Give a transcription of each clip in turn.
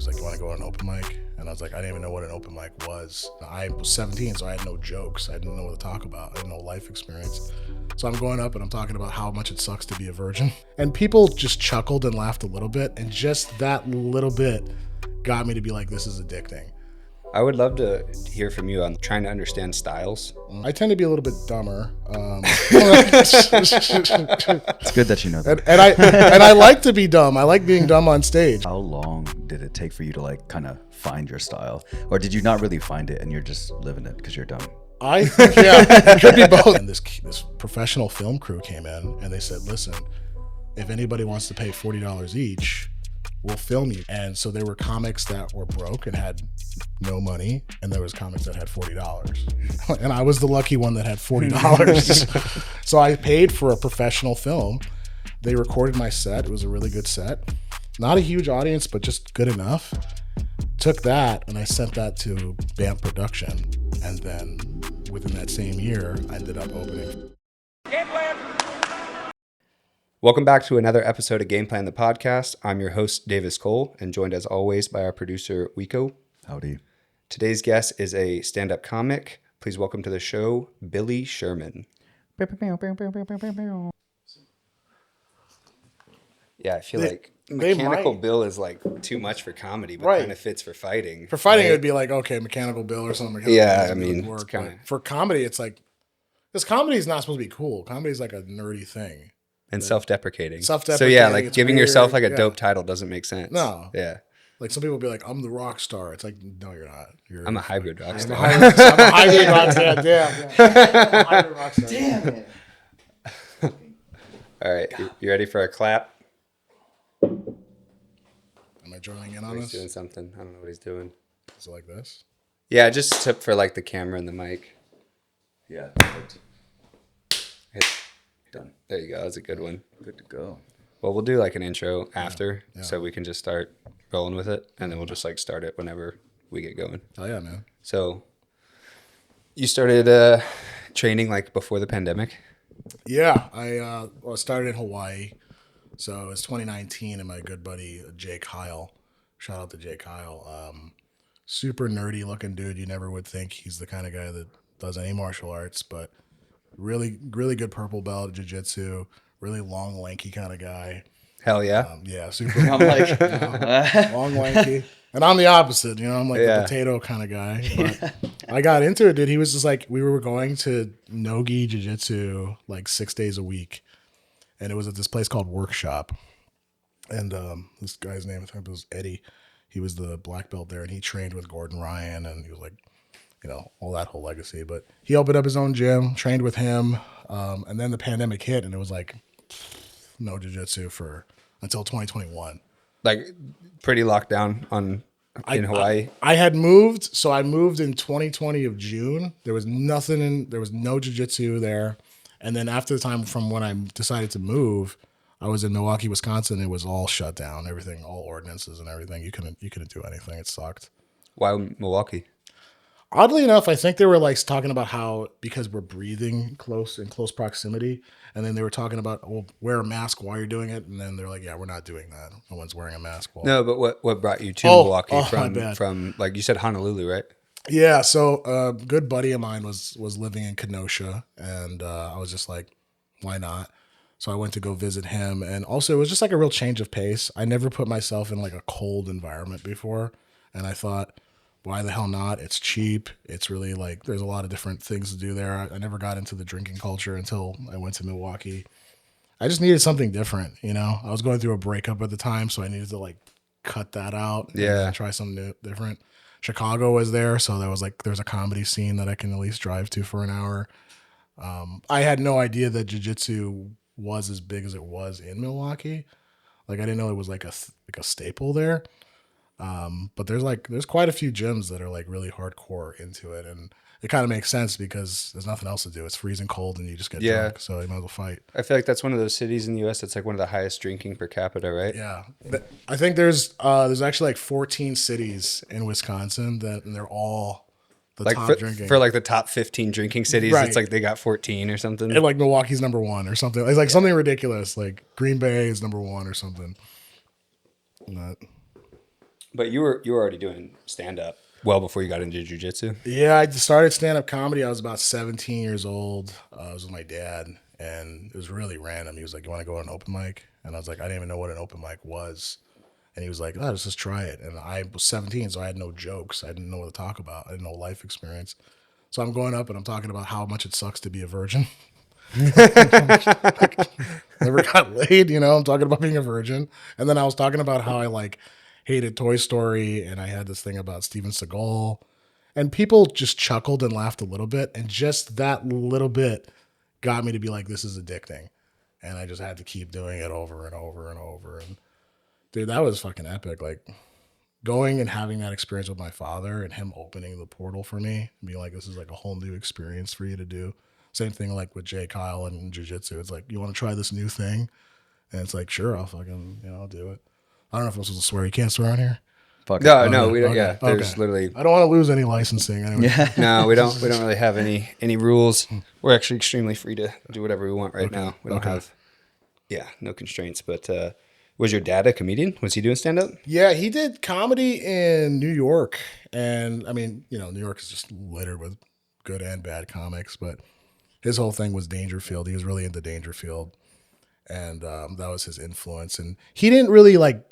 He's like, you want to go to an open mic? And I was like, I didn't even know what an open mic was. I was 17, so I had no jokes. I didn't know what to talk about. I had no life experience. So I'm going up and I'm talking about how much it sucks to be a virgin. And people just chuckled and laughed a little bit. And just that little bit got me to be like, this is addicting. I would love to hear from you on trying to understand styles. I tend to be a little bit dumber. It's good that you know that. And I like to be dumb. I like being dumb on stage. How long did it take for you to like kind of find your style? Or did you not really find it and you're just living it because you're dumb? I think, yeah, it could be both. And this professional film crew came in and they said, listen, if anybody wants to pay $40 each, we'll film you. And so there were comics that were broke and had no money, and there was comics that had $40. And I was the lucky one that had $40. So I paid for a professional film. They recorded my set. It was a really good set. Not a huge audience, but just good enough. Took that and I sent that to BAMP Production. And then within that same year, I ended up opening. Welcome back to another episode of Game Plan the Podcast. I'm your host, Davis Cole, and joined as always by our producer, Juico. Howdy. Today's guest is a stand-up comic. Please welcome to the show, Billy Sherman. Yeah, I feel like Mechanical Bill is like too much for comedy, but kind of fits for fighting. For fighting, it would be like, okay, Mechanical Bill or something. Yeah, I mean, work. For comedy, it's like, because comedy is not supposed to be cool. Comedy is like a nerdy thing. And self-deprecating. So Self-deprecating. yeah, like giving weird. yourself like a dope title doesn't make sense. No. Yeah. Like some people be like, I'm the rock star. It's like, no, you're not. I'm a hybrid rock star. I'm a hybrid rock star. Damn. I'm a hybrid rock star. Damn it. All right, you ready for a clap? Am I joining in on He's this? doing something. I don't know what he's doing. Is it like this? Yeah, just tip for like the camera and the mic. Yeah, perfect. Done. There you go. That's a good one. Good to go. Well, we'll do like an intro after, so we can just start rolling with it, and then we'll just like start it whenever we get going. Oh yeah, man. So, you started training like before the pandemic? Yeah, I started in Hawaii. So it was 2019, and my good buddy Jake Kyle, shout out to Jake Kyle, super nerdy looking dude. You never would think he's the kind of guy that does any martial arts, but really, really good purple belt Jiu Jitsu, really long, lanky kind of guy. Hell yeah. Yeah, super long, long, lanky. And I'm the opposite, I'm like the potato kind of guy. But I got into it, dude. He was just like, we were going to Gi Jiu Jitsu like 6 days a week. And it was at this place called Workshop. And this guy's name, I think it was Eddie. He was the black belt there, and he trained with Gordon Ryan, and he was like, all that whole legacy. But he opened up his own gym, trained with him. And then the pandemic hit, and it was like, no jiu-jitsu until 2021. Like pretty locked down in Hawaii. I had moved, so I moved in 2020 of June. There was there was no jiu-jitsu there. And then after the time from when I decided to move, I was in Milwaukee, Wisconsin. It was all shut down, everything, all ordinances and everything. You couldn't do anything. It sucked. Why Milwaukee? Oddly enough, I think they were like talking about how because we're breathing in close proximity, and then they were talking about wear a mask while you're doing it, and then they're like, yeah, we're not doing that. No one's wearing a mask. No, but what brought you to Milwaukee my from like you said Honolulu, right? Yeah, so a good buddy of mine was living in Kenosha, and I was just like, why not? So I went to go visit him, and also it was just like a real change of pace. I never put myself in like a cold environment before, and I thought, why the hell not? It's cheap. It's really like there's a lot of different things to do there. I never got into the drinking culture until I went to Milwaukee. I just needed something different, I was going through a breakup at the time, so I needed to like cut that out and try something different. Chicago was there, so there's a comedy scene that I can at least drive to for an hour. I had no idea that jiu-jitsu was as big as it was in Milwaukee. Like I didn't know it was like a staple there. But there's quite a few gyms that are like really hardcore into it, and it kind of makes sense because there's nothing else to do. It's freezing cold and you just get drunk, so you might as well fight. I feel like that's one of those cities in the U.S. that's like one of the highest drinking per capita, right? Yeah, I think there's actually like 14 cities in Wisconsin and they're all the like top drinking. For like the top 15 drinking cities, It's like they got 14 or something. And like Milwaukee's number 1 or something. It's like something ridiculous. Like Green Bay is number 1 or something. But you were already doing stand up well before you got into jiu-jitsu. Yeah, I started stand-up comedy. I was about 17 years old. I was with my dad, and it was really random. He was like, "You want to go on an open mic?" And I was like, "I didn't even know what an open mic was." And he was like, "Oh, let's just try it." And I was 17, so I had no jokes. I didn't know what to talk about. I had no life experience. So I'm going up and I'm talking about how much it sucks to be a virgin. Never got laid, I'm talking about being a virgin. And then I was talking about how I like hated Toy Story, and I had this thing about Steven Seagal. And people just chuckled and laughed a little bit. And just that little bit got me to be like, this is addicting. And I just had to keep doing it over and over and over. And dude, that was fucking epic. Like going and having that experience with my father and him opening the portal for me and being like, this is like a whole new experience for you to do. Same thing like with Jay Kyle and jiu-jitsu. It's like, you want to try this new thing? And it's like, sure, I'll fucking, I'll do it. I don't know if I'm supposed to swear. You can't swear on here? Fuck No, it. no, we don't. Okay, Yeah, there's okay. literally I don't want to lose any licensing. Anyway. Yeah. no. We don't really have any rules. We're actually extremely free to do whatever we want right now. We don't have no constraints. But was your dad a comedian? Was he doing stand up? Yeah, he did comedy in New York. And I mean, New York is just littered with good and bad comics, but his whole thing was Dangerfield. He was really into Dangerfield. And that was his influence. And he didn't really like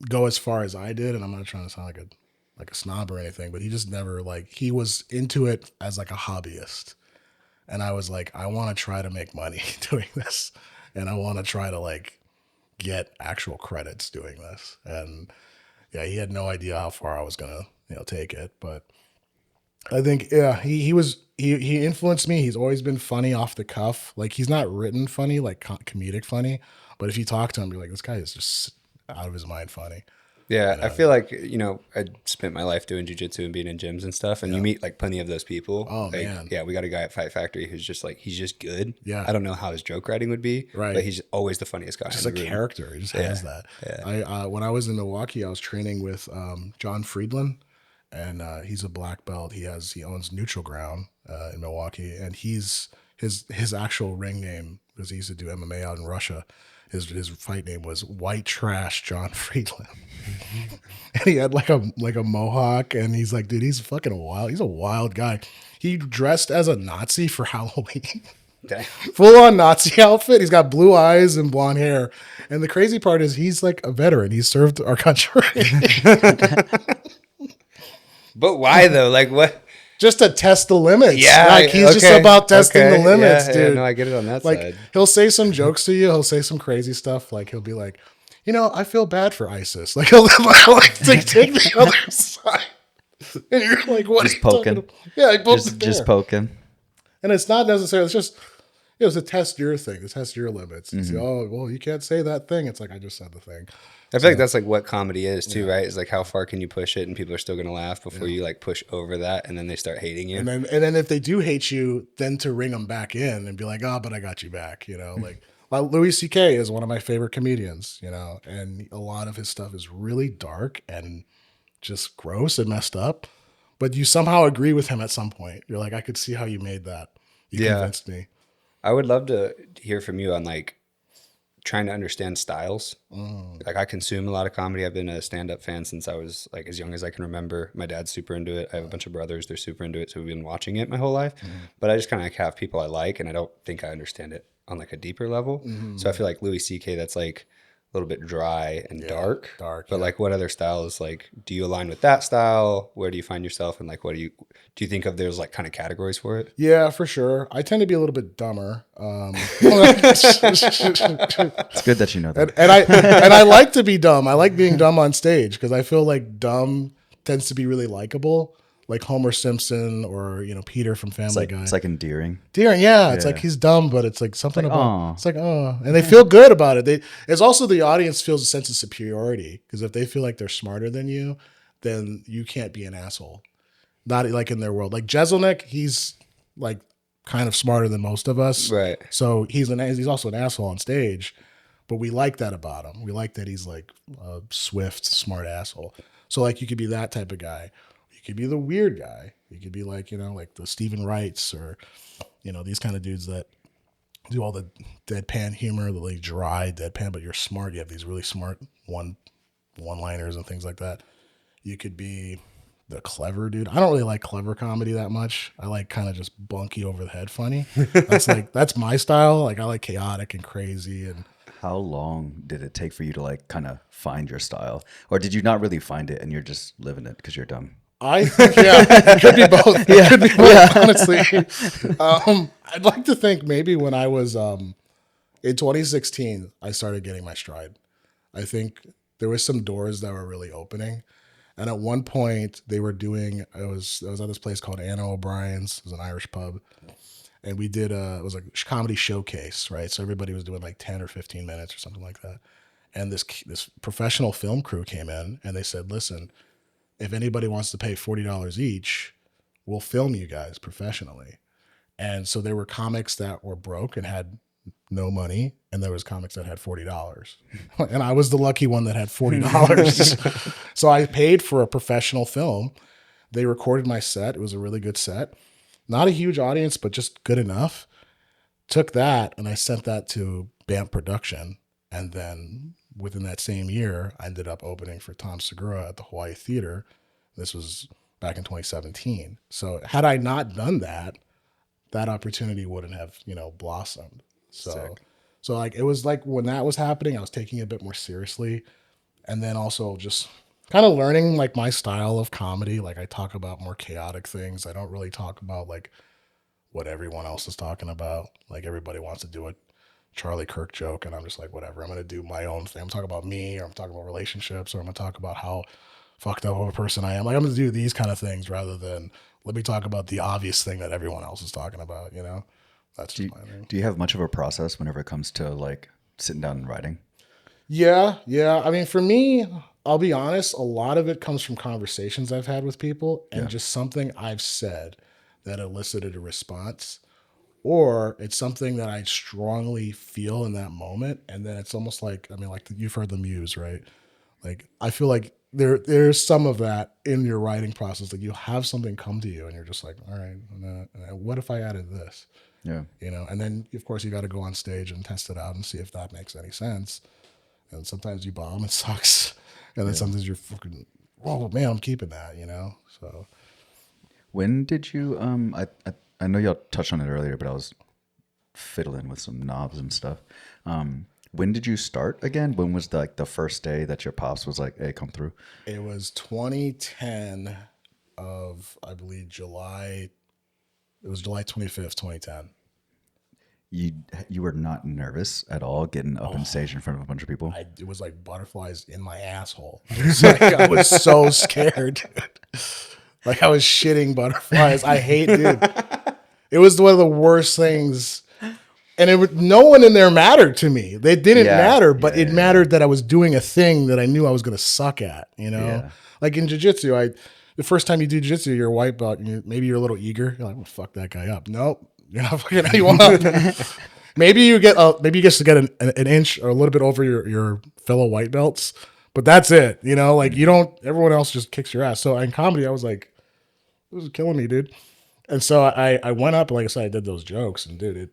go as far as I did. And I'm not trying to sound like a snob or anything, but he just never he was into it as like a hobbyist. And I was like, I want to try to make money doing this. And I want to try to like get actual credits doing this. And yeah, he had no idea how far I was going to, take it. But I think, he influenced me. He's always been funny off the cuff. Like he's not written funny, like comedic funny. But if you talk to him, you're like, this guy is just out of his mind funny. Yeah, I feel like, I spent my life doing jiu-jitsu and being in gyms and stuff, and you meet like plenty of those people. Oh, like, man. Yeah, we got a guy at Fight Factory who's just like, he's just good. Yeah. I don't know how his joke writing would be, Right. but he's always the funniest guy. Just in a the room. character. He just has that. Yeah. When I was in Milwaukee, I was training with John Friedland, and he's a black belt. He owns Neutral Ground in Milwaukee, and his actual ring name, because he used to do MMA out in Russia, his fight name was White Trash John Friedland. And he had like a mohawk, and he's like, dude, he's fucking wild. He's a wild guy. He dressed as a Nazi for Halloween. Okay. Full on Nazi outfit. He's got blue eyes and blonde hair. And the crazy part is he's like a veteran. He served our country. But why though? Like what? Just to test the limits. Yeah, Like he's just about testing the limits, yeah, dude. Yeah, no, I get it on that Like side. he'll say some jokes to you. He'll say some crazy stuff. Like he'll be like, I feel bad for ISIS. Like he'll like take the other side. And you're like, what? Just are you talking poking. about? Yeah, like Just poking. And it's not necessarily. It's just it was to test your thing, to test your limits. It's, oh, well, you can't say that thing. It's like I just said the thing. I feel like that's like what comedy is too, right? It's like how far can you push it and people are still gonna laugh before you like push over that and then they start hating you. And then if they do hate you, then to ring them back in and be like, oh, but I got you back, like Louis C.K. is one of my favorite comedians, and a lot of his stuff is really dark and just gross and messed up, but you somehow agree with him at some point. You're like, I could see how you made that. You convinced me. I would love to hear from you on like trying to understand styles. Like I consume a lot of comedy. I've been a stand-up fan since I was like as young as I can remember. My dad's super into it. I have a bunch of brothers, they're super into it, so we've been watching it my whole life. But I just kind of like have people I like, and I don't think I understand it on like a deeper level. So I feel like Louis C.K., that's like a little bit dry and dark. But like what other styles, like do you align with that style? Where do you find yourself? And like what do you think of there's like kind of categories for it? Yeah, for sure. I tend to be a little bit dumber. It's good that you know that. And I like to be dumb. I like being dumb on stage because I feel like dumb tends to be really likable, like Homer Simpson or Peter from Family Guy. It's like endearing. Deering, yeah. It's like he's dumb, but it's like something about aw. it's like and they feel good about it. It's also the audience feels a sense of superiority because if they feel like they're smarter than you, then you can't be an asshole. Not like in their world. Like Jeselnik, he's like kind of smarter than most of us, Right. So he's also an asshole on stage, but we like that about him. We like that he's like a swift, smart asshole. So like you could be that type of guy. You could be the weird guy. You could be like like the Stephen Wrights or these kind of dudes that do all the deadpan humor, the like dry deadpan, but you're smart. You have these really smart one-liners and things like that. You could be the clever dude. I don't really like clever comedy that much. I like kind of just bunky over the head funny. That's my style. Like I like chaotic and crazy and How long did it take for you to like kind of find your style, or did you not really find it and you're just living it because you're dumb? I think, yeah, it could be both. It could be both, honestly. I'd like to think maybe when I was in 2016, I started getting my stride. I think there was some doors that were really opening. And at one point they were doing, I was at this place called Anna O'Brien's. It was an Irish pub. And we did it was a comedy showcase, right? So everybody was doing like 10 or 15 minutes or something like that. And this professional film crew came in and they said, listen, if anybody wants to pay $40 each, we'll film you guys professionally. And so there were comics that were broke and had no money, and there was comics that had $40. And I was the lucky one that had $40. So I paid for a professional film. They recorded my set. It was a really good set. Not a huge audience, but just good enough. Took that and I sent that to BAMP Production. And then within that same year, I ended up opening for Tom Segura at the Hawaii Theater. This was back in 2017. So had I not done that, that opportunity wouldn't have, blossomed. So, Sick. so like, it was like when that was happening, I was taking it a bit more seriously. And then also just kind of learning like my style of comedy. Like I talk about more chaotic things. I don't really talk about like what everyone else is talking about. Like everybody wants to do a Charlie Kirk joke, and I'm just like, whatever. I'm gonna do my own thing. I'm talking about me, or I'm talking about relationships, or I'm gonna talk about how fucked up of a person I am. Like I'm gonna do these kind of things rather than let me talk about the obvious thing that everyone else is talking about. That's just my thing. Do you have much of a process whenever it comes to like sitting down and writing? Yeah. I mean, for me, I'll be honest, a lot of it comes from conversations I've had with people and just something I've said that elicited a response, or it's something that I strongly feel in that moment. And then it's almost like, I mean, like you've heard the muse, right? Like, I feel like there's some of that in your writing process. Like you have something come to you and you're just like, all right, what if I added this? Yeah. And then of course you got to go on stage and test it out and see if that makes any sense. And sometimes you bomb, it sucks. And then sometimes you're fucking, oh man, I'm keeping that, So When did you I know y'all touched on it earlier, but I was fiddling with some knobs and stuff. When did you start again? When was the first day that your pops was like, "Hey, come through"? it was 2010 of, I believe, July. It was July 25th, 2010. You were not nervous at all getting up on stage in front of a bunch of people? It was like butterflies in my asshole. I was so scared. Like I was shitting butterflies. I hate, dude. It was one of the worst things. And no one in there mattered to me. They didn't matter, but it mattered that I was doing a thing that I knew I was going to suck at, Yeah. Like in jiu-jitsu, the first time you do jiu-jitsu, you're a white belt, and maybe you're a little eager. You're like, well, fuck that guy up. Nope. You're not fucking how you want. Maybe you get to get an inch or a little bit over your fellow white belts, but that's it. Like you don't. Everyone else just kicks your ass. So in comedy, I was like, this is killing me, dude. And so I went up, like I said, I did those jokes, and dude,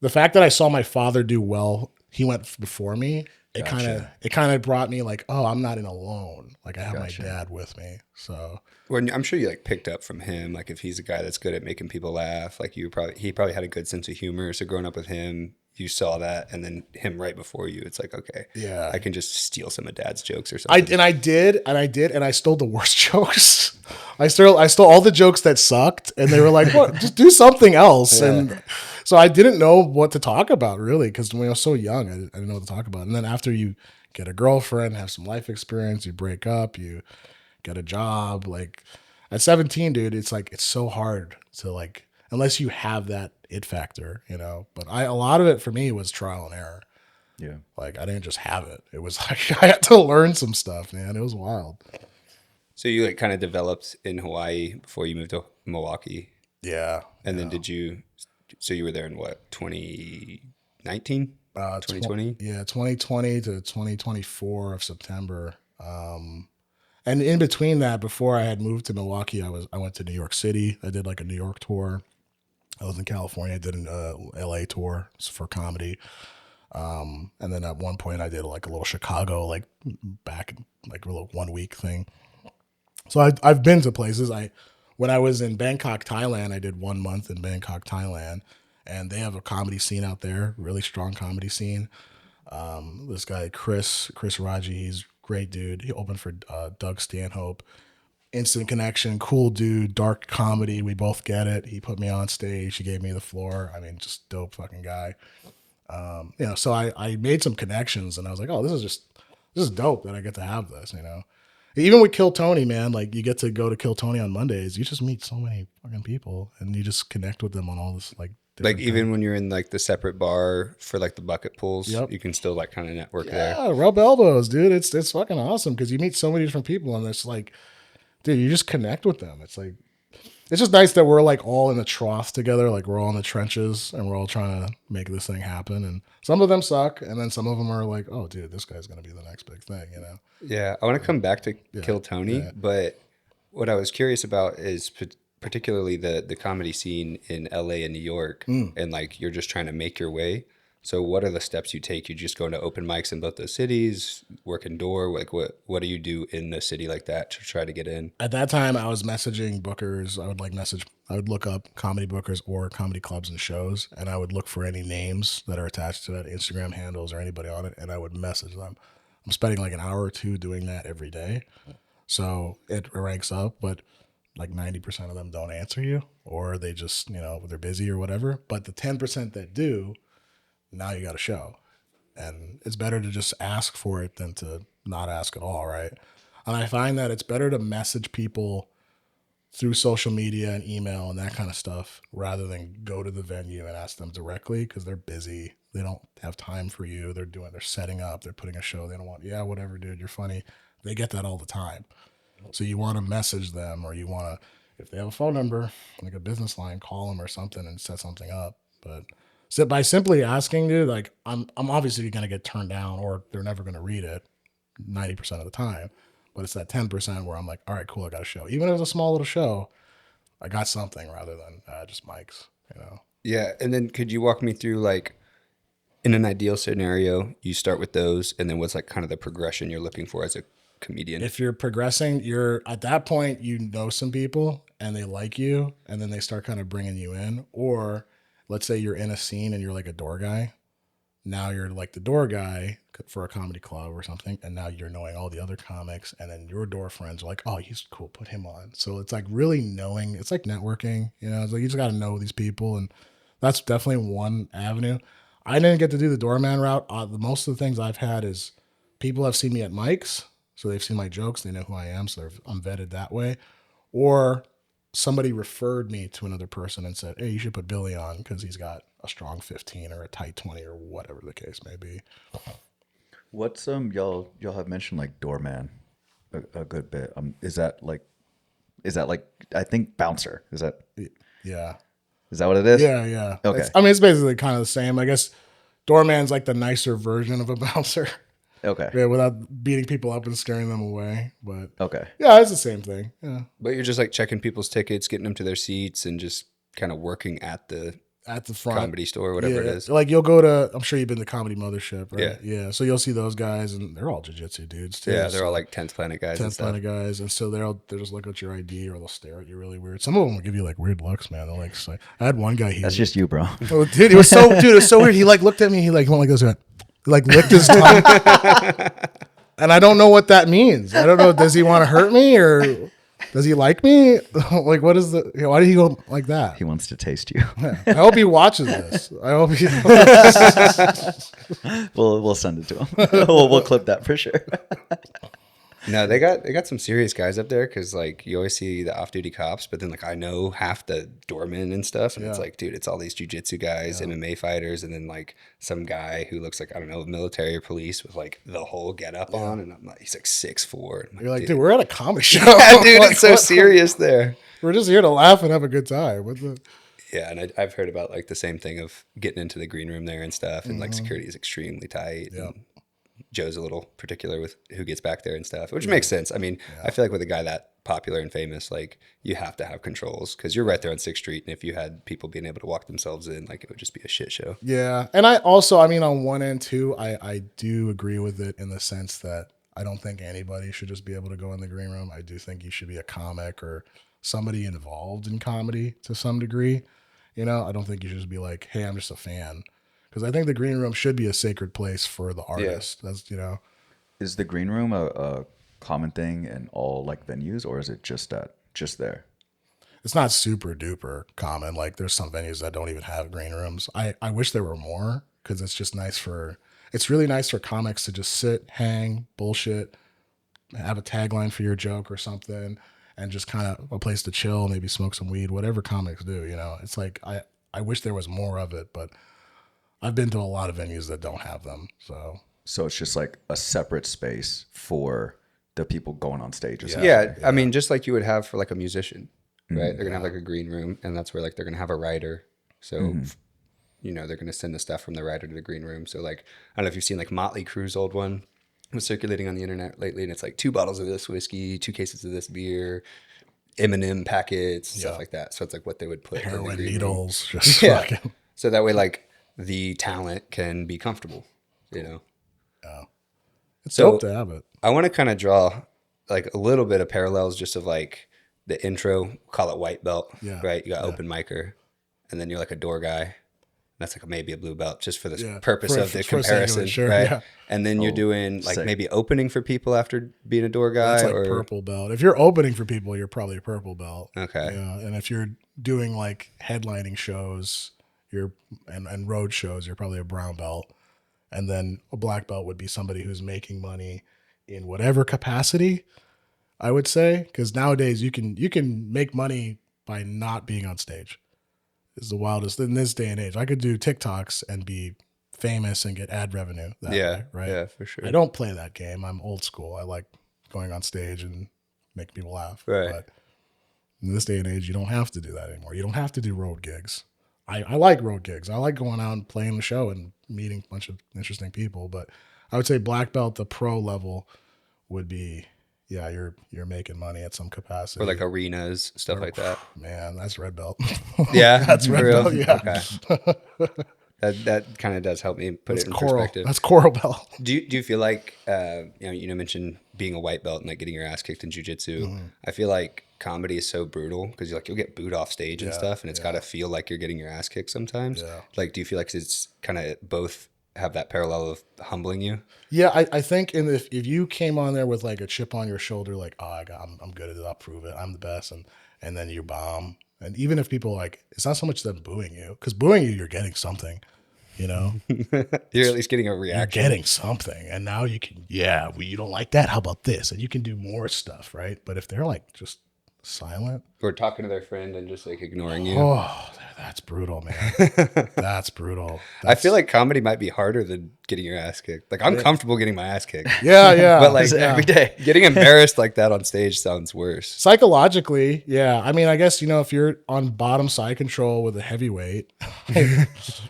the fact that I saw my father do well, he went before me. It kind of brought me like, oh, I'm not in alone. Like I have my dad with me. So Well, I'm sure you like picked up from him, like if he's a guy that's good at making people laugh, like he probably had a good sense of humor. So growing up with him, you saw that, and then him right before you, it's like, okay, yeah, I can just steal some of Dad's jokes or something. I did, and I stole the worst jokks. I stole all the jokes that sucked, and they were like, "What? Just do something else." Yeah. And so I didn't know what to talk about really, because when I was so young, I didn't know what to talk about. And then after you get a girlfriend, have some life experience, you break up, you get a job. Like at 17, dude, it's like it's so hard to like unless you have that it factor, But a lot of it for me was trial and error. Yeah. Like I didn't just have it. It was like I had to learn some stuff, man. It was wild. So you like kind of developed in Hawaii before you moved to Milwaukee. Yeah. And then so you were there in what, 2019? 2020? Yeah, 2020 to 2024 of September. And in between that, before I had moved to Milwaukee, I went to New York City. I did like a New York tour. I was in California. I did an LA tour for comedy. And then at one point I did like a little Chicago, like back, like a little 1 week thing. So I've been to places. When I was in Bangkok, Thailand, I did 1 month in Bangkok, Thailand, and they have a comedy scene out there, really strong comedy scene. This guy Chris Raji, he's a great dude. He opened for Doug Stanhope. Instant connection, cool dude, dark comedy. We both get it. He put me on stage. He gave me the floor. I mean, just dope fucking guy. So I made some connections, and I was like, oh, this is dope that I get to have this. Even with Kill Tony, man, like you get to go to Kill Tony on Mondays. You just meet so many fucking people, and you just connect with them on all this like. Like even when you're in like the separate bar for like the bucket pulls, you can still like kind of network there. Yeah, rub elbows, dude. It's fucking awesome because you meet so many different people, and it's like, dude, you just connect with them. It's like, it's just nice that we're like all in the trough together, like we're all in the trenches, and we're all trying to make this thing happen. And some of them suck, and then some of them are like, oh, dude, this guy's gonna be the next big thing, Yeah, I want to come back to Kill Tony, but what I was curious about is particularly the comedy scene in LA and New York, and like you're just trying to make your way. So what are the steps you take? You just go into open mics in both those cities, work indoor? Like what do you do in a city like that to try to get in? At that time, I was messaging bookers. I would look up comedy bookers or comedy clubs and shows, and I would look for any names that are attached to that, Instagram handles or anybody on it, and I would message them. I'm spending like an hour or two doing that every day. So it ranks up, but like 90% of them don't answer you, or they just, they're busy or whatever. But the 10% that do, now you got a show. And it's better to just ask for it than to not ask at all, right? And I find that it's better to message people through social media and email and that kind of stuff rather than go to the venue and ask them directly because they're busy. They don't have time for you. They're setting up, they're putting a show. They don't want, yeah, whatever, dude, you're funny. They get that all the time. So you want to message them, or you want to, if they have a phone number, like a business line, call them or something and set something up. But by simply asking, dude, like I'm obviously going to get turned down, or they're never going to read it 90% of the time. But it's that 10% where I'm like, all right, cool, I got a show. Even if it's a small little show, I got something rather than just mics, Yeah, and then could you walk me through, like, in an ideal scenario, you start with those, and then what's like kind of the progression you're looking for as a comedian? If you're progressing, you're at that point, some people and they like you, and then they start kind of bringing you in. Or let's say you're in a scene and you're like a door guy. Now you're like the door guy for a comedy club or something, and now you're knowing all the other comics, and then your door friends are like, oh, he's cool, put him on. So it's like really knowing, it's like networking, it's like you just got to know these people, and that's definitely one avenue. I didn't get to do the doorman route. Most of the things I've had is people have seen me at mics, so they've seen my jokes, they know who I am, so I'm vetted that way. Or somebody referred me to another person and said, hey, you should put Billy on because he's got a strong 15 or a tight 20 or whatever the case may be. What's y'all have mentioned like doorman a good bit. Is that like I think bouncer? Is that what it is? Yeah. Okay. It's basically kind of the same. I guess doorman's like the nicer version of a bouncer. Okay. Yeah, without beating people up and scaring them away. But okay. Yeah, it's the same thing. Yeah. But you're just like checking people's tickets, getting them to their seats, and just kind of working at the front comedy store, whatever it is. Like you'll go to, I'm sure you've been to Comedy Mothership, right? Yeah. So you'll see those guys, and they're all jiu-jitsu dudes too. Yeah, they're all like 10th Planet guys. 10th Planet guys, and so they'll just look at your ID, or they'll stare at you really weird. Some of them will give you like weird looks, man. They'll like, I had one guy. That's just you, bro. Oh, dude, it was so weird. He like looked at me. He like went like this, he like licked his tongue, and I don't know what that means. I don't know. Does he want to hurt me, or does he like me? Like, what is why did he go like that? He wants to taste you. Yeah. I hope he watches this. I hope he. We'll send it to him. we'll clip that for sure. No, they got some serious guys up there, because like you always see the off-duty cops, but then like I know half the doormen and stuff, and it's like, dude, it's all these jiu-jitsu guys, MMA fighters, and then like some guy who looks like, I don't know, military or police with like the whole get-up on, and I'm like, he's like 6'4". You're like, dude, we're at a comedy show. Yeah, dude, like, it's so serious there. We're just here to laugh and have a good time. Yeah, and I've heard about like the same thing of getting into the green room there and stuff, and like security is extremely tight. Yeah. And Joe's a little particular with who gets back there and stuff, which makes sense. I mean, I feel like with a guy that popular and famous, like you have to have controls, because you're right there on 6th Street, and if you had people being able to walk themselves in, like it would just be a shit show. Yeah, and I also, on one end too, I do agree with it in the sense that I don't think anybody should just be able to go in the green room. I do think you should be a comic or somebody involved in comedy to some degree. You know, I don't think you should just be like, hey, I'm just a fan. Because I think the green room should be a sacred place for the artist. That's, you know. Is the green room a common thing in all like venues, or is it just there? It's not super duper common. Like there's some venues that don't even have green rooms. I wish there were more because it's just it's really nice for comics to just sit, hang, bullshit, have a tagline for your joke or something, and just kind of a place to chill, maybe smoke some weed, whatever comics do, you know. It's like I wish there was more of it, but I've been to a lot of venues that don't have them. So it's just like a separate space for the people going on stage. Yeah, I mean, just like you would have for like a musician, right? They're gonna have like a green room, and that's where like they're gonna have a writer. So, you know, they're gonna send the stuff from the writer to the green room. So like, I don't know if you've seen like Motley Crue's old one. It was circulating on the internet lately, and it's like 2 bottles of this whiskey, 2 cases of this beer, M&M packets, stuff like that. So it's like what they would put in the Heroin green needles, room. just Yeah. fucking. So that way, like the talent can be comfortable, you know. It's So- dope to have it. I want to kind of draw like a little bit of parallels just of like the intro, call it white belt, right? You got open micer, and then you're like a door guy. That's like maybe a blue belt just for the purpose of the for a second, comparison, sure, right? yeah. And then you're doing like sick. maybe opening for people after being a door guy, That's like or purple belt. If you're opening for people, you're probably a purple belt. Okay. Yeah, and if you're doing like headlining shows, and road shows, you're probably a brown belt. And then a black belt would be somebody who's making money in whatever capacity, I would say, because nowadays you can make money by not being on stage. It's the wildest in this day and age. I could do TikToks and be famous and get ad revenue that way, right? Yeah, for sure. I don't play that game. I'm old school. I like going on stage and making people laugh. Right. But in this day and age, you don't have to do that anymore. You don't have to do road gigs. I like road gigs. I like going out and playing the show and meeting a bunch of interesting people. But I would say black belt, the pro level, would be, yeah, you're making money at some capacity. Or like arenas, stuff like that. Man, that's red belt. Yeah, That's for red real? belt, yeah. Okay. That kind of does help me put it in perspective. That's coral belt. Do you feel like you mentioned being a white belt and like getting your ass kicked in jiu-jitsu? I feel like comedy is so brutal because you'll get booed off stage and stuff, and it's got to feel like you're getting your ass kicked sometimes. Yeah. Like, do you feel like it's kind of both have that parallel of humbling you? Yeah, I think if you came on there with like a chip on your shoulder, like, oh, I'm good at it, I'll prove it, I'm the best, and then you bomb, and even if people like, it's not so much them booing you, because booing you, you're getting something, you know, You're at least getting a you're reaction. getting something, and now you can, well, you don't like that, how about this, and you can do more stuff, right? But if they're like just silent, Or talking to their friend and just like ignoring you. oh, that's brutal, man. That's brutal. I feel like comedy might be harder than getting your ass kicked. Like I'm comfortable getting my ass kicked. yeah, But like every day. getting embarrassed like that on stage sounds worse. psychologically, yeah. I mean, I guess, you know, if you're on bottom side control with a heavyweight and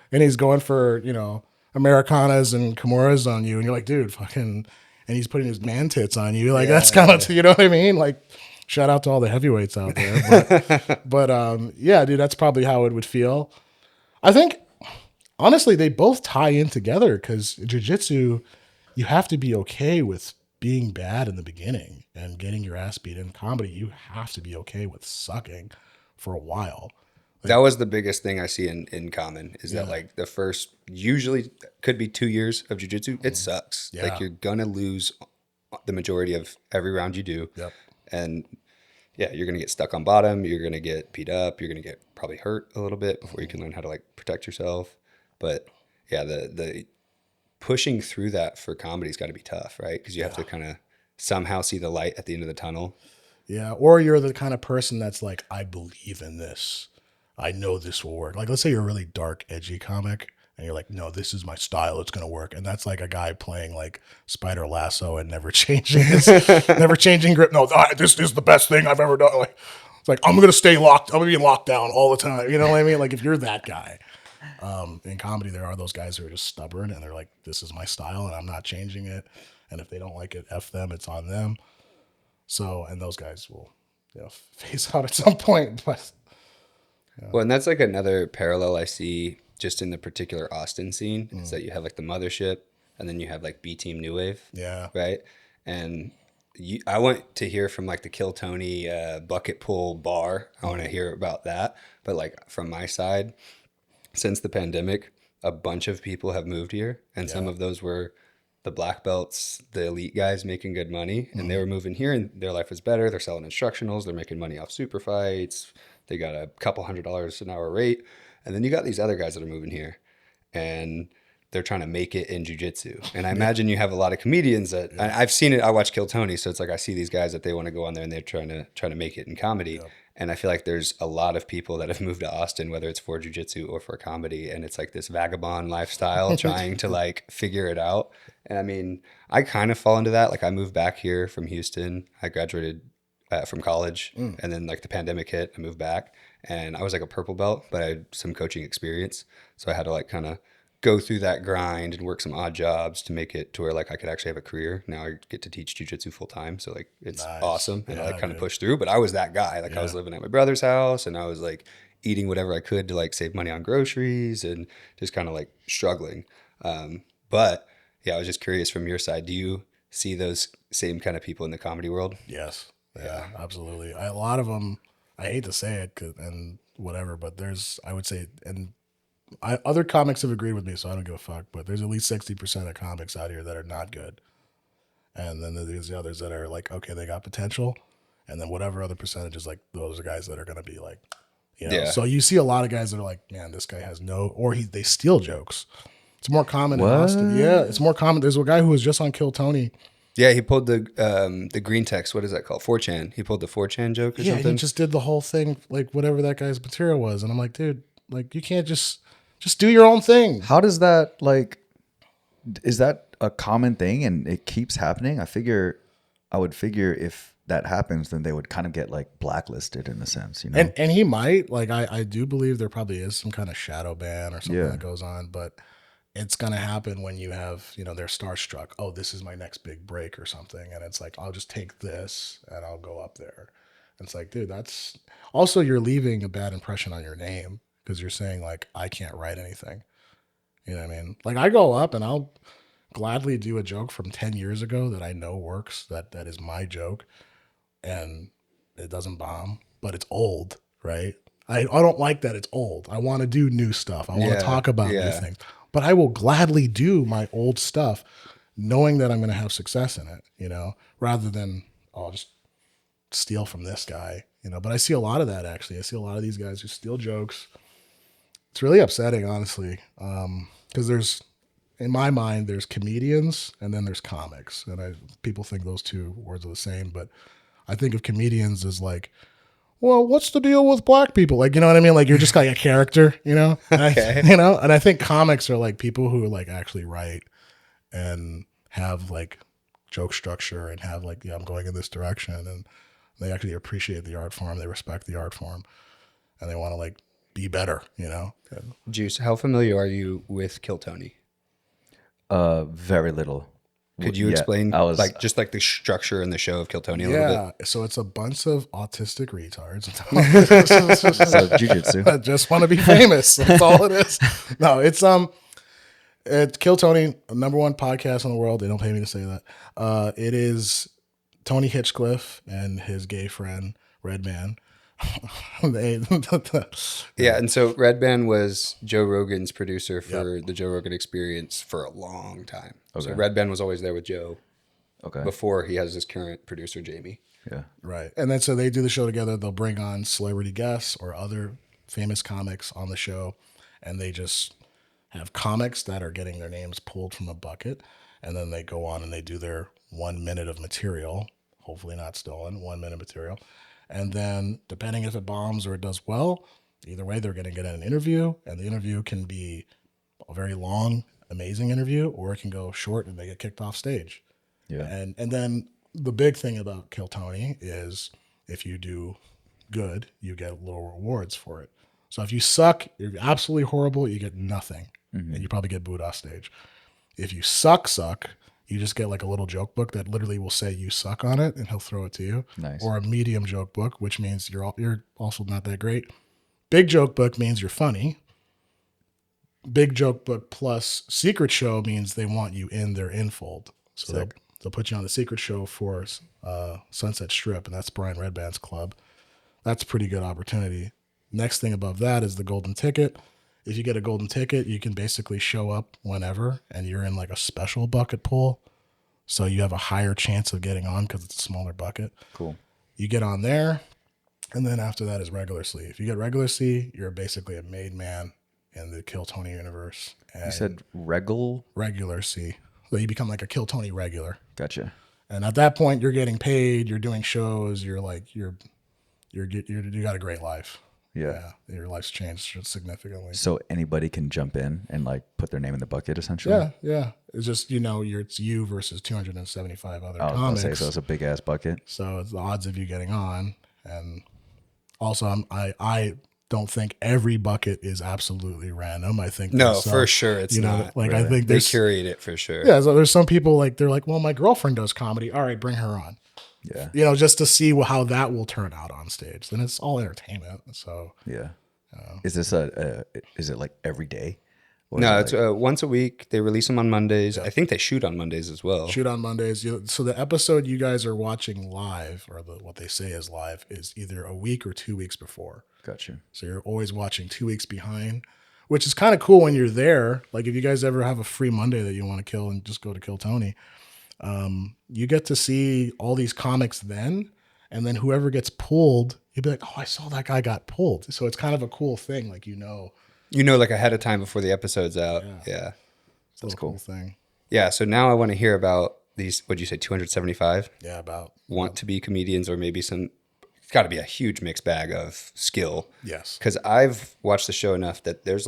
he's going for, you know, Americanas and Kimuras on you, and you're like, dude, fucking, and he's putting his man tits on you, like that's kind of, you know what I mean? Like, shout out to all the heavyweights out there. But yeah, dude, that's probably how it would feel. I think, honestly, they both tie in together because jiu-jitsu, you have to be okay with being bad in the beginning and getting your ass beat. In comedy, you have to be okay with sucking for a while. That was the biggest thing I see in common is that like the first usually could be 2 years of jiu-jitsu. It sucks. Yeah. Like you're gonna lose the majority of every round you do. Yep. And yeah, you're gonna get stuck on bottom. You're gonna get beat up. You're gonna get probably hurt a little bit before you can learn how to like protect yourself. But yeah, the pushing through that for comedy's got to be tough, right? Because you have to kind of somehow see the light at the end of the tunnel. Yeah. Or you're the kind of person that's like, I believe in this. I know this will work. Like, let's say you're a really dark, edgy comic and you're like, no, this is my style. It's going to work. And that's like a guy playing like Spider Lasso and never changing never changing grip. No, this is the best thing I've ever done. Like, it's like, I'm going to stay locked. I'm going to be locked down all the time. You know what I mean? Like if you're that guy, in comedy, there are those guys who are just stubborn and they're like, this is my style and I'm not changing it. And if they don't like it, F them, it's on them. So, and those guys will, you know, phase out at some point, but Well, and that's like another parallel I see just in the particular Austin scene is that you have like the Mothership and then you have like B Team New Wave. yeah. Right. And I want to hear from like the Kill Tony bucket pull bar. I want to hear about that. But like from my side, since the pandemic, a bunch of people have moved here, and some of those were the black belts, the elite guys making good money, and they were moving here, and their life was better. They're selling instructionals, they're making money off super fights, they got a couple $100 an hour rate, and then you got these other guys that are moving here, and they're trying to make it in jiu-jitsu. And I imagine you have a lot of comedians that I've seen it. I watch Kill Tony, so it's like I see these guys that they want to go on there and they're trying to make it in comedy. And I feel like there's a lot of people that have moved to Austin, whether it's for jiu-jitsu or for comedy, and it's like this vagabond lifestyle trying to like figure it out. And I mean, I kind of fall into that. Like I moved back here from Houston. I graduated from college, and then like the pandemic hit, I moved back, and I was like a purple belt, but I had some coaching experience. So I had to like kind of go through that grind and work some odd jobs to make it to where like I could actually have a career. Now I get to teach jiu-jitsu full time. So like it's awesome. And I like kind of pushed through, but I was that guy. Like I was living at my brother's house, and I was like eating whatever I could to like save money on groceries and just kind of like struggling. But yeah, I was just curious from your side, do you see those same kind of people in the comedy world? Yes. Yeah, absolutely. A lot of them, I hate to say it and whatever, but I would say, and other comics have agreed with me, so I don't give a fuck, but there's at least 60% of comics out here that are not good. And then there's the others that are like, okay, they got potential. And then whatever other percentage is like, those are guys that are going to be like, you know. So you see a lot of guys that are like, man, this guy has they steal jokes. It's more common in Austin. Yeah, it's more common. There's a guy who was just on Kill Tony. Yeah, he pulled the green text. What is that called? 4chan. He pulled the 4chan joke or something? Yeah, he just did the whole thing, like whatever that guy's material was. And I'm like, dude, like you can't just do your own thing. How does that like? Is that a common thing and it keeps happening? I would figure if that happens, then they would kind of get like blacklisted in a sense, you know. And he might like I do believe there probably is some kind of shadow ban or something that goes on, but it's gonna happen when you have, you know, they're starstruck. Oh, this is my next big break or something, and it's like I'll just take this and I'll go up there. And it's like, dude, that's also you're leaving a bad impression on your name because you're saying like I can't write anything. You know what I mean? Like I go up and I'll gladly do a joke from 10 years ago that I know works, that is my joke, and it doesn't bomb, but it's old, right? I don't like that it's old. I want to do new stuff. I want to talk about new things. But I will gladly do my old stuff knowing that I'm going to have success in it, you know, rather than, I'll just steal from this guy, you know. But I see a lot of that, actually. I see a lot of these guys who steal jokes. It's really upsetting, honestly, because in my mind, there's comedians and then there's comics. And people think those two words are the same, but I think of comedians as like, well, what's the deal with black people? Like, you know what I mean? Like, you're just like a character, you know? And and I think comics are like people who like actually write and have like joke structure and have like, yeah, I'm going in this direction. And they actually appreciate the art form. They respect the art form and they want to like be better, you know? Juice, how familiar are you with Kill Tony? Very little. Could you explain like just like the structure and the show of Kill Tony a little bit? So it's a bunch of autistic retards. So jiu-jitsu. I just want to be famous. That's all it is. No, it's Kill Tony, number one podcast in the world. They don't pay me to say that. It is Tony Hitchcliffe and his gay friend Redman. Yeah, and so Redman was Joe Rogan's producer for the Joe Rogan Experience for a long time. Okay. So Redman was always there with Joe. Okay. Before he has his current producer Jamie. Yeah. Right. And then so they do the show together. They'll bring on celebrity guests or other famous comics on the show, and they just have comics that are getting their names pulled from a bucket, and then they go on and they do their 1 minute of material, hopefully not stolen, 1 minute material. And then depending if it bombs or it does well, either way, they're going to get an interview, and the interview can be a very long, amazing interview, or it can go short and they get kicked off stage. Yeah. And then the big thing about Kill Tony is if you do good, you get little rewards for it. So if you suck, you're absolutely horrible, you get nothing. And you probably get booed off stage. If you suck, you just get like a little joke book that literally will say you suck on it, and he'll throw it to you. Nice. Or a medium joke book, which means you're also not that great. Big joke book means you're funny. Big joke book plus secret show means they want you in their infold. So they'll put you on the secret show for Sunset Strip, and that's Brian Redband's club. That's a pretty good opportunity. Next thing above that is the golden ticket. If you get a golden ticket, you can basically show up whenever, and you're in like a special bucket pool. So you have a higher chance of getting on because it's a smaller bucket. Cool. You get on there, and then after that is regular C. If you get regular C, you're basically a made man in the Kill Tony universe. And You said regular C. So you become like a Kill Tony regular. Gotcha. And at that point, you're getting paid. You're doing shows. You're like you got a great life. Yeah. Your life's changed significantly. So anybody can jump in and like put their name in the bucket, essentially. Yeah. It's just it's you versus 275 other I was gonna comics. say, so it's a big ass bucket. So it's the odds of you getting on, and also I don't think every bucket is absolutely random. I think No, there's, for sure it's not. Like I really. think They there's curate it for sure. yeah. So there's some people like they're like, well, my girlfriend does comedy. All right, bring her on. Yeah. Just to see how that will turn out on stage. Then it's all entertainment. So Yeah. Is this is it like every day? Or No, is it's it like, once a week. They release them on Mondays. I think they shoot on Mondays as well. shoot on Mondays. So the episode you guys are watching live, or what they say is live, is either a week or 2 weeks before. gotcha. So you're always watching 2 weeks behind, which is kind of cool when you're there. Like if you guys ever have a free Monday that you want to kill and just go to Kill Tony, you get to see all these comics then. And then whoever gets pulled, you'd be like, oh, I saw that guy got pulled. So it's kind of a cool thing. Like, Like ahead of time before the episode's out. Yeah. it's a little cool thing. Yeah. So now I want to hear about these, what'd you say, 275? Yeah, about. Want to be comedians, or maybe it's got to be a huge mixed bag of skill. Yes. Because I've watched the show enough that there's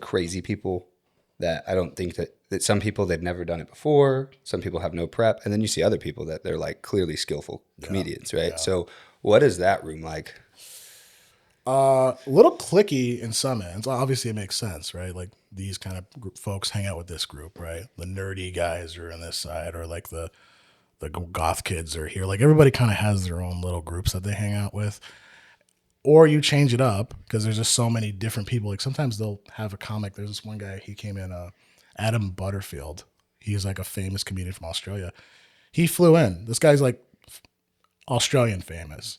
crazy people that I don't think that some people, they've never done it before. Some people have no prep. And then you see other people that they're like clearly skillful comedians, right? Yeah. So what is that room like? A little cliquey in some ends. Obviously, it makes sense, right? Like these kind of folks hang out with this group, right? The nerdy guys are on this side, or like the goth kids are here. Like everybody kind of has their own little groups that they hang out with. Or you change it up because there's just so many different people. Like sometimes they'll have a comic. There's this one guy, he came in, Adam Butterfield. He's like a famous comedian from Australia. He flew in. This guy's like Australian famous.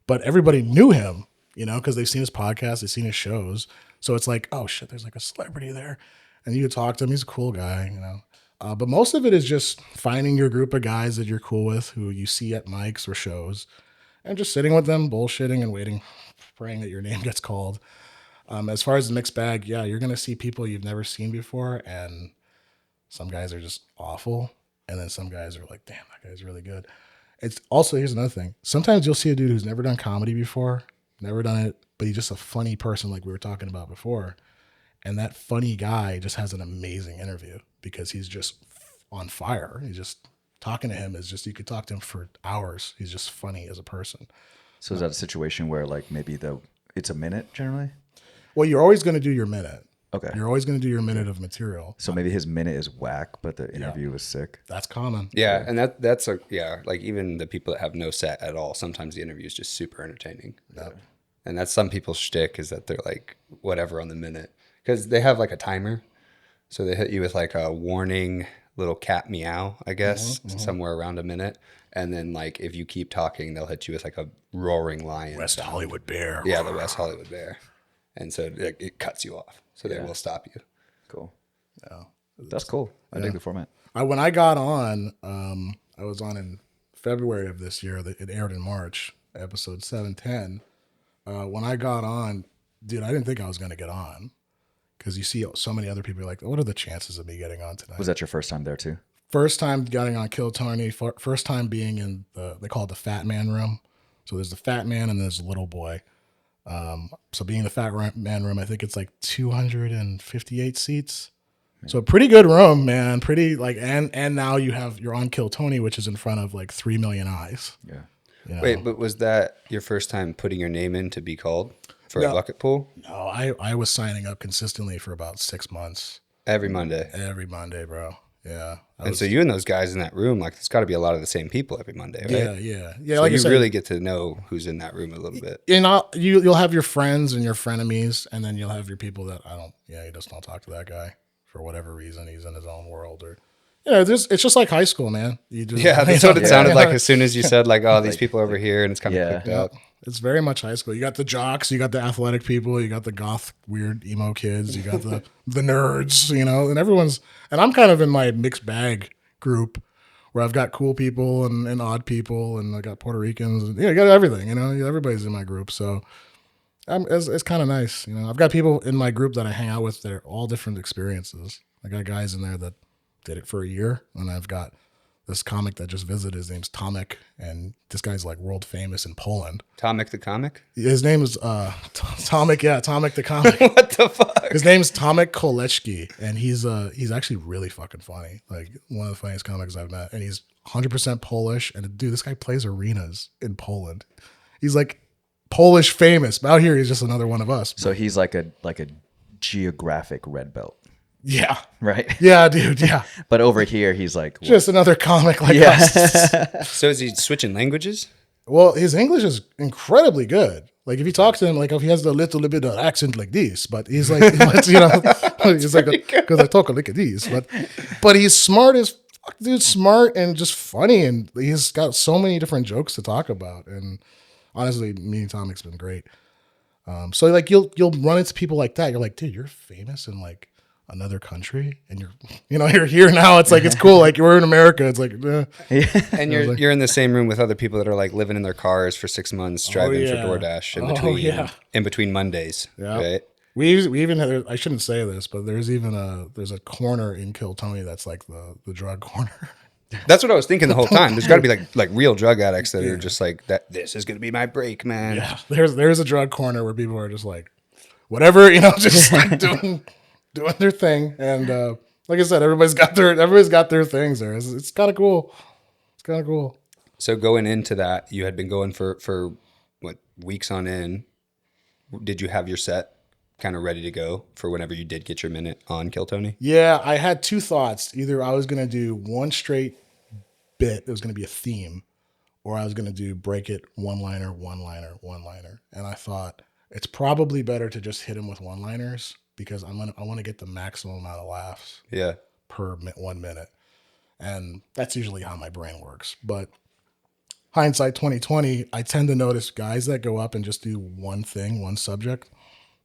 But everybody knew him, because they've seen his podcast, they've seen his shows. So it's like, oh shit, there's like a celebrity there. And you talk to him, he's a cool guy, But most of it is just finding your group of guys that you're cool with, who you see at mics or shows, and just sitting with them, bullshitting and waiting, praying that your name gets called. As far as the mixed bag, yeah, you're going to see people you've never seen before, and some guys are just awful, and then some guys are like, damn, that guy's really good. It's also, here's another thing. Sometimes you'll see a dude who's never done comedy before, never done it, but he's just a funny person like we were talking about before. And that funny guy just has an amazing interview because he's just on fire. He's just talking to him is just, you could talk to him for hours. He's just funny as a person. So is that a situation where like maybe it's a minute generally? Well, you're always going to do your minute. Okay. You're always going to do your minute of material. So maybe his minute is whack, but the interview was sick. That's common. Yeah. And that's like even the people that have no set at all, sometimes the interview is just super entertaining. Yeah. And that's some people's shtick, is that they're like whatever on the minute. Because they have like a timer. So they hit you with like a warning little cat meow, I guess, somewhere around a minute. And then like if you keep talking, they'll hit you with like a roaring lion. West Hollywood bear. Yeah, the West Hollywood bear. And so it cuts you off. So they will stop you. Cool. Yeah. That's cool. I dig the format. When I got on, I was on in February of this year. It aired in March, episode 710. When I got on, dude, I didn't think I was going to get on. Because you see so many other people like, what are the chances of me getting on tonight? Was that your first time there too? First time getting on Kill Tony. First time being in they call it the fat man room. So there's the fat man and there's the little boy. So being the fat man room, I think it's like 258 seats. Man. So a pretty good room, man. Pretty like, and now you're on Kill Tony, which is in front of like 3 million eyes. Yeah. Wait, but was that your first time putting your name in to be called for a bucket pool? No, I was signing up consistently for about 6 months. Every Monday? Every Monday, bro. Yeah. So you and those guys in that room, like it's got to be a lot of the same people every Monday, right? Yeah. So like you said, really get to know who's in that room a little bit. You'll have your friends and your frenemies, and then you'll have your people that you just don't talk to that guy for whatever reason. He's in his own world, or it's just like high school, man. You just, Yeah, that's what it sounded like as soon as you said like, oh, these people over here, and it's kind of Yeah. clicked out. It's very much high school. You got the jocks, you got the athletic people, you got the goth, weird emo kids, you got the nerds, and I'm kind of in my mixed bag group where I've got cool people and odd people, and I got Puerto Ricans, and I got everything, everybody's in my group. So it's kind of nice. I've got people in my group that I hang out with. They're all different experiences. I got guys in there that did it for a year, and I've got this comic that just visited. His name's Tomek, and this guy's like world famous in Poland. Tomek the comic? His name is Tomek. Yeah, Tomek the comic. What the fuck? His name's Tomek Kolecki, and he's actually really fucking funny. Like one of the funniest comics I've met, and he's 100% Polish. And dude, this guy plays arenas in Poland. He's like Polish famous. But out here, he's just another one of us. So he's like a geographic red belt, Yeah. right? Yeah, dude. Yeah. But over here, he's like, Just another comic like us. So is he switching languages? Well, his English is incredibly good. Like if you talk to him, like if he has a little bit of accent like this, but he's like, he's like, because I talk like this, but he's smart as fuck, dude, smart and just funny, and he's got so many different jokes to talk about. And honestly, meeting Tomek's been great. So like you'll run into people like that. You're like, dude, you're famous in like another country, and you're here now. It's like it's cool. Like we're in America. It's like, And you're in the same room with other people that are like living in their cars for 6 months, driving for DoorDash in between Mondays. Yeah. Right? We even had, I shouldn't say this, but there's a corner in Kill Tony that's like the drug corner. That's what I was thinking the whole time. There's got to be like real drug addicts that are just like that. This is gonna be my break, man. Yeah, there's a drug corner where people are just like, whatever, just like doing their thing. And like I said, everybody's got their things there. It's kind of cool. It's kind of cool. So going into that, you had been going for what, weeks on end. Did you have your set kind of ready to go for whenever you did get your minute on Kill Tony? Yeah, I had two thoughts. Either I was gonna do one straight bit, it was gonna be a theme, or I was gonna do break it, one-liner, one-liner, one-liner. And I thought it's probably better to just hit him with one-liners because I want to get the maximum amount of laughs Yeah. per 1 minute. And that's usually how my brain works. But hindsight 2020, I tend to notice guys that go up and just do one thing, one subject,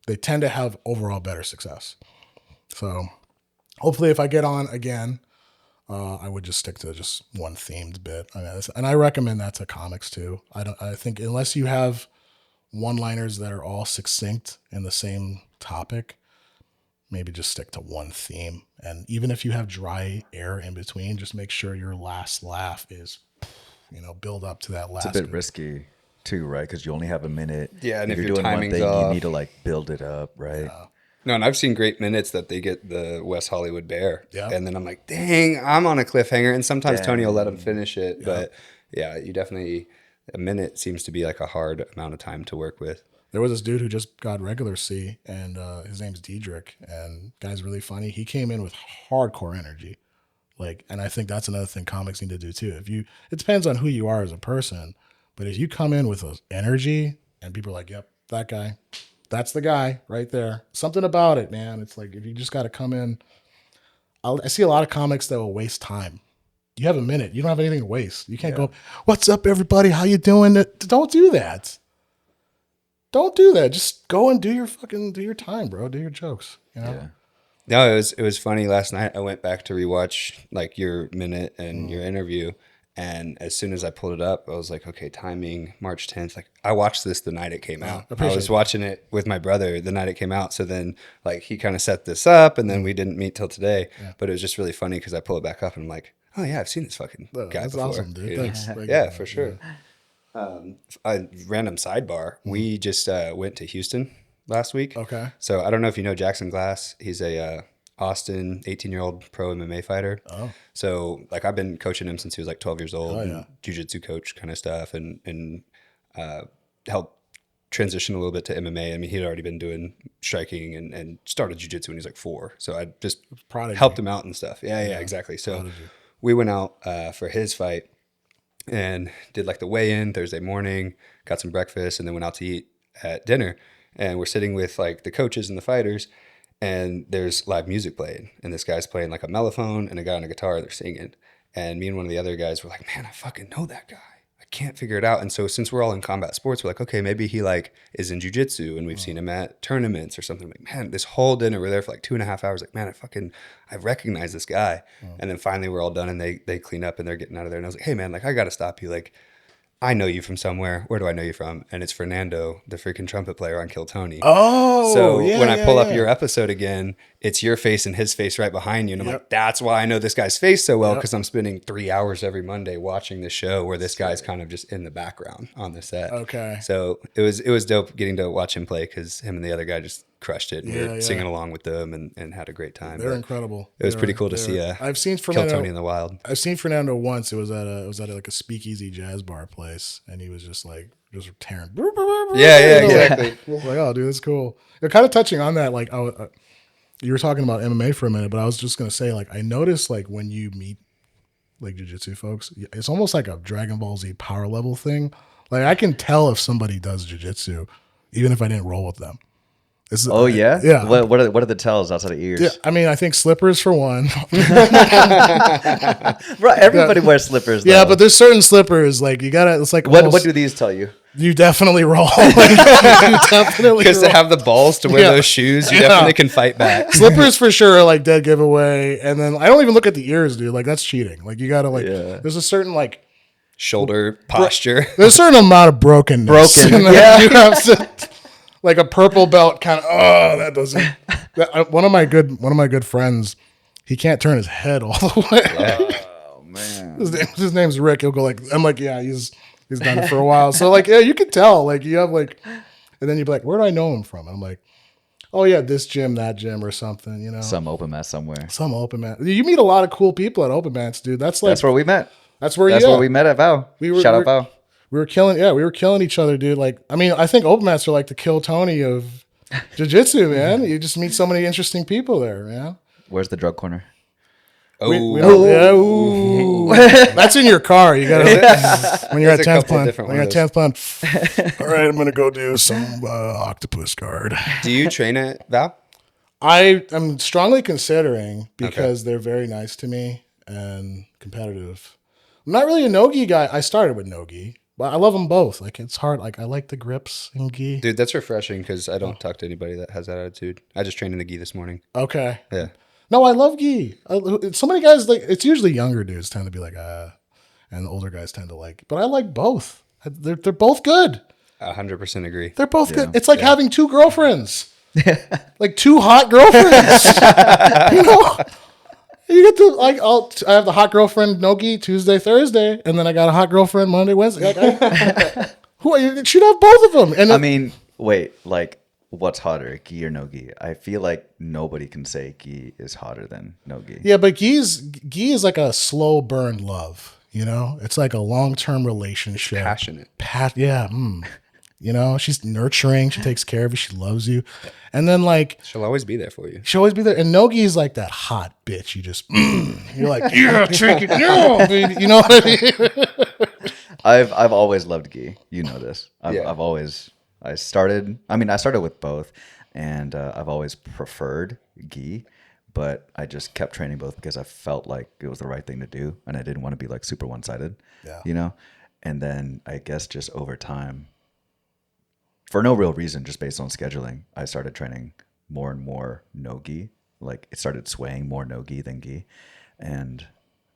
they tend to have overall better success. So hopefully if I get on again, I would just stick to just one themed bit. And I recommend that to comics too. I think unless you have one-liners that are all succinct in the same topic, maybe just stick to one theme. And even if you have dry air in between, just make sure your last laugh is, build up to that last. it's a bit risky too, right? Because you only have a minute. Yeah, and if you're your doing one timing's thing, off. you need to like build it up, right? Yeah. No, and I've seen great minutes that they get the West Hollywood Bear. Yeah. And then I'm like, dang, I'm on a cliffhanger. And sometimes Damn. Tony will let him finish it. Yeah. But yeah, you definitely, a minute seems to be like a hard amount of time to work with. There was this dude who just got regular C, and his name's Diedrich, and guy's really funny. He came in with hardcore energy. And I think that's another thing comics need to do too. It depends on who you are as a person, but if you come in with energy and people are like, yep, that guy, that's the guy right there. Something about it, man. It's like, if you just got to come in, I see a lot of comics that will waste time. You have a minute. You don't have anything to waste. You can't go, what's up, everybody? How you doing? Don't do that. Don't do that. Just go and do your time, bro. Do your jokes. Yeah. No, it was funny. Last night I went back to rewatch like your minute and your interview, and as soon as I pulled it up, I was like, okay, timing, March 10th. Like I watched this the night it came out. I was watching it with my brother the night it came out. So then like he kind of set this up, and then we didn't meet till today. Yeah. But it was just really funny because I pull it back up and I'm like, oh yeah, I've seen this fucking guy that's before. awesome, dude. Thanks. Yeah, for sure. A random sidebar. We just went to Houston last week. Okay. So I don't know if you know Jackson Glass. He's a Austin 18-year-old pro MMA fighter. Oh. So like I've been coaching him since he was like 12 years old. And jiu-jitsu coach kind of stuff, and helped transition a little bit to MMA. I mean, he'd already been doing striking and started jiu-jitsu when he was like 4. So I just helped him out and stuff. Yeah, exactly. So we went out for his fight and did like the weigh-in Thursday morning, got some breakfast, and then went out to eat at dinner. And we're sitting with like the coaches and the fighters, and there's live music playing, and this guy's playing like a mellophone and a guy on a guitar, they're singing. And me and one of the other guys were like, man, I fucking know that guy. I can't figure it out. And so since we're all in combat sports, we're like, okay, maybe he like is in jiu-jitsu and we've seen him at tournaments or something. Like, man, this whole dinner, we're there for like 2.5 hours. Like, man, I recognize this guy. And then finally we're all done and they clean up and they're getting out of there. And I was like, hey man, like I got to stop you. Like, I know you from somewhere. Where do I know you from? And it's Fernando, the freaking trumpet player on Kill Tony. Oh, so when I pull up your episode again, it's your face and his face right behind you. And I'm like, that's why I know this guy's face so well, because I'm spending 3 hours every Monday watching this show where this guy's kind of just in the background on the set. Okay. So it was dope getting to watch him play, because him and the other guy just crushed it. And we were singing along with them and had a great time. They're incredible. It was pretty cool to see I've seen Fernando, Kill Tony in the wild. I've seen Fernando once. It was at like a speakeasy jazz bar place, and he was just tearing. Yeah, exactly. Like, oh, dude, that's cool. They're kind of touching on that. Like, you were talking about MMA for a minute, but I was just gonna say, like, I noticed like when you meet like jiu-jitsu folks, it's almost like a Dragon Ball Z power level thing. Like, I can tell if somebody does jiu-jitsu, even if I didn't roll with them. Oh yeah, yeah. What are the tells outside of ears? Yeah, I mean, I think slippers for one. Right, everybody wears slippers. Though. Yeah, but there's certain slippers like you gotta. It's like what do these tell you? You definitely roll. Because to have the balls to wear those shoes, you definitely can fight back. Slippers for sure are like dead giveaway, and then I don't even look at the ears, dude. Like, that's cheating. Like, you gotta there's a certain like shoulder posture. There's a certain amount of brokenness. Yeah, you have to. Like a purple belt kind of, that doesn't. One of my good friends, he can't turn his head all the way. Yeah. Oh man, his name's Rick. He'll go like, I'm like, yeah, he's done it for a while. So like, yeah, you can tell. Like, you have like, and then you'd be like, where do I know him from? And I'm like, oh yeah, this gym, that gym, or something. You know, some open mat somewhere. Some open mat. You meet a lot of cool people at open mats, dude. That's where we met. That's where we met at Val. Shout out Val. We were killing each other, dude. Like, I mean, I think open mats are like the Kill Tony of jiu-jitsu, man. You just meet so many interesting people there, man. Where's the drug corner? That's in your car. You gotta when you're at 10th Planet. When you're at 10th Planet. All right, I'm gonna go do some octopus guard. Do you train at Val? I am strongly considering, because they're very nice to me and competitive. I'm not really a no-gi guy. I started with no-gi. But I love them both. Like, it's hard. Like, I like the grips in gi. Dude, that's refreshing, because I don't talk to anybody that has that attitude. I just trained in the gi this morning. Okay. Yeah. No, I love gi. So many guys, like, it's usually younger dudes tend to be like, and the older guys tend to like. But I like both. They're both good. 100% agree. They're both good. It's like having two girlfriends. Like, two hot girlfriends. You know? You get to, like, I have the hot girlfriend no-gi Tuesday, Thursday, and then I got a hot girlfriend Monday, Wednesday. Like, you should have both of them. And I mean, wait, like, what's hotter, gi or no-gi? I feel like nobody can say gi is hotter than no-gi. Yeah, but gi is like a slow burn love. You know, it's like a long-term relationship. Passionate. Yeah. You know, she's nurturing. She takes care of you. She loves you. And then, like, she'll always be there for you. She'll always be there. And no-gi is like that hot bitch. You just, you're like, yeah, take it. Yeah, baby. You know what I mean? I've always loved gi. You know this. I started with both, and I've always preferred gi, but I just kept training both because I felt like it was the right thing to do, and I didn't want to be like super one-sided. Yeah. You know? And then I guess just over time, for no real reason, just based on scheduling, I started training more and more no-gi. Like, it started swaying more no-gi than gi. And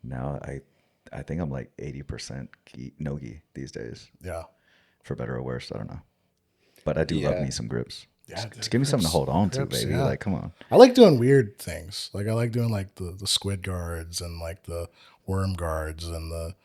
now I think I'm like 80% no-gi these days. Yeah. For better or worse, I don't know. But I do love me some grips. Yeah, just give me something to hold on to, baby. Yeah. Like, come on. I like doing weird things. Like, I like doing like the squid guards and like the worm guards and the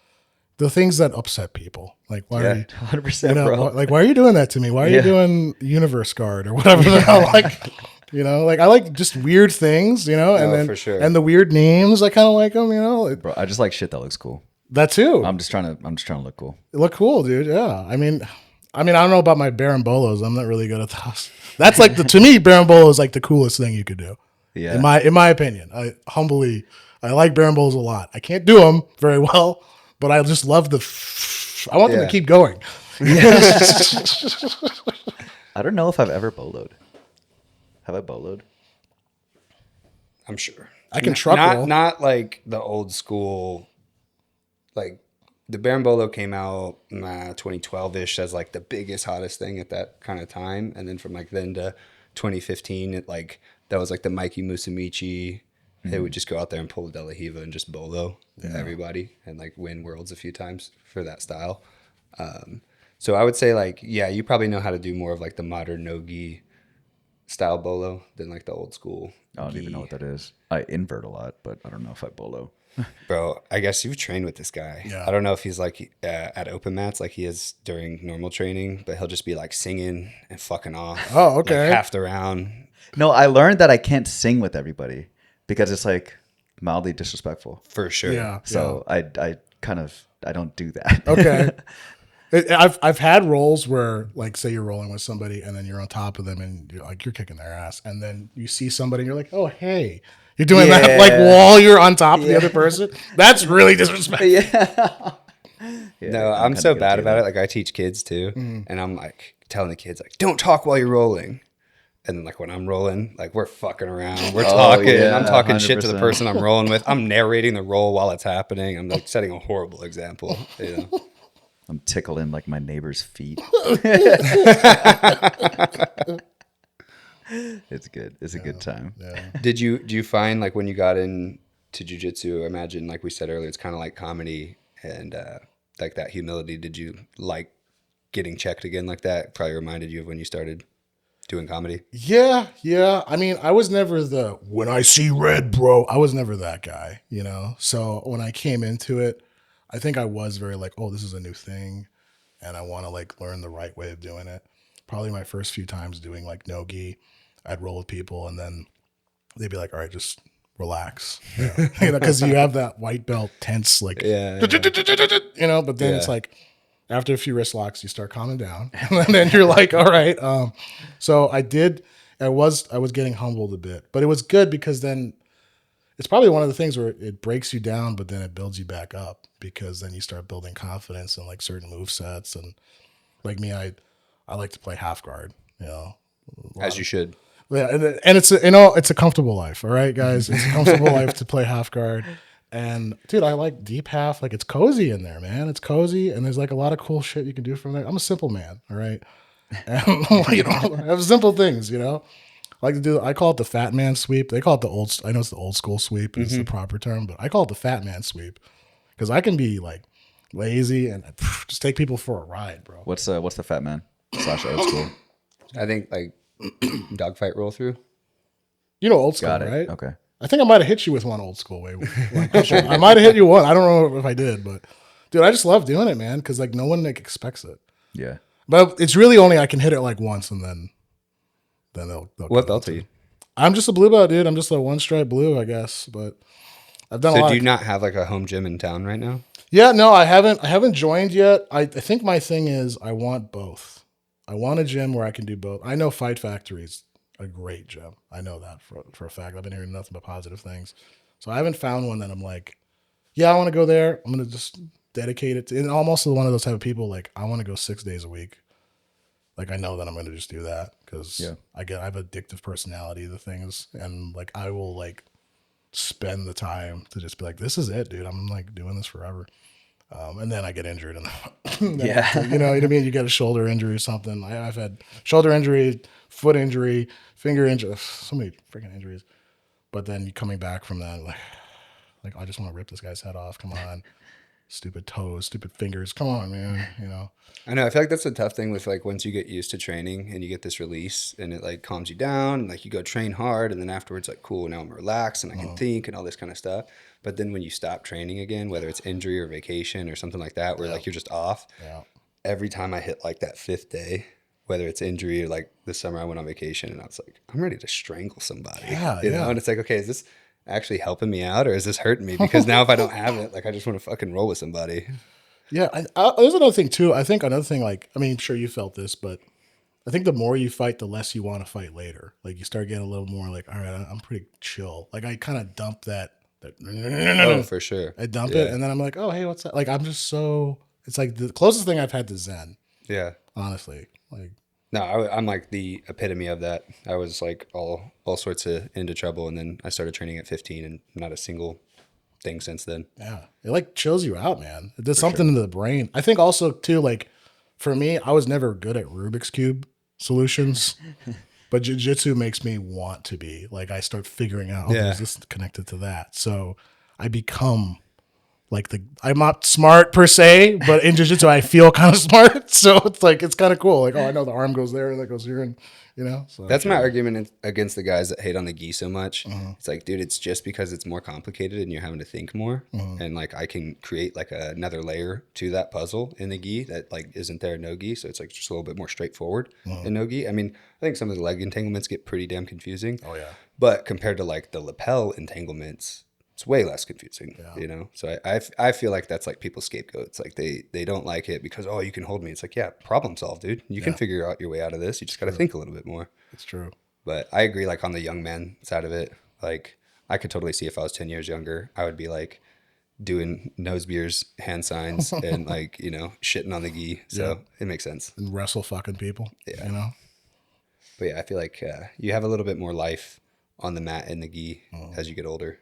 things that upset people. Like, why are you 100%, bro? Like, why are you doing that to me? Why are you doing Universe Guard or whatever the hell? Like, you know, like, I like just weird things, you know, and then for sure. And the weird names, I kind of like them, you know. Bro, I just like shit that looks cool. That too. I'm just trying to look cool. Look cool, dude. Yeah. I mean, I don't know about my Barambolos. I'm not really good at those. That's like to me, Barambolo is like the coolest thing you could do. Yeah. In my opinion, I like Barambolos a lot. I can't do them very well, but I just love I want them to keep going. I don't know if I've ever boloed. Have I boloed? I'm sure. I can truck roll. Not like the old school, like the Berimbolo came out 2012-ish as like the biggest, hottest thing at that kind of time. And then from like then to 2015, it like, that was like the Mikey Musumeci. They would just go out there and pull the De La Riva and just bolo everybody and like win worlds a few times for that style. So I would say like, yeah, you probably know how to do more of like the modern no-gi style bolo than like the old school. I don't even know what that is. I invert a lot, but I don't know if I bolo. Bro, I guess you've trained with this guy. Yeah. I don't know if he's like at open mats like he is during normal training, but he'll just be like singing and fucking off. Oh, okay. Like half the round. No, I learned that I can't sing with everybody because it's like mildly disrespectful. For sure. Yeah. So I don't do that. Okay. I've had rolls where, like, say you're rolling with somebody and then you're on top of them and you're kicking their ass, and then you see somebody and you're like, oh hey, you're doing that like while you're on top of the other person. That's really disrespectful. No, I'm so bad about it. Like I teach kids too, and I'm like telling the kids like, don't talk while you're rolling. And then like when I'm rolling, like we're fucking around, we're talking. Yeah, I'm talking shit 100%. to the person I'm rolling with. I'm narrating the roll while it's happening. I'm like setting a horrible example. You know? I'm tickling like my neighbor's feet. It's good. It's a good time. Yeah. Do you find like when you got into jiu-jitsu, I imagine like we said earlier, it's kind of like comedy and like that humility. Did you like getting checked again like that? Probably reminded you of when you started doing comedy. Yeah. I mean, I was never the when I see red, bro. I was never that guy, you know. So when I came into it, I think I was very like, oh, this is a new thing, and I want to like learn the right way of doing it. Probably my first few times doing like no gi, I'd roll with people, and then they'd be like, all right, just relax, you know, because you have that white belt tense, like, Yeah. you know. But then it's like after a few wrist locks, you start calming down, and then you're like, all right. So I was getting humbled a bit, but it was good because then it's probably one of the things where it breaks you down, but then it builds you back up because then you start building confidence in like certain move sets. And like me, I like to play half guard, you know, As you should. yeah, and it's it's a comfortable life. All right, guys, it's a comfortable life to play half guard. And dude, I like deep half. Like it's cozy in there, man. It's cozy, and there's like a lot of cool shit you can do from there. I'm a simple man, all right, and you know, I have simple things, you know. I like to do. I call it the fat man sweep. They call it the old. I know it's the old school sweep is the proper term, but I call it the fat man sweep because I can be like lazy and just take people for a ride, bro. What's the fat man / old school? I think like dogfight roll through. You know old school, Got it. right? Okay. I think I might have hit you with one old school way. I might have hit you one. I don't know if I did, but dude, I just love doing it, man, because like no one like expects it. Yeah. But it's really only I can hit it like once and then they'll What belt are you? I'm just a blue belt, dude. I'm just a one stripe blue, I guess. But I've done a So lot. do you not have like a home gym in town right now? Yeah, no, I haven't joined yet. I think my thing is I want both. I want a gym where I can do both. I know Fight Factory's a great gym. I know that for a fact. I've been hearing nothing but positive things. So I haven't found one that I'm like, yeah, I want to go there. I'm gonna just dedicate it to, and I'm also one of those type of people like I want to go 6 days a week. Like I know that I'm gonna just do that because I have addictive personality to things, and like I will like spend the time to just be like, this is it, dude. I'm like doing this forever. And then I get injured, and you know what I mean. You get a shoulder injury or something. I've had shoulder injury, foot injury, finger injury, so many freaking injuries. But then you coming back from that, like I just want to rip this guy's head off. Come on, stupid toes, stupid fingers. Come on, man. You know. I know. I feel like that's a tough thing with like once you get used to training and you get this release and it like calms you down and like you go train hard and then afterwards like cool, now I'm relaxed and I can think and all this kind of stuff. But then when you stop training again, whether it's injury or vacation or something like that, where like you're just off, every time I hit like that 5th day, whether it's injury or like this summer I went on vacation and I was like, I'm ready to strangle somebody. You know, and it's like, okay, is this actually helping me out or is this hurting me? Because now if I don't have it, like I just want to fucking roll with somebody. Yeah, there's another thing too. I think another thing, like, I mean, I'm sure you felt this, but I think the more you fight, the less you want to fight later. Like you start getting a little more like, all right, I'm pretty chill. Like I kind of dump that. Oh, for sure. I dump it, and then I'm like, oh, hey, what's that? Like I'm just so. It's like the closest thing I've had to Zen. Yeah. Honestly, like No, I'm like the epitome of that. I was like all sorts of into trouble, and then I started training at 15, and not a single thing since then. Yeah. It like chills you out, man. It does something to the brain. I think also too, like for me, I was never good at Rubik's Cube solutions. But jiu-jitsu makes me want to be. Like I start figuring out, oh, there's this connected to that. So I become like I'm not smart per se, but in jiu-jitsu I feel kind of smart. So it's like it's kind of cool. Like, oh, I know the arm goes there, that goes here, and you know. So That's my argument against the guys that hate on the gi so much. It's like, dude, it's just because it's more complicated and you're having to think more. And like I can create like another layer to that puzzle in the gi that like isn't there in no gi. So it's like just a little bit more straightforward in no gi. I mean, I think some of the leg entanglements get pretty damn confusing. Oh yeah. But compared to like the lapel entanglements, it's way less confusing, you know? So I feel like that's like people's scapegoats. Like they don't like it because, oh, you can hold me. It's like, yeah, problem solved, dude. You can figure out your way out of this. You just got to think a little bit more. It's true. But I agree, like on the young man side of it, like I could totally see if I was 10 years younger, I would be like doing nose beers, hand signs, and like, you know, shitting on the gi. So it makes sense. And wrestle fucking people. Yeah. You know? But yeah, I feel like you have a little bit more life on the mat in the gi as you get older.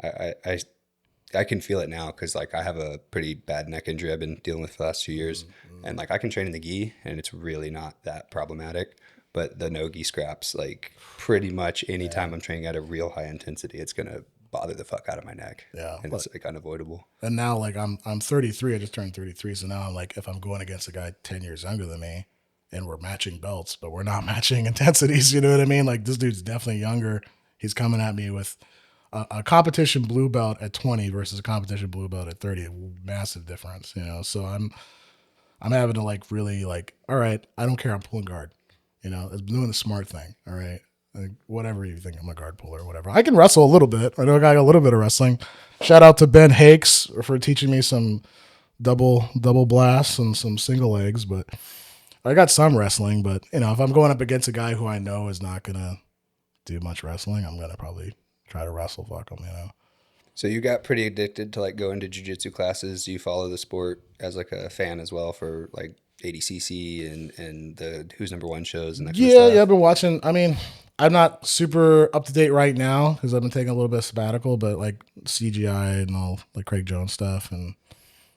I can feel it now because like I have a pretty bad neck injury I've been dealing with for the last 2 years, and like I can train in the gi and it's really not that problematic. But the no gi scraps, like pretty much anytime I'm training at a real high intensity, it's gonna bother the fuck out of my neck. Yeah, and it's like unavoidable. And now like I'm 33. I just turned 33, so now I'm like if I'm going against a guy 10 years younger than me, and we're matching belts, but we're not matching intensities. You know what I mean? Like this dude's definitely younger. He's coming at me with a competition blue belt at 20 versus a competition blue belt at 30, a massive difference, you know? So I'm having to like really like, all right, I don't care. I'm pulling guard, you know, I'm doing the smart thing. All right. Like, whatever you think I'm a guard puller or whatever. I can wrestle a little bit. I know I got a little bit of wrestling. Shout out to Ben Hakes for teaching me some double blasts and some single legs, but I got some wrestling, but you know, if I'm going up against a guy who I know is not going to do much wrestling, I'm going to probably try to wrestle fuck them, you know. So you got pretty addicted to like going to jiu-jitsu classes. Do you follow the sport as like a fan as well for like ADCC and the Who's Number One shows and that kind of stuff? Yeah, I've been watching. I mean, I'm not super up to date right now because I've been taking a little bit of sabbatical, but like CGI and all like Craig Jones stuff and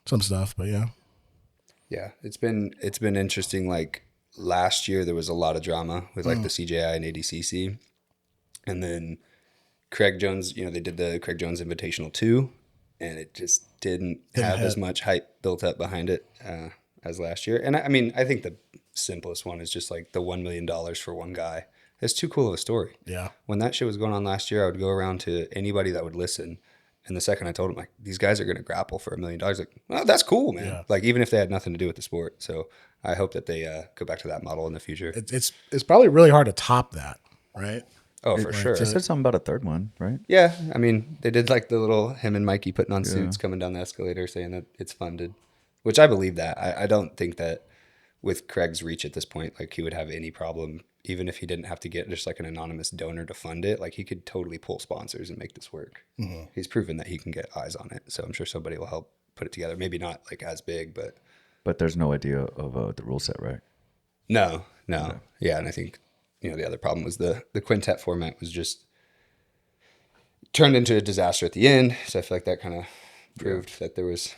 some stuff, but yeah. Yeah, it's been interesting. Like last year there was a lot of drama with like the CJI and ADCC. And then Craig Jones, you know, they did the Craig Jones Invitational 2, and it just didn't have as much hype built up behind it as last year. And I mean, I think the simplest one is just like the $1 million for one guy. It's too cool of a story. Yeah. When that shit was going on last year, I would go around to anybody that would listen. And the second I told them, like, these guys are going to grapple for $1 million, like, well, that's cool, man. Yeah. Like, even if they had nothing to do with the sport. So I hope that they go back to that model in the future. It's probably really hard to top that, right? Oh, for sure. They said something about a third one, right? Yeah. I mean, they did like the little him and Mikey putting on suits coming down the escalator saying that it's funded, which I believe that. I don't think that with Craig's reach at this point, like he would have any problem, even if he didn't have to get just like an anonymous donor to fund it. Like he could totally pull sponsors and make this work. Mm-hmm. He's proven that he can get eyes on it. So I'm sure somebody will help put it together. Maybe not like as big, but. But there's no idea of the rule set, right? No. Yeah. And I think, you know, the other problem was the quintet format was just turned into a disaster at the end. So I feel like that kind of proved that there was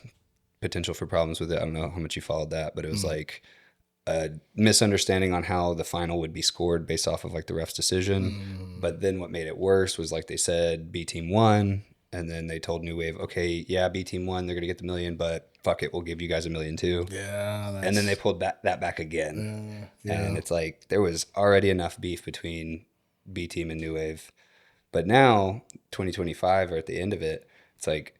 potential for problems with it. I don't know how much you followed that, but it was like a misunderstanding on how the final would be scored based off of like the ref's decision. But then what made it worse was like they said B team won, and then they told New Wave, okay, yeah, B team won, they're gonna get the $1 million, but fuck it, we'll give you guys $1 million too. Yeah. And then they pulled that back again. And it's like there was already enough beef between B team and New Wave. But now 2025 or at the end of it, it's like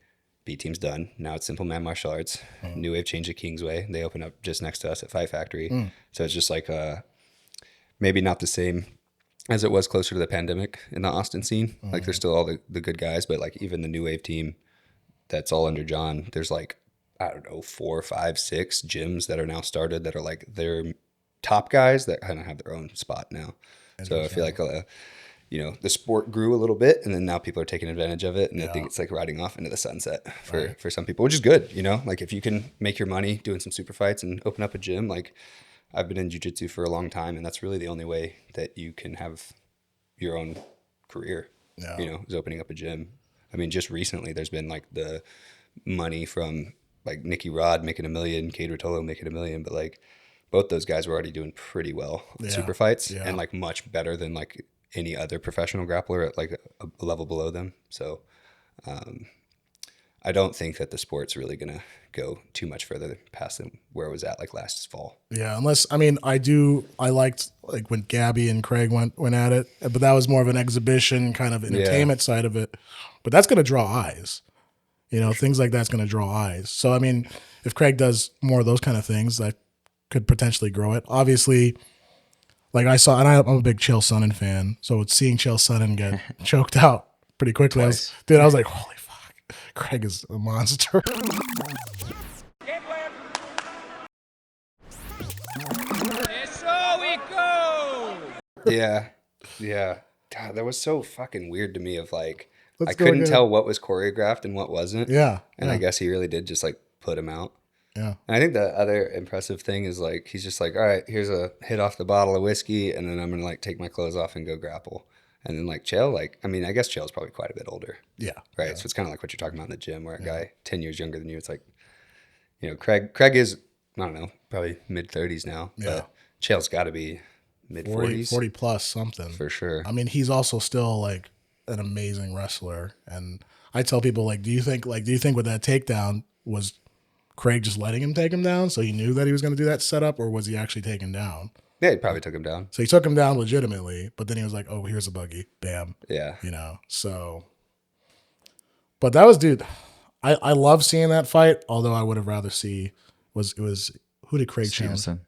B team's done. Now it's Simple Man Martial Arts. New Wave changed to Kingsway. They open up just next to us at Fight Factory. So it's just like maybe not the same as it was closer to the pandemic in the Austin scene. Like there's still all the good guys, but like even the New Wave team that's all under John, there's like, I don't know, 4, 5, 6 gyms that are now started that are like their top guys that kind of have their own spot now. So I feel like, you know, the sport grew a little bit and then now people are taking advantage of it. And I think it's like riding off into the sunset for some people, which is good. You know, like if you can make your money doing some super fights and open up a gym, like I've been in jiu-jitsu for a long time, and that's really the only way that you can have your own career, Yeah. you know, is opening up a gym. I mean, just recently there's been like the money from like Nicky Rod making $1 million, Cade Rotolo making $1 million, but like both those guys were already doing pretty well at super fights and like much better than like any other professional grappler at like a level below them. So I don't think that the sport's really going to go too much further past than where it was at like last fall. Yeah, unless I mean I liked like when Gabby and Craig went at it, but that was more of an exhibition kind of entertainment side of it. But that's going to draw eyes. You know, things like that's going to draw eyes. So I mean, if Craig does more of those kind of things, that could potentially grow it. Obviously, like I saw, and I'm a big Chael Sonnen fan, so seeing Chael Sonnen get choked out pretty quickly, I was like, holy fuck, Craig is a monster. Yeah. God, that was so fucking weird to me of like, I couldn't tell what was choreographed and what wasn't. Yeah. And I guess he really did just like put him out. Yeah. And I think the other impressive thing is like, he's just like, all right, here's a hit off the bottle of whiskey. And then I'm going to like take my clothes off and go grapple. And then like Chael, like, I mean, I guess Chael's probably quite a bit older. Yeah. Right. Yeah. So it's kind of like what you're talking about in the gym where a guy 10 years younger than you, it's like, you know, Craig is, I don't know, probably mid 30s now. Yeah. But Chael's got to be mid 40s. 40 plus something. For sure. I mean, he's also still like an amazing wrestler. And I tell people, like, do you think with that takedown was Craig just letting him take him down so he knew that he was going to do that setup, or was he actually taken down? Yeah, he probably took him down. So he took him down legitimately, but then he was like, oh, here's a buggy. Bam. Yeah. You know, so. But that was, dude, I love seeing that fight, although I would have rather who did Craig challenge? Steveson.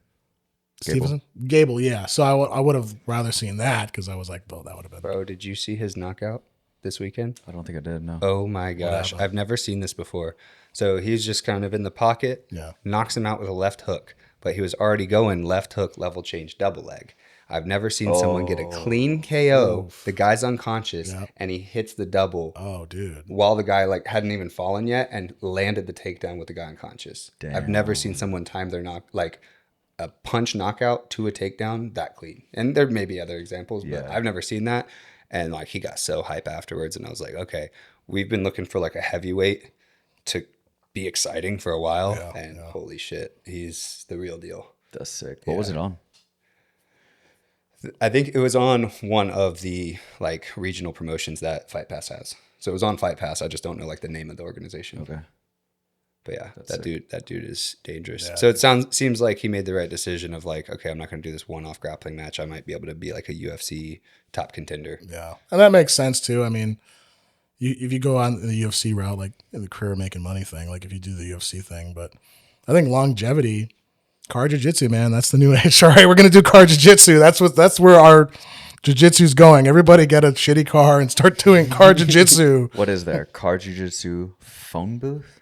Steveson? Gable, yeah. So I would have rather seen that because I was like, oh, that would have been. Bro, did you see his knockout this weekend? I don't think I did, no. Oh my gosh. I've never seen this before. So he's just kind of in the pocket, knocks him out with a left hook, but he was already going left hook, level change, double leg. I've never seen someone get a clean KO. Oof. The guy's unconscious and he hits the double. Oh, dude. While the guy like hadn't even fallen yet and landed the takedown with the guy unconscious. Damn. I've never seen someone time their a punch knockout to a takedown that clean. And there may be other examples, but I've never seen that. And like he got so hype afterwards and I was like, okay, we've been looking for like a heavyweight to be exciting for a while. Holy shit, he's the real deal. That's sick. What was it on? I think it was on one of the like regional promotions that Fight Pass has. So it was on Fight Pass. I just don't know like the name of the organization. Okay. But yeah, That's that sick. dude is dangerous. Yeah. So it seems like he made the right decision of like, okay, I'm not going to do this one-off grappling match. I might be able to be like a UFC top contender. Yeah. And that makes sense too. I mean, if you go on the UFC route, like in the career making money thing, like if you do the UFC thing, but I think longevity, car jiu-jitsu, man, that's the new age. All right, we're going to do car jiu-jitsu. That's where our jiu-jitsu's going. Everybody get a shitty car and start doing car jiu-jitsu. What is there? Car jiu-jitsu phone booth?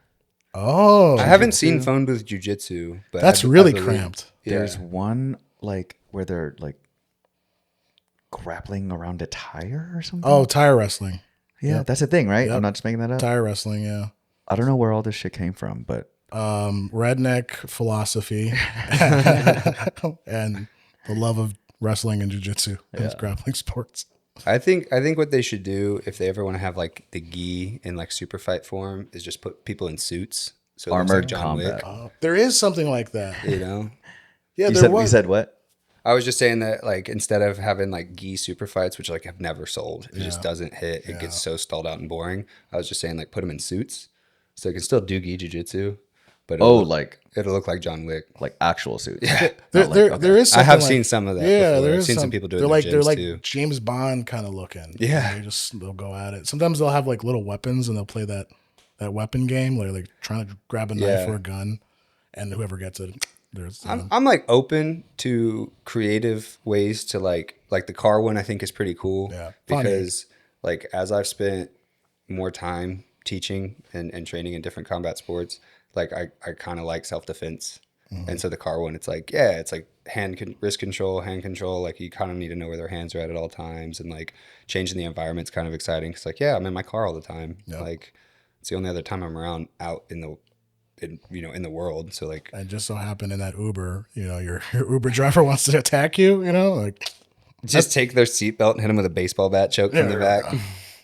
Oh. I haven't seen phone booth jiu-jitsu, but that's really cramped. There's one like where they're like grappling around a tire or something. Oh, tire wrestling. Yeah, that's a thing, right? I'm not just making that up. Tire wrestling, yeah. I don't know where all this shit came from, but redneck philosophy and the love of wrestling and jiu-jitsu and grappling sports. I think what they should do if they ever want to have like the gi in like super fight form is just put people in suits. So it looks armored like John combat. Wick, There is something like that. you know? Yeah, you said what? I was just saying that like instead of having like gi super fights, which like have never sold, it just doesn't hit. It gets so stalled out and boring. I was just saying like put them in suits so they can still do gi jiu-jitsu, but it'll look like John Wick, like actual suits. Yeah. There is. I have like, seen some of that. Yeah, before. there I've is seen some people do it. They're like too. James Bond kind of looking. Yeah, they'll go at it. Sometimes they'll have like little weapons and they'll play that weapon game where they're like trying to grab a knife or a gun, and whoever gets it. I'm like open to creative ways to like the car one. I think is pretty cool. Yeah, because like as I've spent more time teaching and training in different combat sports, like I kind of like self-defense. And so the car one, it's like wrist control, hand control. Like you kind of need to know where their hands are at all times, and like changing the environment's kind of exciting. Cause like, I'm in my car all the time. Yep. Like it's the only other time I'm out in the in the world. So like, And just so happened in that Uber, your Uber driver wants to attack you, like just take their seatbelt and hit them with a baseball bat, choke from the back.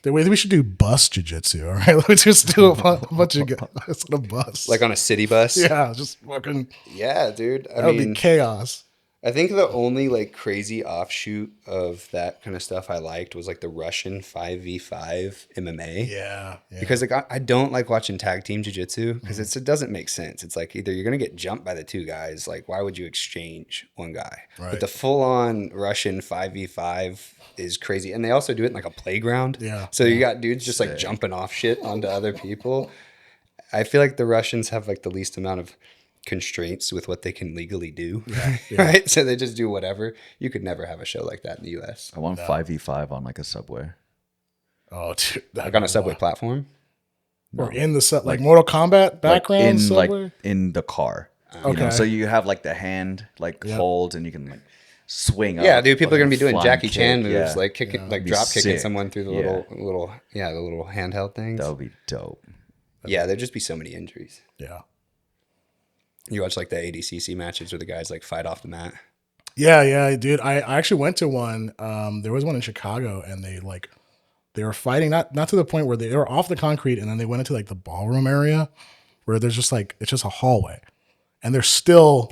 we should do bus jiu-jitsu, all right? Let's just do a bunch of guys on a bus. Like on a city bus. Yeah, just fucking, Yeah, dude. that would be chaos. I think the only like crazy offshoot of that kind of stuff I liked was like the Russian 5v5 MMA. Yeah. Because like I don't like watching tag team jiu-jitsu because it doesn't make sense. It's like either you're gonna get jumped by the two guys, like why would you exchange one guy? Right. But the full-on Russian 5v5 is crazy, and they also do it in like a playground. Yeah. So you got dudes just like jumping off shit onto other people. I feel like the Russians have like the least amount of constraints with what they can legally do, right? So they just do whatever. You could never have a show like that in the U.S. I want 5v5 on like a subway. Oh, dude, Like on a subway platform. or in the like Mortal Kombat background, like in the car. Okay. So you have like the hand hold, and you can like swing up. Yeah, dude, people are gonna be doing flying Jackie kick. Chan moves, Yeah. like kicking, like Be drop kicking sick. someone through the little handheld things. That would be dope. Yeah, there'd just be so many injuries. Yeah. You watch like the ADCC matches where the guys like fight off the mat. Yeah, dude. I actually went to one. There was one in Chicago, and they were fighting not to the point where they were off the concrete, and then they went into like the ballroom area where there's just like it's just a hallway, and they're still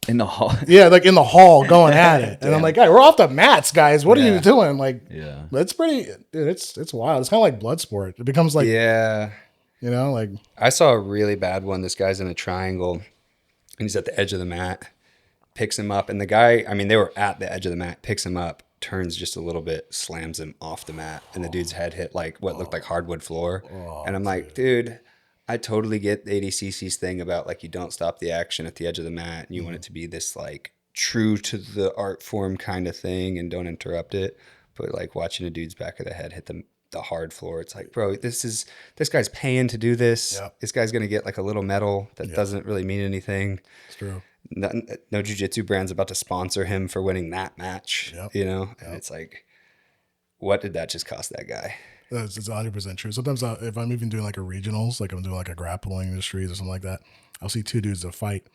In the hall. like in the hall going at it. And I'm like, guys, we're off the mats, guys. What are you doing? Like, it's pretty. Dude, it's wild. It's kind of like blood sport. It becomes like like I saw a really bad one. This guy's in a triangle, and he's at the edge of the mat, picks him up, and the guy, I mean, they were at the edge of the mat, picks him up, turns just a little bit, slams him off the mat, and the dude's head hit like what looked like hardwood floor. And I'm like, dude, I totally get the ADCC's thing about like you don't stop the action at the edge of the mat, and you want it to be this like true to the art form kind of thing, and don't interrupt it. But like watching a dude's back of the head hit the hard floor, it's like, bro, this guy's paying to do this. Yep. This guy's gonna get like a little medal that doesn't really mean anything. it's true. No jiu-jitsu brand's about to sponsor him for winning that match. Yep. And it's like, what did that just cost that guy? It's 100% true. Sometimes if I'm even doing like a regionals, like I'm doing like a grappling industries or something like that, I'll see two dudes that fight,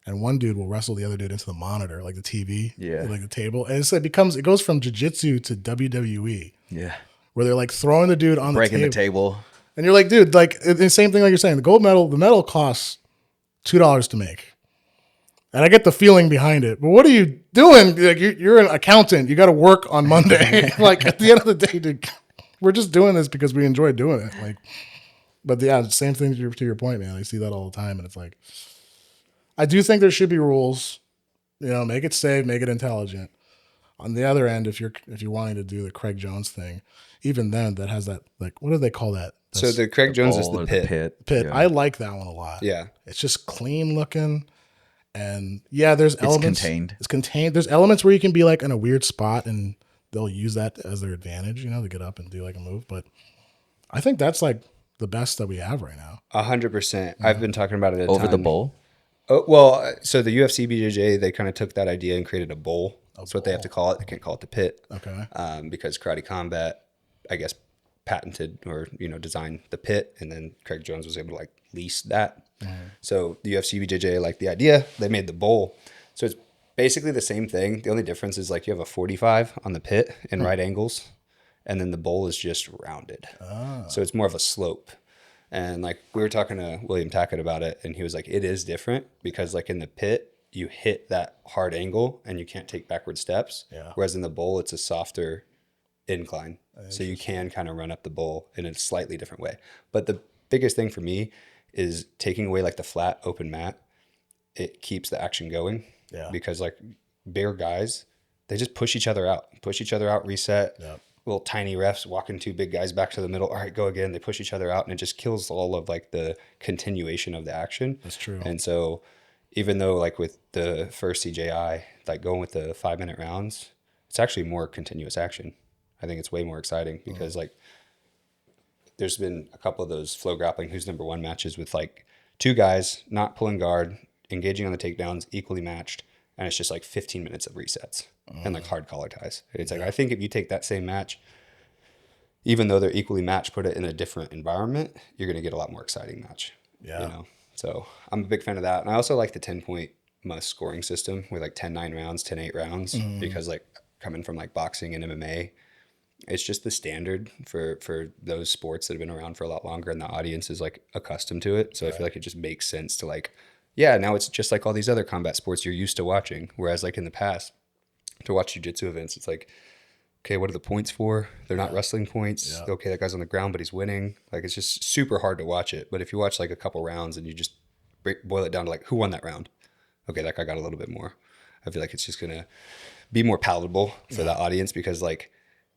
and one dude will wrestle the other dude into the monitor, like the TV, like the table, and it goes from jiu-jitsu to WWE. Yeah. Where they're like throwing the dude on Breaking the the table. and you're like, dude, like the same thing like you're saying. The gold medal, the medal costs $2 to make, and I get the feeling behind it. But what are you doing? Like you're an accountant. You got to work on Monday. Like at the end of the day, dude, we're just doing this because we enjoy doing it. Like, but yeah, same thing to your point, man. I see that all the time, and it's like, I do think there should be rules. Make it safe, make it intelligent. On the other end, if you're wanting to do the Craig Jones thing, even then that has that, like, what do they call that? So the Craig Jones is the pit. Pit. Yeah. I like that one a lot. Yeah. It's just clean looking. And yeah, there's elements. Contained. It's contained. There's elements where you can be like in a weird spot and they'll use that as their advantage, to get up and do like a move. But I think that's like the best that we have right now. 100%. I've been talking about it a Over ton. the bowl? Oh, well, so the UFC BJJ, they kind of took that idea and created a bowl. That's what they have to call it. They can't call it the pit. Okay. Because Karate Combat, I guess, patented or, designed the pit. And then Craig Jones was able to like lease that. So the UFC BJJ liked the idea. They made the bowl. So it's basically the same thing. The only difference is like you have a 45 on the pit in right angles. And then the bowl is just rounded. So it's more of a slope. And like we were talking to William Tackett about it, and he was like, it is different because like in the pit, you hit that hard angle and you can't take backward steps. Yeah. Whereas in the bowl, it's a softer incline. So you can kind of run up the bowl in a slightly different way. But the biggest thing for me is taking away like the flat open mat. It keeps the action going. Yeah. Because like bigger guys, they just push each other out, reset. Yep. Little tiny refs walking two big guys back to the middle. All right, go again. They push each other out, and it just kills all of like the continuation of the action. That's true. And so even though like with the first CJI, like going with the 5-minute rounds, it's actually more continuous action. I think it's way more exciting because like there's been a couple of those flow grappling who's number one matches with like two guys not pulling guard, engaging on the takedowns, equally matched. And it's just like 15 minutes of resets and like hard collar ties. It's like, I think if you take that same match, even though they're equally matched, put it in a different environment, you're going to get a lot more exciting match. Yeah. So I'm a big fan of that. And I also like the 10-point must scoring system with like 10-9 rounds, 10-8 rounds, because like coming from like boxing and MMA, it's just the standard for those sports that have been around for a lot longer, and the audience is like accustomed to it. So I feel like it just makes sense to like, yeah, now it's just like all these other combat sports you're used to watching. Whereas like in the past, to watch jiu-jitsu events, it's like, okay, what are the points for? They're not wrestling points. Yeah. Okay, that guy's on the ground, but he's winning. Like, it's just super hard to watch it. But if you watch like a couple rounds and you just boil it down to like, who won that round? Okay, that guy got a little bit more. I feel like it's just gonna be more palatable for the audience, because like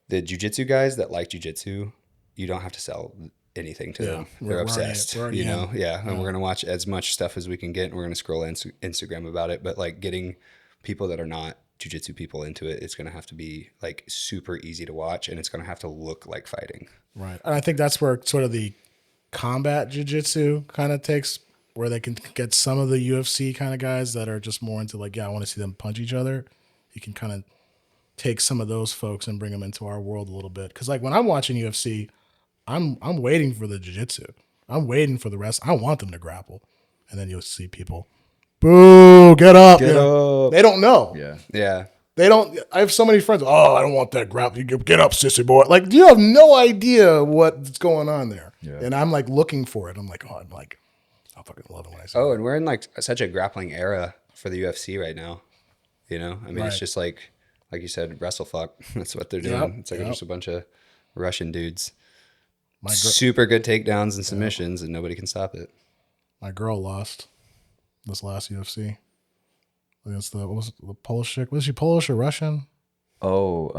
the jiu-jitsu guys that like jiu-jitsu, you don't have to sell anything to them. They're obsessed, we're already you know? in. Yeah. And we're gonna watch as much stuff as we can get, and we're gonna scroll Instagram about it. But like getting people that are not jiu-jitsu people into it, it's going to have to be like super easy to watch, and it's going to have to look like fighting. Right. And I think that's where sort of the combat jiu-jitsu kind of takes, where they can get some of the UFC kind of guys that are just more into like, yeah, I want to see them punch each other. You can kind of take some of those folks and bring them into our world a little bit. Because like when I'm watching UFC, I'm waiting for the jiu-jitsu. I'm waiting for the rest. I want them to grapple. And then you'll see people, boo, get up. Get up. They don't know. Yeah. Yeah. They don't. I have so many friends. Oh, I don't want that grapple. You get up, sissy boy. Like, you have no idea what's going on there. Yeah. And I'm like looking for it. I'm like, I fucking love it when I see Oh, it. and we're in like such a grappling era for the UFC right now. You know, I mean, it's Right. just like you said, wrestle fuck. That's what they're doing. Yep, It's like yep. just a bunch of Russian dudes. My, Super good takedowns and submissions, and nobody can stop it. my girl lost this last UFC against the, what was it, the Polish chick? Was she Polish or Russian? Oh,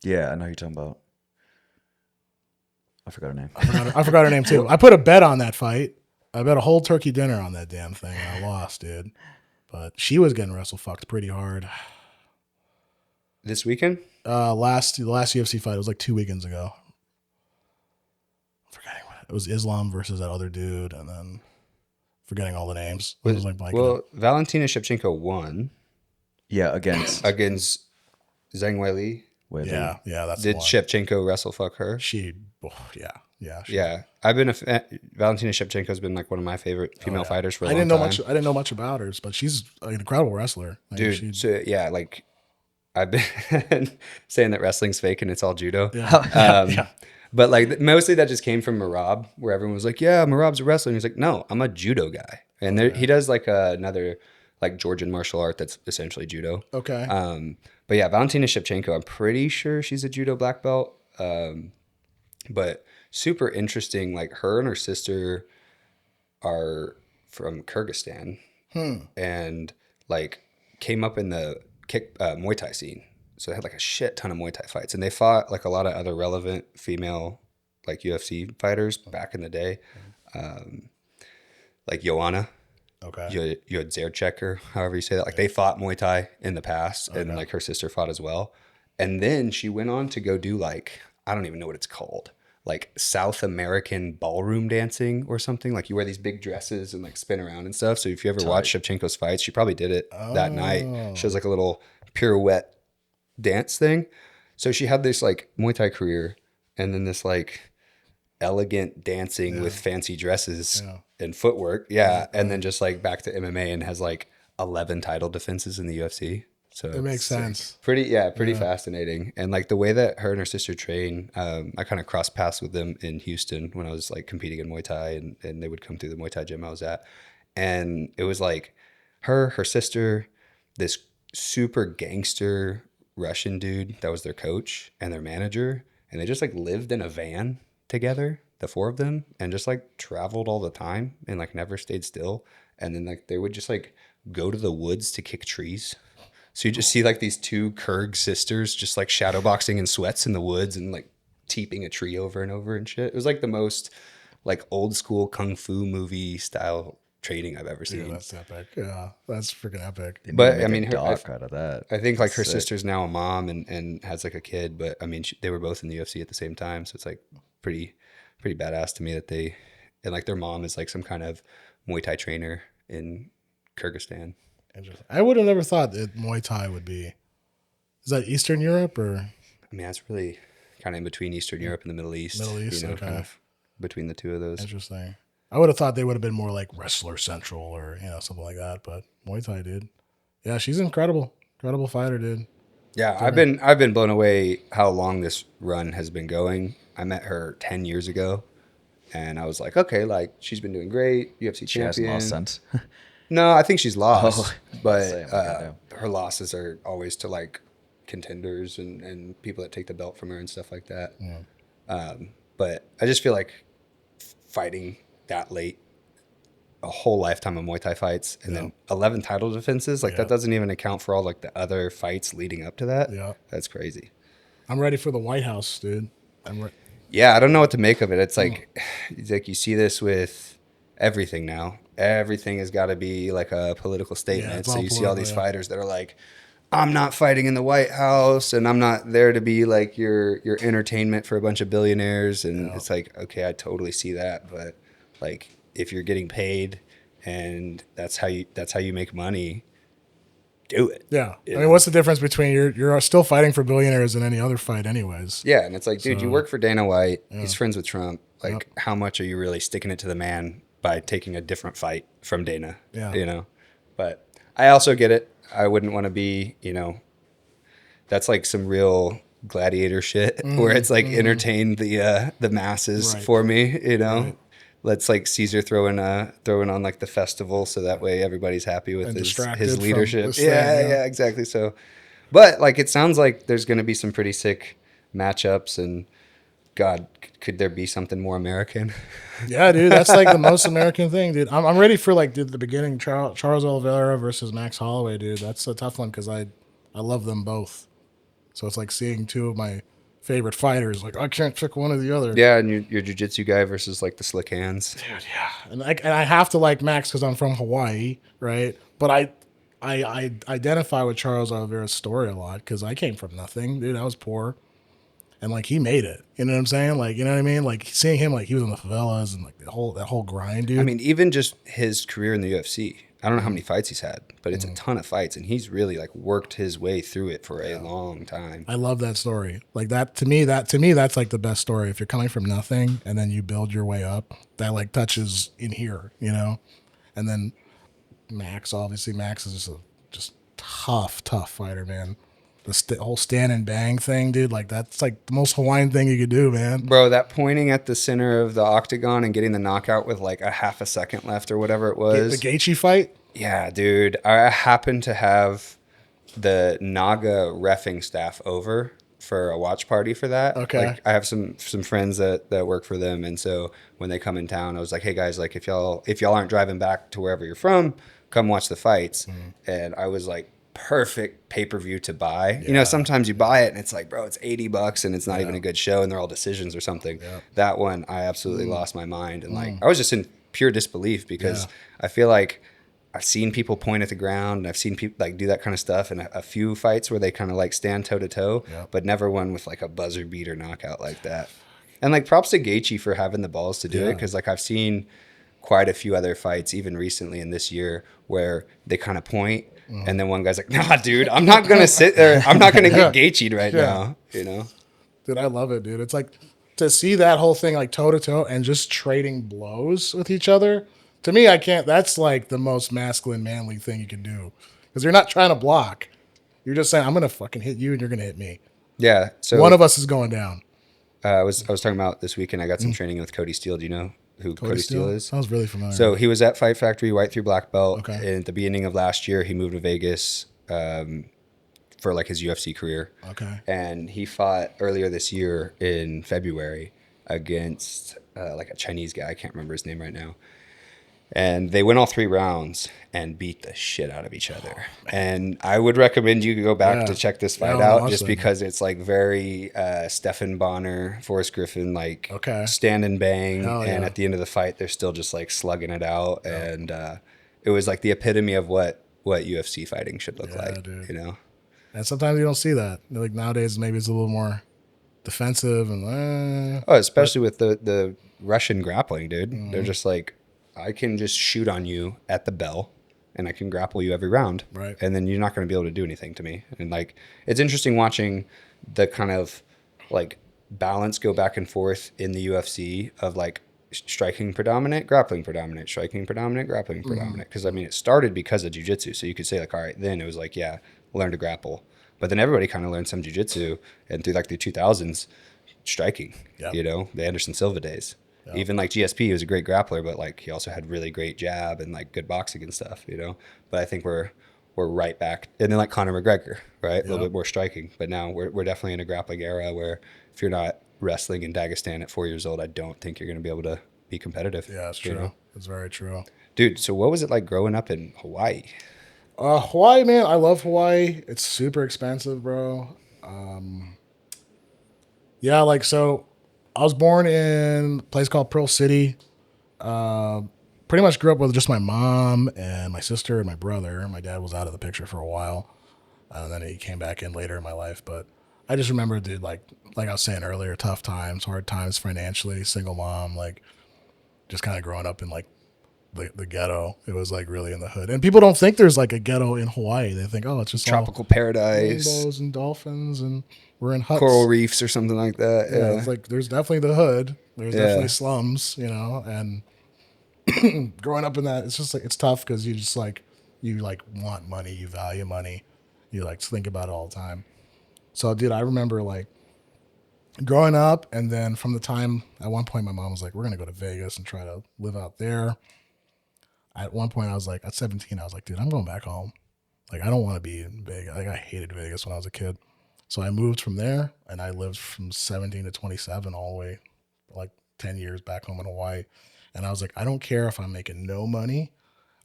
yeah, I know who you're talking about. I forgot her name. I forgot her name too. I put a bet on that fight. I bet a whole turkey dinner on that damn thing, and I lost, dude. But she was getting wrestle fucked pretty hard. This weekend? The last UFC fight, it was like 2 weekends ago. I'm forgetting what it was. Islam versus that other dude, and then forgetting all the names. It was like blanking Well, out. Valentina Shevchenko won Yeah, against against Zhang Weili. Weili. Yeah, that's Did the one. Shevchenko wrestle fuck her? She, she, Yeah, I've been Valentina Shevchenko has been like one of my favorite female fighters for a I long didn't know time. much. I didn't know much about her, but she's an incredible wrestler, like, Dude. So yeah, like I've been saying that wrestling's fake and it's all judo. Yeah. But like mostly that just came from Marab, where everyone was like, "Yeah, Marab's a wrestler." And he's like, "No, I'm a judo guy." And he does like another like Georgian martial art that's essentially judo. Okay. But yeah, Valentina Shevchenko, I'm pretty sure she's a judo black belt. But super interesting. Like her and her sister are from Kyrgyzstan, and like came up in the Muay Thai scene. So they had like a shit ton of Muay Thai fights, and they fought like a lot of other relevant female like UFC fighters back in the day, like Joanna. Okay. You had Zerchek, or however you say that. Like they fought Muay Thai in the past, and like her sister fought as well. And then she went on to go do like, I don't even know what it's called, like South American ballroom dancing or something. Like you wear these big dresses and like spin around and stuff. So if you ever watch Shevchenko's fights, she probably did it that night. She has like a little pirouette dance thing. So she had this like Muay Thai career, and then this like elegant dancing with fancy dresses and footwork. Yeah. And then just like back to MMA, and has like 11 title defenses in the UFC. So It makes sense. Pretty fascinating. And like the way that her and her sister train, I kind of crossed paths with them in Houston when I was like competing in Muay Thai, and they would come through the Muay Thai gym I was at. And it was like her sister, this super gangster Russian dude that was their coach and their manager. And they just like lived in a van together, the four of them, and just like traveled all the time and like never stayed still. And then like they would just like go to the woods to kick trees. So you just see like these two Kyrgyz sisters just like shadowboxing in sweats in the woods and like teeping a tree over and over and shit. It was like the most like old school kung fu movie style training I've ever seen. Yeah, that's epic. Yeah, that's freaking epic. They need But, to make I mean, a her- doc out of that. I think like her Sick. sister's now a mom and has like a kid, but I mean they were both in the UFC at the same time, so it's like pretty badass to me that they, and like their mom is like some kind of Muay Thai trainer in Kyrgyzstan. Interesting. I would have never thought that Muay Thai would be. Is that Eastern Europe or I mean, that's really kind of in between Eastern Europe and the Middle East. Middle East? You know, Okay. kind of between the two of those. Interesting. I would have thought they would have been more like Wrestler Central or something like that. But Muay Thai, dude. Yeah, she's incredible, incredible fighter, dude. Yeah, I've been blown away how long this run has been going. I met her 10 years ago, and I was like, okay, like she's been doing great, UFC She hasn't champion. lost sense. No, I think she's lost, but Same, goddamn. her losses are always to like contenders and people that take the belt from her and stuff like that. But I just feel like fighting that late, a whole lifetime of Muay Thai fights, and then 11 title defenses, like that doesn't even account for all like the other fights leading up to that. Yeah. That's crazy. I'm ready for the White House, dude. Yeah, I don't know what to make of it. It's like you see this with everything now. Everything has got to be like a political statement. it's So all you see all these political, fighters that are like, I'm not fighting in the White House, and I'm not there to be like your entertainment for a bunch of billionaires. And it's like, okay, I totally see that, but like if you're getting paid and that's how you make money, do it. Yeah. I mean, what's the difference between you're still fighting for billionaires in any other fight anyways? Yeah, and it's like, dude, you work for Dana White. He's friends with Trump. Like, how much are you really sticking it to the man by taking a different fight from Dana? Yeah. But I also get it. I wouldn't want to be, that's like some real gladiator shit where it's like entertain the masses for me, Right. Let's like Caesar throwing on like the festival so that way everybody's happy with his leadership. Yeah, exactly. So, but like it sounds like there's going to be some pretty sick matchups, and God, could there be something more American? Yeah, dude, that's like the most American thing, dude. I'm ready for like the beginning. Charles Oliveira versus Max Holloway, dude. That's a tough one because I love them both. So it's like seeing two of my favorite fighters. Like I can't pick one or the other. Yeah, and your jiu-jitsu guy versus like the slick hands. Dude, yeah. And I have to like Max because I'm from Hawaii, right? But I identify with Charles Oliveira's story a lot because I came from nothing, dude. I was poor. And like he made it, you know what I'm saying? Like, you know what I mean? Like seeing him, like he was in the favelas and like that whole grind, dude. I mean, even just his career in the UFC. I don't know how many fights he's had, but it's a ton of fights, and he's really like worked his way through it for a long time. I love that story. Like that to me, that's like the best story. If you're coming from nothing and then you build your way up, that like touches in here, And then Max, obviously, Max is just tough fighter, man. The whole stand and bang thing, dude, like that's like the most Hawaiian thing you could do, man. Bro, that pointing at the center of the octagon and getting the knockout with like a half a second left or whatever it was. The Gaethje fight? Yeah, dude. I happen to have the Naga reffing staff over for a watch party for that. Okay. Like, I have some friends that work for them, and so when they come in town, I was like, hey guys, like if y'all aren't driving back to wherever you're from, come watch the fights. And I was like, perfect pay-per-view to buy. Sometimes you buy it and it's like, bro, it's $80 and it's not even a good show and they're all decisions or something. That one I absolutely lost my mind, and like I was just in pure disbelief because I feel like I've seen people point at the ground and I've seen people like do that kind of stuff in a few fights where they kind of like stand toe to toe, but never one with like a buzzer beater knockout like that. And like props to Gaethje for having the balls to do it, because like I've seen quite a few other fights even recently in this year where they kind of point and then one guy's like, nah, dude, I'm not going to sit there. I'm not going to get Gaethje'd right now, Dude, I love it, dude. It's like to see that whole thing like toe to toe and just trading blows with each other. To me, I can't. That's like the most masculine, manly thing you can do, because you're not trying to block. You're just saying, I'm going to fucking hit you and you're going to hit me. Yeah. So one of us is going down. I was talking about this weekend, I got some training with Cody Steele. Do you know who Cody Steele is? Sounds really familiar. So he was at Fight Factory, white through black belt. Okay. And at the beginning of last year, he moved to Vegas for like his UFC career. Okay. And he fought earlier this year in February against like a Chinese guy. I can't remember his name right now. And they went all 3 rounds and beat the shit out of each other. And I would recommend you go back to check this fight out, just because it's like very Stephan Bonner, Forrest Griffin, like stand and bang. And at the end of the fight, they're still just like slugging it out. And it was like the epitome of what UFC fighting should look like, dude. And sometimes you don't see that. Like nowadays, maybe it's a little more defensive and especially with the Russian grappling, dude. They're just like, I can just shoot on you at the bell and I can grapple you every round. Right. And then you're not going to be able to do anything to me. And like, it's interesting watching the kind of like balance go back and forth in the UFC of like striking predominant, grappling predominant, striking predominant, grappling predominant. Because I mean, it started because of jiu-jitsu. So you could say like, all right, then it was like, yeah, learn to grapple. But then everybody kind of learned some jiu-jitsu, and through like the 2000s, striking. Yep. You know, the Anderson Silva days. Yep. Even like GSP, he was a great grappler, but like he also had really great jab and like good boxing and stuff. You know, but I think we're right back, and then like Conor McGregor, right, a little bit more striking. But now we're definitely in a grappling era where if you're not wrestling in Dagestan at 4 years old, I don't think you're going to be able to be competitive. Yeah, it's true. It's very true. Dude, so what was it like growing up in Hawaii? Hawaii, man, I love Hawaii. It's super expensive, bro. Yeah, like, so I was born in a place called Pearl City. Pretty much grew up with just my mom and my sister and my brother. My dad was out of the picture for a while. And then he came back in later in my life. But I just remember, dude, like I was saying earlier, tough times, hard times financially, single mom, like just kind of growing up in like the ghetto. It was like really in the hood. And people don't think there's like a ghetto in Hawaii. They think, oh, it's just tropical all paradise, rainbows and dolphins, and we're in huts. Coral reefs or something like that. Yeah, it's like there's definitely the hood. There's definitely slums, you know, and growing up in that, it's just like it's tough because you just like you like want money, you value money, you like think about it all the time. So, dude, I remember like growing up, and then from the time at one point my mom was like, "We're gonna go to Vegas and try to live out there." At one point, I was like, at 17, I was like, "Dude, I'm going back home. Like, I don't want to be in Vegas. Like, I hated Vegas when I was a kid." So I moved from there, and I lived from 17 to 27 all the way, like 10 years back home in Hawaii. And I was like, I don't care if I'm making no money.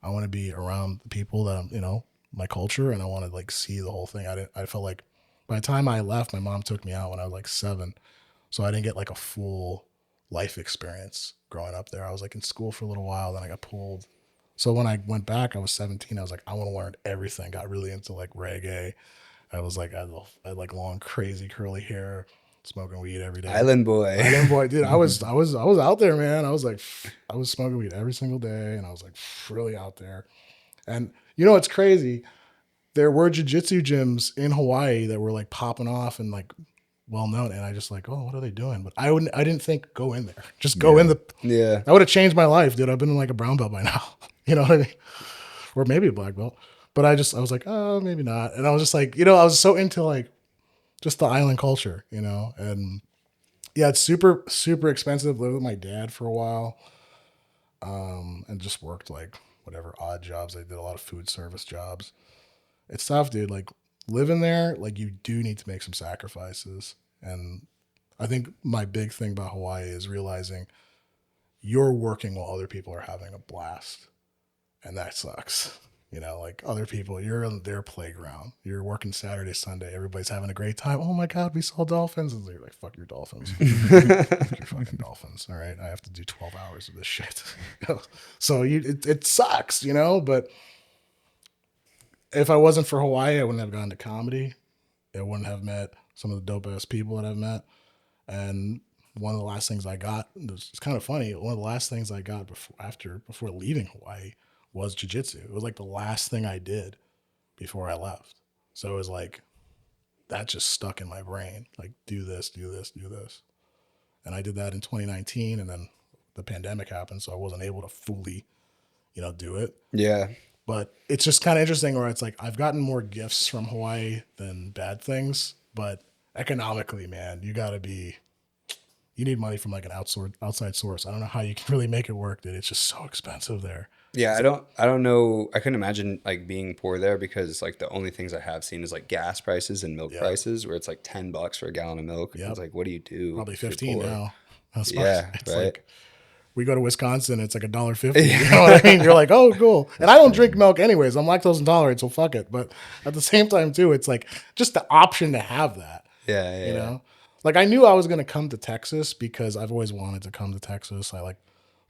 I want to be around the people that I'm, you know, my culture, and I want to like see the whole thing. I felt like by the time I left, my mom took me out when I was like 7. So I didn't get like a full life experience growing up there. I was like in school for a little while, then I got pulled. So when I went back, I was 17. I was like, I want to learn everything. Got really into like reggae. I was like, I had like long, crazy curly hair, smoking weed every day. Island boy. Island boy, dude. I was out there, man. I was like, I was smoking weed every single day, and I was like really out there. And you know, it's crazy. There were jiu-jitsu gyms in Hawaii that were like popping off and like well known, and I just like, oh, what are they doing? But I didn't think go in there. Just go in the. Yeah. That would have changed my life, dude. I've been in like a brown belt by now. You know what I mean? Or maybe a black belt. But I was like, oh, maybe not. And I was just like, you know, I was so into like just the island culture, you know? And yeah, it's super, super expensive. Lived with my dad for a while. And just worked like whatever odd jobs. I did a lot of food service jobs. It's tough, dude. Like living there, like you do need to make some sacrifices. And I think my big thing about Hawaii is realizing you're working while other people are having a blast. And that sucks. You know, like other people, you're on their playground. You're working Saturday, Sunday. Everybody's having a great time. Oh my God, we saw dolphins. And you're like, fuck your dolphins. Fuck your fucking dolphins. All right. I have to do 12 hours of this shit. So it sucks, you know, but if I wasn't for Hawaii, I wouldn't have gone to comedy. I wouldn't have met some of the dope ass people that I've met. And one of the last things I got, it's kind of funny. One of the last things I got before leaving Hawaii was jiu-jitsu. It was like the last thing I did before I left. So it was like, that just stuck in my brain. Like, do this, do this, do this. And I did that in 2019, and then the pandemic happened, so I wasn't able to fully, you know, do it. Yeah. But it's just kind of interesting where it's like, I've gotten more gifts from Hawaii than bad things, but economically, man, you need money from like an outside source. I don't know how you can really make it work, dude. It's just so expensive there. Yeah, I don't know. I couldn't imagine like being poor there because like the only things I have seen is like gas prices and milk prices where it's like $10 for a gallon of milk. Yep. It's like, what do you do? Probably 15 now. That's yeah, it's right. Like we go to Wisconsin, it's like $1.50. You know what I mean? You're like, oh, cool. And I don't drink milk anyways. I'm lactose intolerant, so fuck it. But at the same time too, it's like just the option to have that. Yeah. You know? Like I knew I was gonna come to Texas because I've always wanted to come to Texas. I like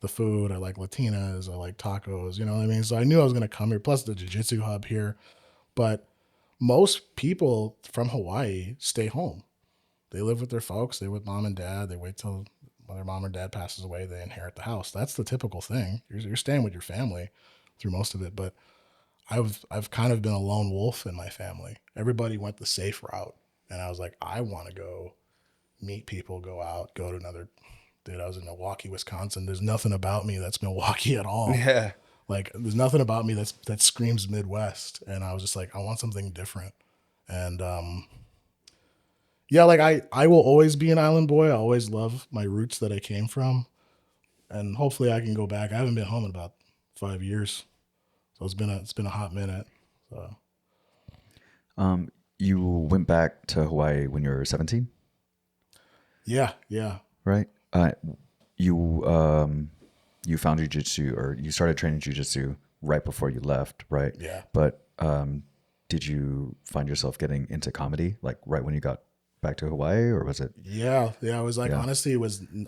the food, I like Latinas, I like tacos, you know what I mean? So I knew I was going to come here, plus the jiu-jitsu hub here. But most people from Hawaii stay home. They live with their folks, they're with mom and dad, they wait till their mom or dad passes away, they inherit the house. That's the typical thing. You're staying with your family through most of it, but I've kind of been a lone wolf in my family. Everybody went the safe route, and I was like, I want to go meet people, go out, go to another dude, I was in Milwaukee, Wisconsin. There's nothing about me that's Milwaukee at all. Yeah. Like, there's nothing about me that screams Midwest. And I was just like, I want something different. And yeah, like I will always be an island boy. I always love my roots that I came from. And hopefully I can go back. I haven't been home in about 5 years. So it's been a hot minute. So You went back to Hawaii when you were 17, yeah, yeah. right? You you found jiu-jitsu, or you started training jiu-jitsu right before you left, right? Yeah. But did you find yourself getting into comedy like right when you got back to Hawaii, or was it? Yeah, yeah. I was like, Yeah. honestly,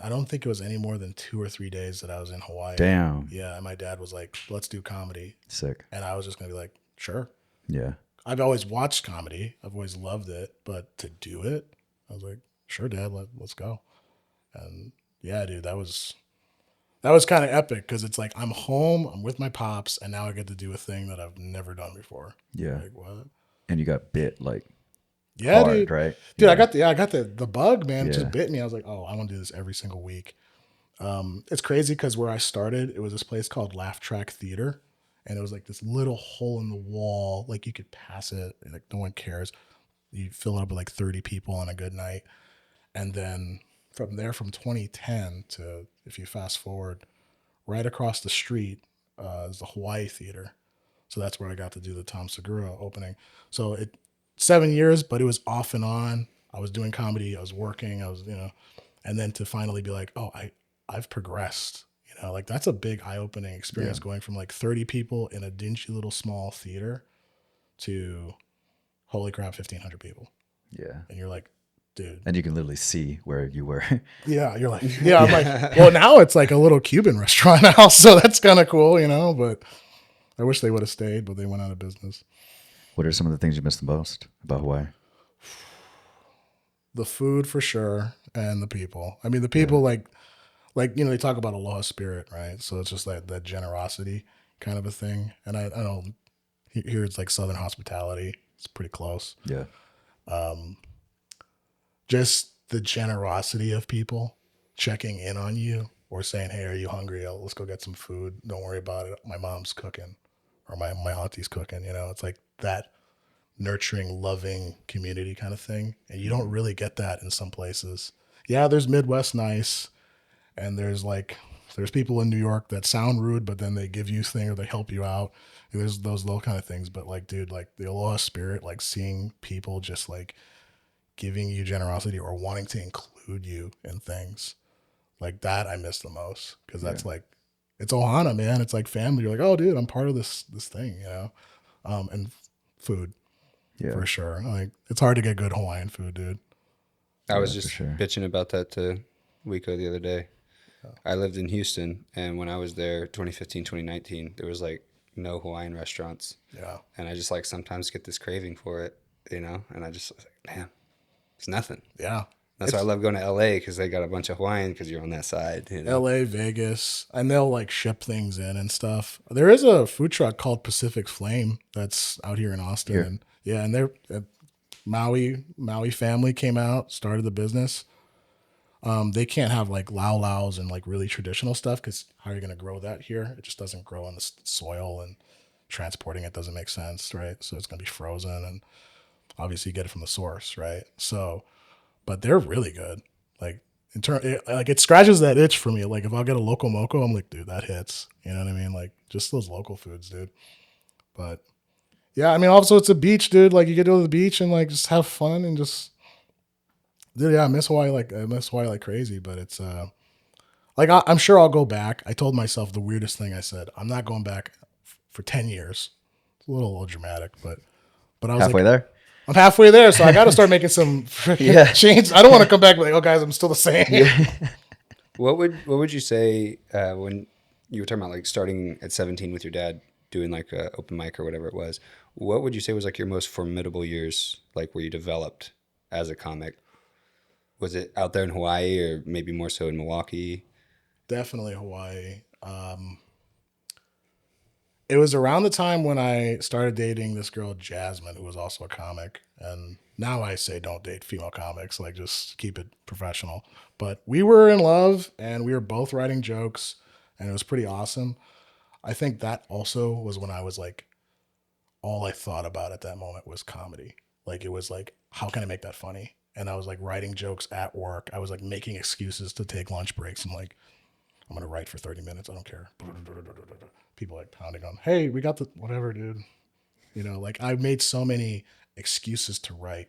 I don't think it was any more than 2 or 3 days that I was in Hawaii. Damn. Yeah, and my dad was like, let's do comedy. Sick. And I was just going to be like, sure. Yeah. I've always watched comedy. I've always loved it. But to do it, I was like, sure, Dad, let's go. And yeah, dude, that was kind of epic because it's like I'm home, I'm with my pops, and now I get to do a thing that I've never done before. Yeah. Like, what? And you got bit like Yeah, hard, dude. right? Dude, Yeah. I got the bug, man. It Yeah. just bit me. I was like, oh, I want to do this every single week. It's crazy because where I started, it was this place called Laugh Track Theater, and it was like this little hole in the wall. Like you could pass it, and like no one cares. You fill it up with like 30 people on a good night, and then from there, from 2010 to if you fast forward, right across the street is the Hawaii Theater. So that's where I got to do the Tom Segura opening. So 7 years, but it was off and on. I was doing comedy. I was working. I was, and then to finally be like, oh, I've progressed. Like that's a big eye-opening experience going from like 30 people in a dingy little small theater to holy crap, 1,500 people. Yeah. And you're like, dude. And you can literally see where you were. Yeah, you're like, yeah. I'm like, well, now it's like a little Cuban restaurant now, so that's kind of cool, But I wish they would have stayed, but they went out of business. What are some of the things you miss the most about Hawaii? The food for sure, and the people. I mean, the people like they talk about aloha spirit, right? So it's just that generosity kind of a thing. And I don't here it's like Southern hospitality. It's pretty close. Yeah. Just the generosity of people checking in on you or saying, hey, are you hungry? Let's go get some food. Don't worry about it. My mom's cooking or my auntie's cooking. It's like that nurturing, loving community kind of thing. And you don't really get that in some places. Yeah, there's Midwest nice. And there's people in New York that sound rude, but then they give you things or they help you out. There's those little kind of things. But like, dude, like the aloha spirit, like seeing people just like giving you generosity or wanting to include you in things like that, I miss the most because that's like, it's ohana, man. It's like family. You're like, oh, dude, I'm part of this thing, and food for sure. Like it's hard to get good Hawaiian food, dude. I was just bitching about that to Juico the other day. I lived in Houston, and when I was there, 2015, 2019, there was like no Hawaiian restaurants. Yeah. And I just like sometimes get this craving for it, and I just was like, man, it's nothing. Yeah. That's why I love going to LA because they got a bunch of Hawaiian because you're on that side. LA, Vegas, and they'll like ship things in and stuff. There is a food truck called Pacific Flame that's out here in Austin. Here. And yeah, and they're Maui family came out, started the business. They can't have like laus and like really traditional stuff because how are you going to grow that here? It just doesn't grow in the soil, and transporting it doesn't make sense, right? So it's going to be frozen, and obviously you get it from the source, right? So, but they're really good. Like it scratches that itch for me. Like if I'll get a loco moco, I'm like, dude, that hits. You know what I mean? Like just those local foods, dude. But yeah, I mean, also it's a beach, dude. Like you get to go to the beach and like just have fun and just. Dude, yeah, I miss Hawaii like crazy, but it's like I'm sure I'll go back. I told myself the weirdest thing. I said I'm not going back for 10 years. It's a little dramatic, but I was Halfway like, there? I'm halfway there, so I got to start making some change. I don't want to come back and be like, oh guys, I'm still the same. What would you say when you were talking about like starting at 17 with your dad doing like a open mic or whatever it was? What would you say was like your most formidable years, like where you developed as a comic? Was it out there in Hawaii or maybe more so in Milwaukee? Definitely Hawaii. It was around the time when I started dating this girl, Jasmine, who was also a comic. And now I say don't date female comics, like just keep it professional. But we were in love and we were both writing jokes and it was pretty awesome. I think that also was when I was like, all I thought about at that moment was comedy. Like it was like, how can I make that funny? And I was like writing jokes at work. I was like making excuses to take lunch breaks. I'm like, I'm gonna write for 30 minutes. I don't care. People like pounding on, hey, we got the whatever, dude. You know, like I made so many excuses to write.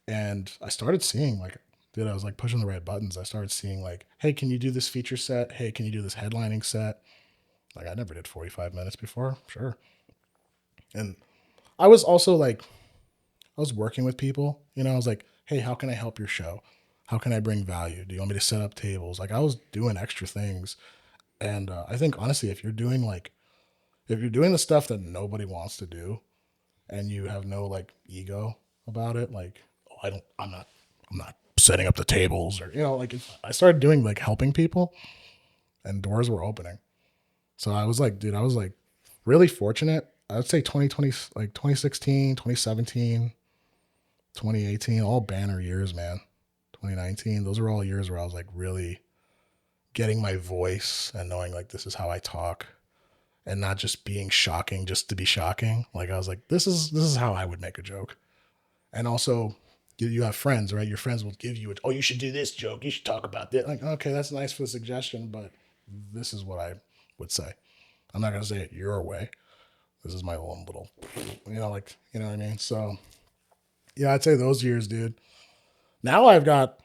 And I started seeing like, dude, I was like pushing the right buttons. I started seeing like, hey, can you do this feature set? Hey, can you do this headlining set? Like I never did 45 minutes before. Sure. And I was also like, I was working with people, you know, I was like, hey, how can I help your show? How can I bring value? Do you want me to set up tables? Like I was doing extra things. And I think honestly, if you're doing the stuff that nobody wants to do and you have no like ego about it, like, oh, I'm not setting up the tables or, you know, like I started doing like helping people and doors were opening. So I was like, dude, I was like really fortunate. I would say 2020, like 2016, 2017, 2018, all banner years, man. 2019, those are all years where I was like really getting my voice and knowing like this is how I talk and not just being shocking just to be shocking. Like I was like, this is how I would make a joke. And also you have friends, right? Your friends will give you oh, you should do this joke. You should talk about this. Like, okay, that's nice for the suggestion, but this is what I would say. I'm not going to say it your way. This is my own little, you know, like, you know what I mean? So yeah, I'd say those years, dude. Now I've got,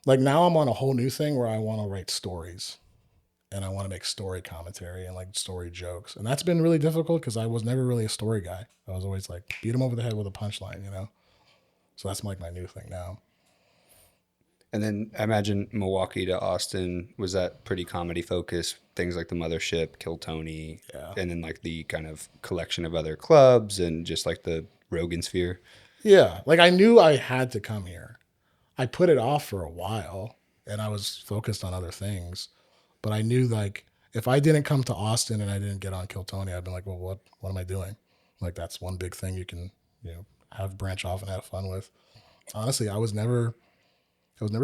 like, now I'm on a whole new thing where I want to write stories and I want to make story commentary and like story jokes. And that's been really difficult because I was never really a story guy. I was always like, beat him over the head with a punchline, you know? So that's like my new thing now. And then I imagine Milwaukee to Austin, was that pretty comedy focused? Things like the Mothership, Kill Tony, Yeah. and then like the kind of collection of other clubs and just like the Rogan sphere. Yeah. Like I knew I had to come here. I put it off for a while and I was focused on other things. But I knew like if I didn't come to Austin and I didn't get on Kill Tony, I'd been like, well, what am I doing? Like that's one big thing you can, you know, have branch off and have fun with. Honestly, I was never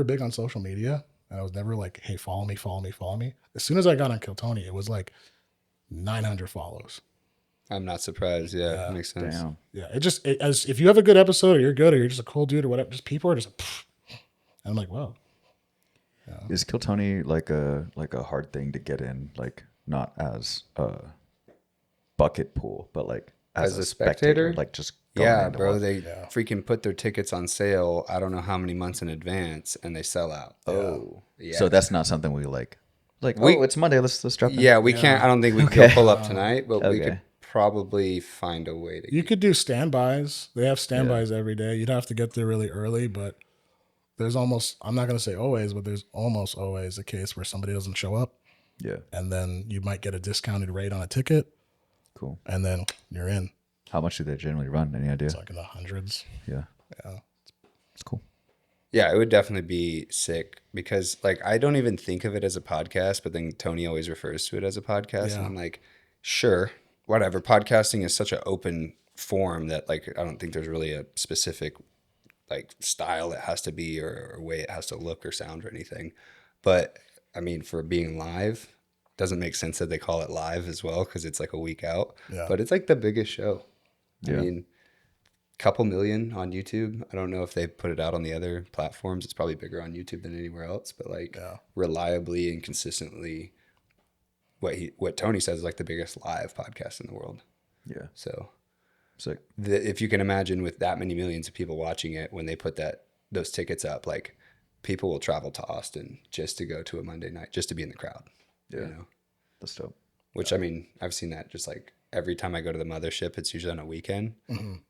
big on social media. And I was never like, hey, follow me, follow me, follow me. As soon as I got on Kill Tony, it was like 900 follows. I'm not surprised. Yeah, Yeah. makes sense. Damn. Yeah, as if you have a good episode or you're good or you're just a cool dude or whatever, just people are just, pfft. And I'm like, wow. Is Kill Tony like a hard thing to get in? Like not as a bucket pool, but like as a spectator? like just going Yeah, in to bro. watch. They freaking put their tickets on sale. I don't know how many months in advance, and they sell out. Oh, yeah. So that's not something we like. Like, We- oh, it's Monday. Let's drop in. Yeah, we can't. I don't think we can go pull up tonight, but we Okay. could probably find a way to. You could do standbys. They have standbys every day. You'd have to get there really early, but there's almost, I'm not going to say always, but there's almost always a case where somebody doesn't show up Yeah. and then you might get a discounted rate on a ticket Cool. and then you're in. How much do they generally run? Any idea? It's like in the hundreds. Yeah. Yeah. It's cool. Yeah, it would definitely be sick because, like, I don't even think of it as a podcast, but then Tony always refers to it as a podcast, Yeah. and I'm like, sure, whatever. Podcasting is such an open form that, like, I don't think there's really a specific like style it has to be or way it has to look or sound or anything. But I mean, for being live, doesn't make sense that they call it live as well because it's like a week out. Yeah. But it's like the biggest show. Yeah. I mean, couple million on YouTube. I don't know if they put it out on the other platforms. It's probably bigger on YouTube than anywhere else. But like reliably and consistently, what Tony says is like the biggest live podcast in the world. Yeah. So Sick. if you can imagine with that many millions of people watching it, when they put those tickets up, like people will travel to Austin just to go to a Monday night, just to be in the crowd. Yeah. You know, That's dope. which I mean, I've seen that just like every time I go to the Mothership, it's usually on a weekend,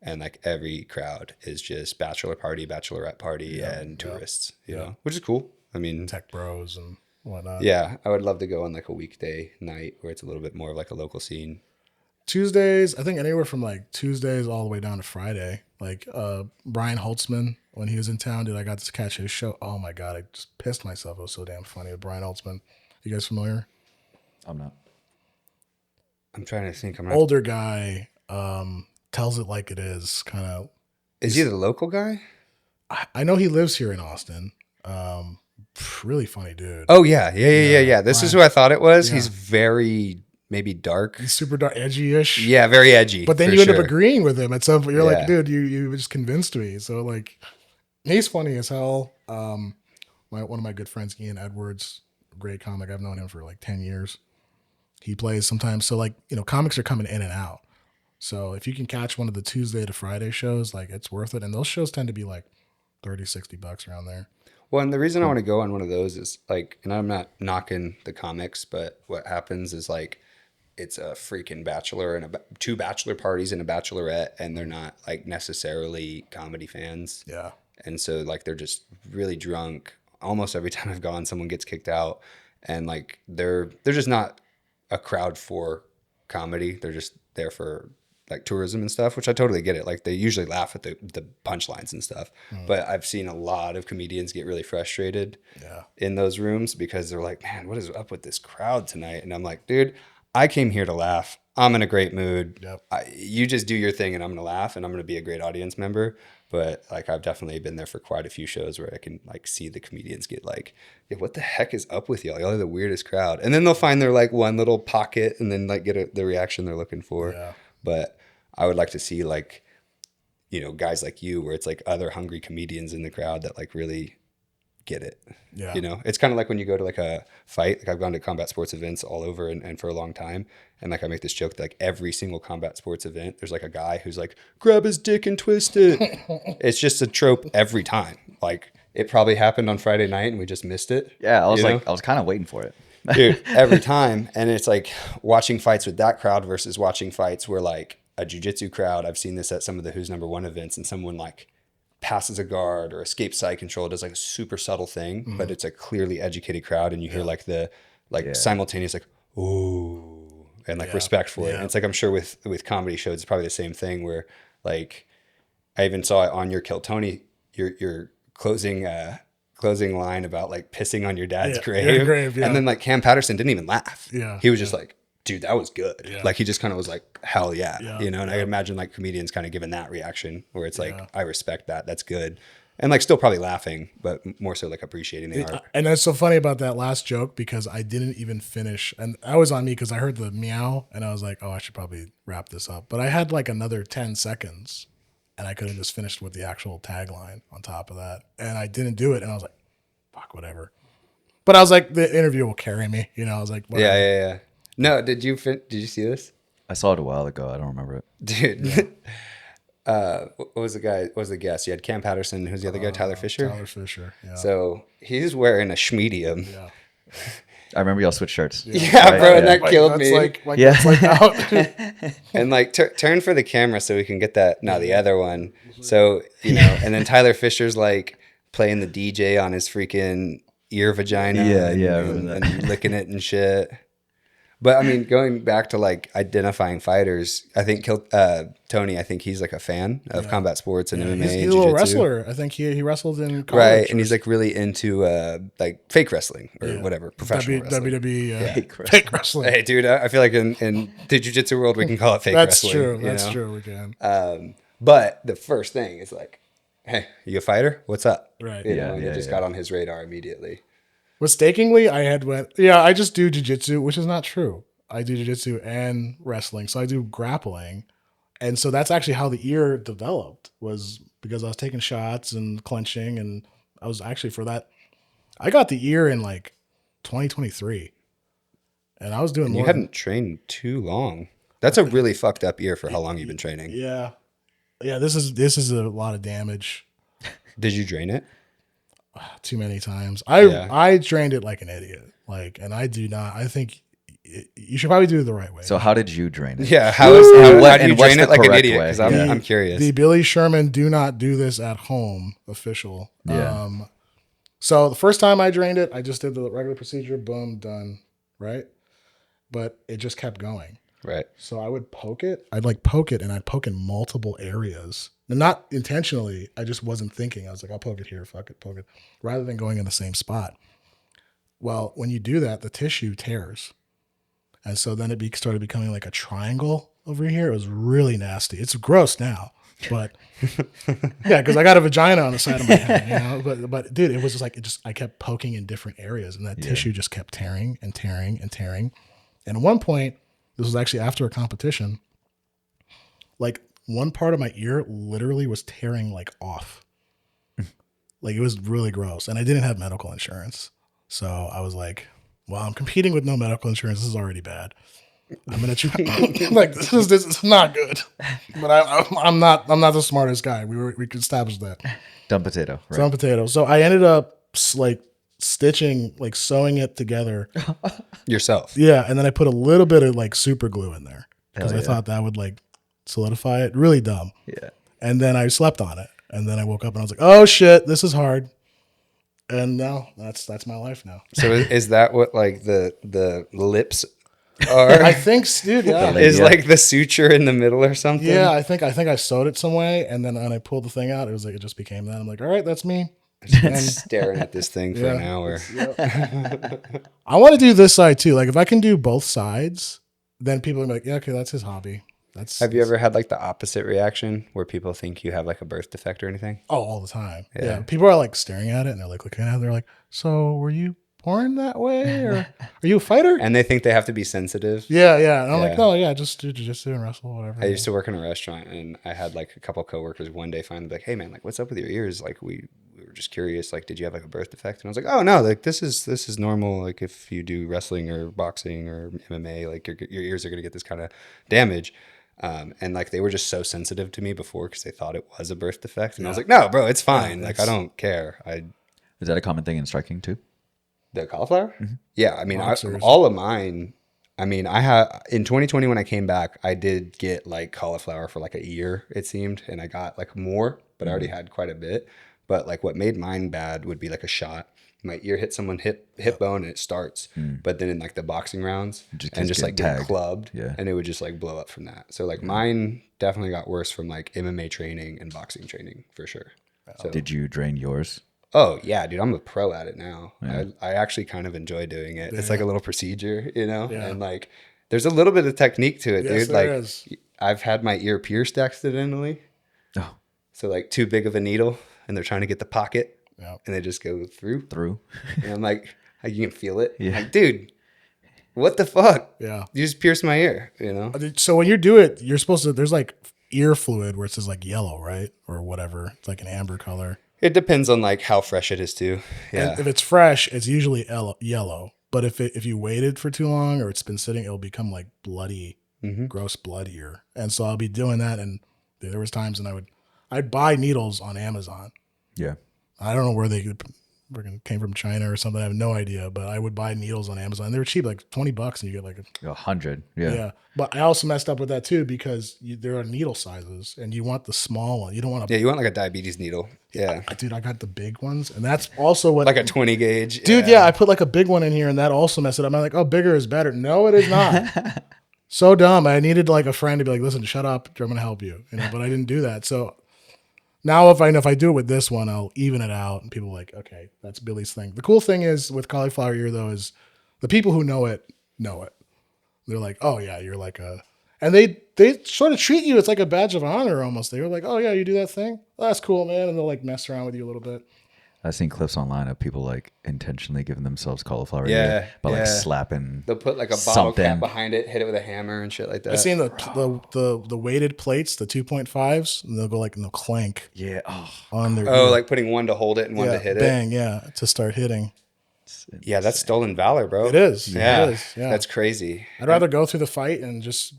and like every crowd is just bachelor party, bachelorette party, and tourists. You know, which is cool. I mean, Tech bros and whatnot. yeah, I would love to go on like a weekday night where it's a little bit more of like a local scene. Tuesdays, I think anywhere from like Tuesdays all the way down to Friday. Like Brian Holtzman, when he was in town, dude, I got to catch his show. Oh my God, I just pissed myself. It was so damn funny with Brian Holtzman. You guys familiar? I'm not. I'm trying to think. older guy, tells it like it is. Kind of. Is he the local guy? I know he lives here in Austin. Really funny dude. Oh yeah. This is who I thought it was. Yeah. He's very maybe dark. He's super dark, edgy-ish. Yeah, very edgy. But then for you end sure. up agreeing with him at some point. You're like, Yeah. dude, you just convinced me. So like, he's funny as hell. One of my good friends, Ian Edwards, great comic. I've known him for like 10 years. He plays sometimes. So like, comics are coming in and out. So if you can catch one of the Tuesday to Friday shows, like it's worth it. And those shows tend to be like $30-$60 around there. Well, and the reason I want to go on one of those is like, and I'm not knocking the comics, but what happens is like, it's a freaking bachelor and two bachelor parties and a bachelorette, and they're not like necessarily comedy fans. Yeah. And so like, they're just really drunk. Almost every time I've gone, someone gets kicked out, and like, they're just not a crowd for comedy. They're just there for like tourism and stuff, which I totally get it. Like they usually laugh at the punchlines and stuff, but I've seen a lot of comedians get really frustrated in those rooms because they're like, man, what is up with this crowd tonight? And I'm like, dude, I came here to laugh. I'm in a great mood. Yep. You just do your thing and I'm going to laugh and I'm going to be a great audience member. But like, I've definitely been there for quite a few shows where I can like see the comedians get like, yeah, what the heck is up with y'all? Y'all are the weirdest crowd. And then they'll find their like one little pocket and then like get the reaction they're looking for. Yeah. But I would like to see like, guys like you where it's like other hungry comedians in the crowd that like really get it. Yeah. It's kind of like when you go to like a fight. Like I've gone to combat sports events all over and for a long time. And like I make this joke that like every single combat sports event, there's like a guy who's like, grab his dick and twist it. It's just a trope every time. Like it probably happened on Friday night and we just missed it. Yeah, I was kind of waiting for it. Dude, every time. And it's like watching fights with that crowd versus watching fights where like a jiu-jitsu crowd. I've seen this at some of the Who's Number One events, and someone like passes a guard or escapes side control, does like a super subtle thing, but it's a clearly educated crowd, and you hear like the simultaneous like ooh and like respect for it. And it's like I'm sure with comedy shows it's probably the same thing where like I even saw it on your Kill Tony, your closing line about like pissing on your dad's grave. And then like Cam Patterson didn't even laugh. He was just like, dude, that was good. Like he just kind of was like, hell yeah. And I imagine like comedians kind of giving that reaction where it's like, I respect that. That's good. And like still probably laughing, but more so like appreciating the art. And that's so funny about that last joke because I didn't even finish. And that was on me because I heard the meow and I was like, oh, I should probably wrap this up. But I had like another 10 seconds and I could have just finished with the actual tagline on top of that. And I didn't do it. And I was like, fuck, whatever. But I was like, the interview will carry me. I was like, whatever. Yeah. No, did you see this? I saw it a while ago. I don't remember it. Dude. What was the guest? You had Cam Patterson. Who's the other guy? Tyler Fisher? Tyler Fisher, yeah. So he's wearing a schmedium. Yeah. I remember y'all switched shirts. Yeah, right? Bro, and that killed me. That's like out. And like turn for the camera so we can get that. No, the other one. So, and then Tyler Fisher's like playing the DJ on his freaking ear vagina. And licking it and shit. But I mean, going back to like identifying fighters, I think Tony, I think he's like a fan of combat sports and MMA. He's a little wrestler. I think he wrestled in college. Right, and he's like really into like fake wrestling or whatever, professional wrestling. WWE fake wrestling. Hey, dude, I feel like in the jiu-jitsu world, we can call it fake wrestling. That's true. We can. But the first thing is like, hey, you a fighter? What's up? Right. And it just got on his radar immediately. Mistakenly, I just do jiu-jitsu, which is not true. I do jiu-jitsu and wrestling. So I do grappling. And so that's actually how the ear developed, was because I was taking shots and clenching. And I was actually for that. I got the ear in like 2023. And I was doing more. You hadn't trained too long. That's a really fucked up ear for how long you've been training. Yeah. Yeah, this is a lot of damage. Did you drain it? Too many times. I trained it like an idiot. And I do not. I think you should probably do it the right way. So how did you drain it? Yeah, how do you drain it like an idiot? Because I'm curious. The Billy Sherman "Do Not Do This at Home" official. Yeah. So the first time I drained it, I just did the regular procedure. Boom, done. Right. But it just kept going. Right. So I would poke it. I'd poke it, and I'd poke in multiple areas. And not intentionally. I just wasn't thinking. I was like, I'll poke it here. Fuck it, poke it. Rather than going in the same spot. Well, when you do that, the tissue tears. And so then it started becoming like a triangle over here. It was really nasty. It's gross now, but yeah, because I got a vagina on the side of my head, you know. But dude, it was just like I kept poking in different areas, and that tissue just kept tearing and tearing and tearing. And at one point, this was actually after a competition, like one part of my ear literally was tearing like off. Like it was really gross. And I didn't have medical insurance. So I was like, well, I'm competing with no medical insurance. This is already bad. I'm going to try. Like, this is not good. But I'm not the smartest guy. We could establish that. Dumb potato. Right. Dumb potato. So I ended up like stitching, like sewing it together. Yourself. Yeah. And then I put a little bit of like super glue in there because I thought that would like solidify it. Really dumb. Yeah. And then I slept on it. And then I woke up and I was like, oh shit, this is hard. And now that's my life now. So is that what like the lips are? I think, dude, yeah. Is like the suture in the middle or something? Yeah, I think I sewed it some way, and then when I pulled the thing out, it just became that. I'm like, all right, that's me. And Staring at this thing for an hour. I want to do this side too. Like if I can do both sides, then people are like, yeah, okay, that's his hobby. Have you ever had like the opposite reaction where people think you have like a birth defect or anything? Oh, all the time. Yeah. People are like staring at it and they're like looking at it. They're like, so were you born that way, or are you a fighter? And they think they have to be sensitive. Yeah. And I'm like, no, yeah, just do jiu-jitsu and wrestle, whatever. I used to work in a restaurant, and I had like a couple coworkers one day finally be like, hey man, like what's up with your ears? Like we were just curious, like did you have like a birth defect? And I was like, oh no, like this is normal. Like if you do wrestling or boxing or MMA, like your ears are gonna get this kind of damage. And like they were just so sensitive to me before because they thought it was a birth defect, and I was like, no, bro, it's fine. Like I don't care. Is that a common thing in striking too? The cauliflower? Mm-hmm. Yeah, I mean, Boxers. all of mine. I mean, I had in 2020 when I came back, I did get like cauliflower for like a year, it seemed, and I got like more, but I already had quite a bit. But like what made mine bad would be like a shot. My ear hit someone hip bone and it starts, but then in like the boxing rounds just like get clubbed, and it would just like blow up from that. So like mine definitely got worse from like MMA training and boxing training for sure. So, did you drain yours? Oh yeah, dude, I'm a pro at it now. I actually kind of enjoy doing it. It's like a little procedure, you know, and like there's a little bit of technique to it, dude. Like I've had my ear pierced accidentally. Oh, so like too big of a needle, and they're trying to get the pocket. Yeah. And they just go through. And I'm like, you can feel it. Yeah. Like, dude, what the fuck? Yeah. You just pierced my ear, you know? So when you do it, you're supposed to, there's like ear fluid where it says like yellow, right? Or whatever. It's like an amber color. It depends on like how fresh it is too. Yeah. And if it's fresh, it's usually yellow. But if you waited for too long or it's been sitting, it'll become like bloody, gross blood ear. And so I'll be doing that. And there was times when I'd buy needles on Amazon. yeah. I don't know where they came from, China or something. I have no idea, but I would buy needles on Amazon. They were cheap, like $20, and you get like 100. Yeah. But I also messed up with that too because there are needle sizes, and you want the small one. You don't want you want like a diabetes needle. Yeah. Dude, I got the big ones, and that's also what like a 20 gauge. Dude, yeah, I put like a big one in here, and that also messed it up. I'm like, oh, bigger is better. No, it is not. So dumb. I needed like a friend to be like, listen, shut up. I'm gonna help you. But I didn't do that. So. Now, if I do it with this one, I'll even it out, and people are like, okay, that's Billy's thing. The cool thing is with cauliflower ear, though, is the people who know it. They're like, oh yeah, you're like and they sort of treat you. It's like a badge of honor almost. They're like, oh yeah, you do that thing. Oh, that's cool, man. And they'll like mess around with you a little bit. I've seen clips online of people like intentionally giving themselves cauliflower ear, but like slapping. They'll put like a bottle cap behind it, hit it with a hammer and shit like that. I've seen the weighted plates, the 2.5s, and they'll go like and they'll clank. Yeah. On their ear. Like putting one to hold it and one to hit bang, to start hitting. Yeah, that's stolen valor, bro. It is. Yeah. It is. Yeah. That's crazy. I'd rather go through the fight and just,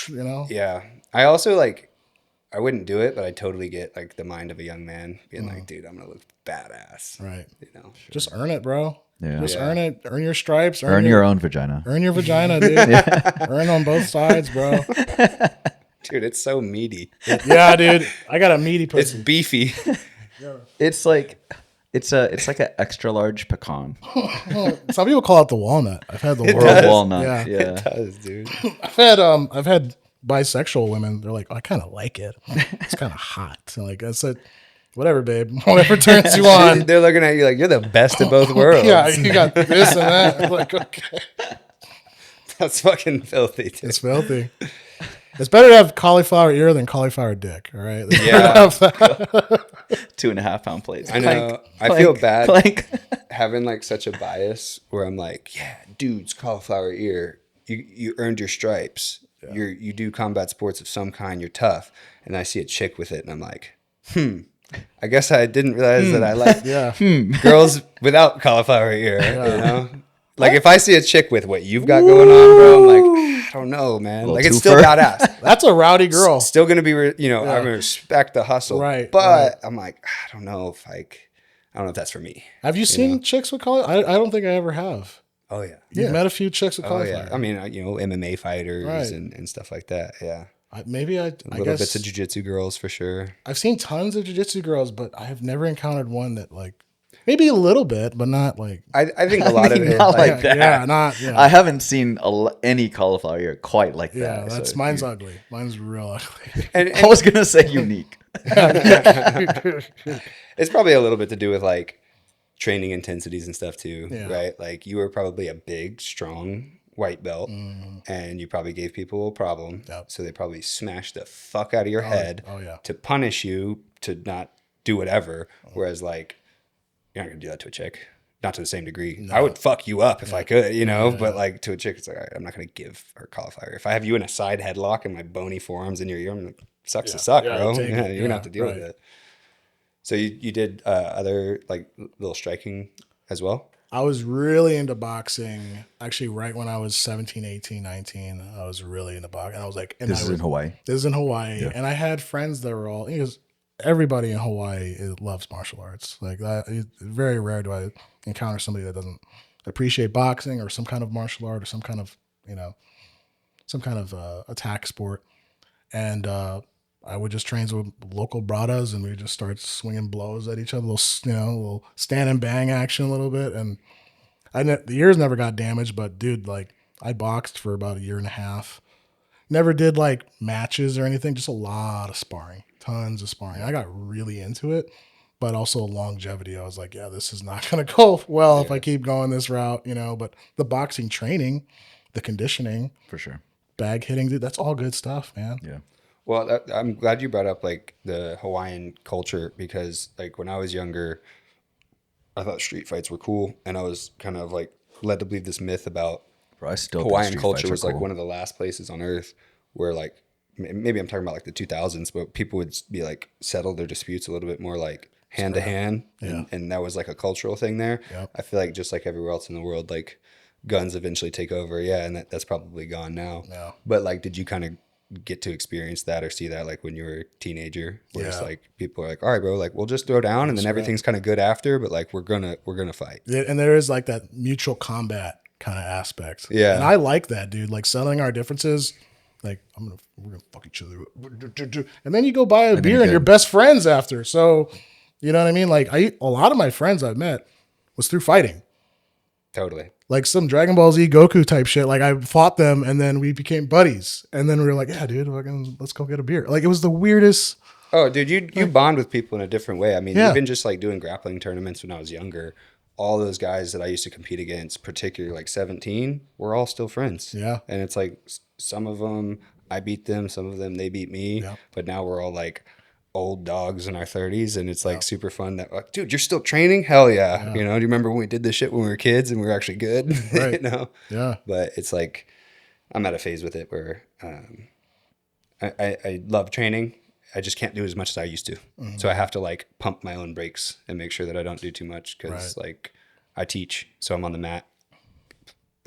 Yeah. I also I wouldn't do it, but I totally get like the mind of a young man being like, dude, I'm going to look badass. Right. You know, just earn it, bro. Yeah. Just earn it. Earn your stripes. Earn your own vagina. Earn your vagina, dude. Earn on both sides, bro. Dude, it's so meaty. Yeah, dude. I got a meaty pussy. It's beefy. It's like like an extra large pecan. Some people call it the walnut. I've had the walnut. Yeah. It does, dude. I've had bisexual women. They're like, oh, I kind of like it. It's kind of hot. And like I said, whatever, babe. Whatever turns you on. They're looking at you like you're the best of both worlds. Yeah, you got this and that. I'm like, okay. That's fucking filthy, dude. It's filthy. It's better to have cauliflower ear than cauliflower dick. All right. Yeah. 2.5 pound plates. I know. I feel bad having like such a bias where I'm like, yeah, dudes, cauliflower ear. You earned your stripes. Yeah. You do combat sports of some kind. You're tough. And I see a chick with it, and I'm like, I guess I didn't realize that I like girls without cauliflower ear. Yeah. You know, like if I see a chick with what you've got going on, bro, I'm like, I don't know, man. Like it's still badass. That's a rowdy girl. Still gonna be, I'm gonna respect the hustle, right? But I'm like, I don't know if that's for me. Have you seen chicks with cauliflower? I don't think I ever have. Oh yeah, you've met a few chicks with cauliflower. Yeah. I mean, MMA fighters and stuff like that. Yeah. Maybe I little guess bits of jiu-jitsu girls for sure. I've seen tons of jiu-jitsu girls, but I have never encountered one that like maybe a little bit, but not like. I think a lot of it like that. Yeah. I haven't seen any cauliflower ear quite like that. Yeah, that's mine's ugly. Mine's real ugly. And I was gonna say unique. It's probably a little bit to do with like training intensities and stuff too, right? Like you were probably a big, strong white belt, and you probably gave people a problem. Yep. So they probably smashed the fuck out of your head to punish you to not do whatever. Whereas like, you're not gonna do that to a chick, not to the same degree. No. I would fuck you up if I could, but like to a chick, it's like, all right, I'm not gonna give her cauliflower. If I have you in a side headlock and my bony forearms in your ear, I'm like, sucks to suck, bro. You're gonna have to deal with it. So you did other like little striking as well? I was really into boxing actually right when I was 17, 18, 19. I was really into boxing. I was like, this is in Hawaii. This is in Hawaii. Yeah. And I had friends that were all, because everybody in Hawaii loves martial arts. Like it's very rare do I encounter somebody that doesn't appreciate boxing or some kind of martial art or some kind of, attack sport. And, I would just train with local bradas and we just start swinging blows at each other, little stand and bang action a little bit. And the ears never got damaged, but dude, like I boxed for about 1.5 years. Never did like matches or anything, just a lot of sparring, tons of sparring. I got really into it, but also longevity. I was like, yeah, this is not going to go well if I keep going this route, but the boxing training, the conditioning, for sure, bag hitting, dude, that's all good stuff, man. Yeah. Well, I'm glad you brought up like the Hawaiian culture because like when I was younger, I thought street fights were cool, and I was kind of like led to believe this myth about Hawaiian culture was like one of the last places on earth where like maybe I'm talking about like the 2000s, but people would be like settle their disputes a little bit more like hand to hand, and that was like a cultural thing there. Yep. I feel like just like everywhere else in the world, like guns eventually take over, and that's probably gone now. Yeah. But like, did you kind of get to experience that or see that like when you were a teenager where it's like people are like, all right, bro, like we'll just throw down and then everything's kind of good after, but like we're gonna fight. Yeah, and there is like that mutual combat kind of aspect. Yeah, and I like that, dude. Like settling our differences. Like we're gonna fuck each other up. And then you go buy a beer and you're best friends after. So you know what I mean? Like a lot of my friends I've met was through fighting. Totally. Like some Dragon Ball Z Goku type shit. Like I fought them and then we became buddies. And then we were like, yeah, dude, let's go get a beer. Like it was the weirdest. Oh, dude, you bond with people in a different way. I mean, even just like doing grappling tournaments when I was younger, all those guys that I used to compete against, particularly like 17, we're all still friends. Yeah. And it's like some of them, I beat them. Some of them, they beat me. Yeah. But now we're all like old dogs in our 30s, and it's like super fun that like, dude, you're still training? Hell yeah. Do you remember when we did this shit when we were kids and we were actually good? Right. Yeah. But it's like I'm at a phase with it where I love training. I just can't do as much as I used to. Mm-hmm. So I have to like pump my own brakes and make sure that I don't do too much because like I teach, so I'm on the mat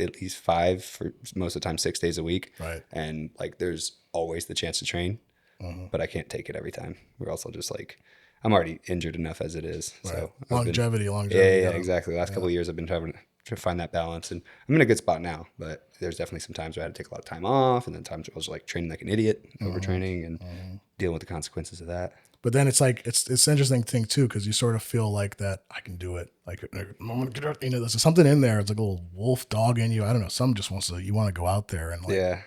at least 5 for most of the time 6 days a week. Right. And like there's always the chance to train. Mm-hmm. But I can't take it every time. We're also just like, I'm already injured enough as it is. Right. So longevity. Yeah, exactly. The last couple of years I've been trying to find that balance, and I'm in a good spot now, but there's definitely some times where I had to take a lot of time off, and then times where I was like training like an idiot, overtraining, and dealing with the consequences of that. But then it's like, it's an interesting thing too, because you sort of feel like that I can do it. Like, I'm gonna get out, there's something in there. It's like a little wolf dog in you. I don't know. Some just you want to go out there and like,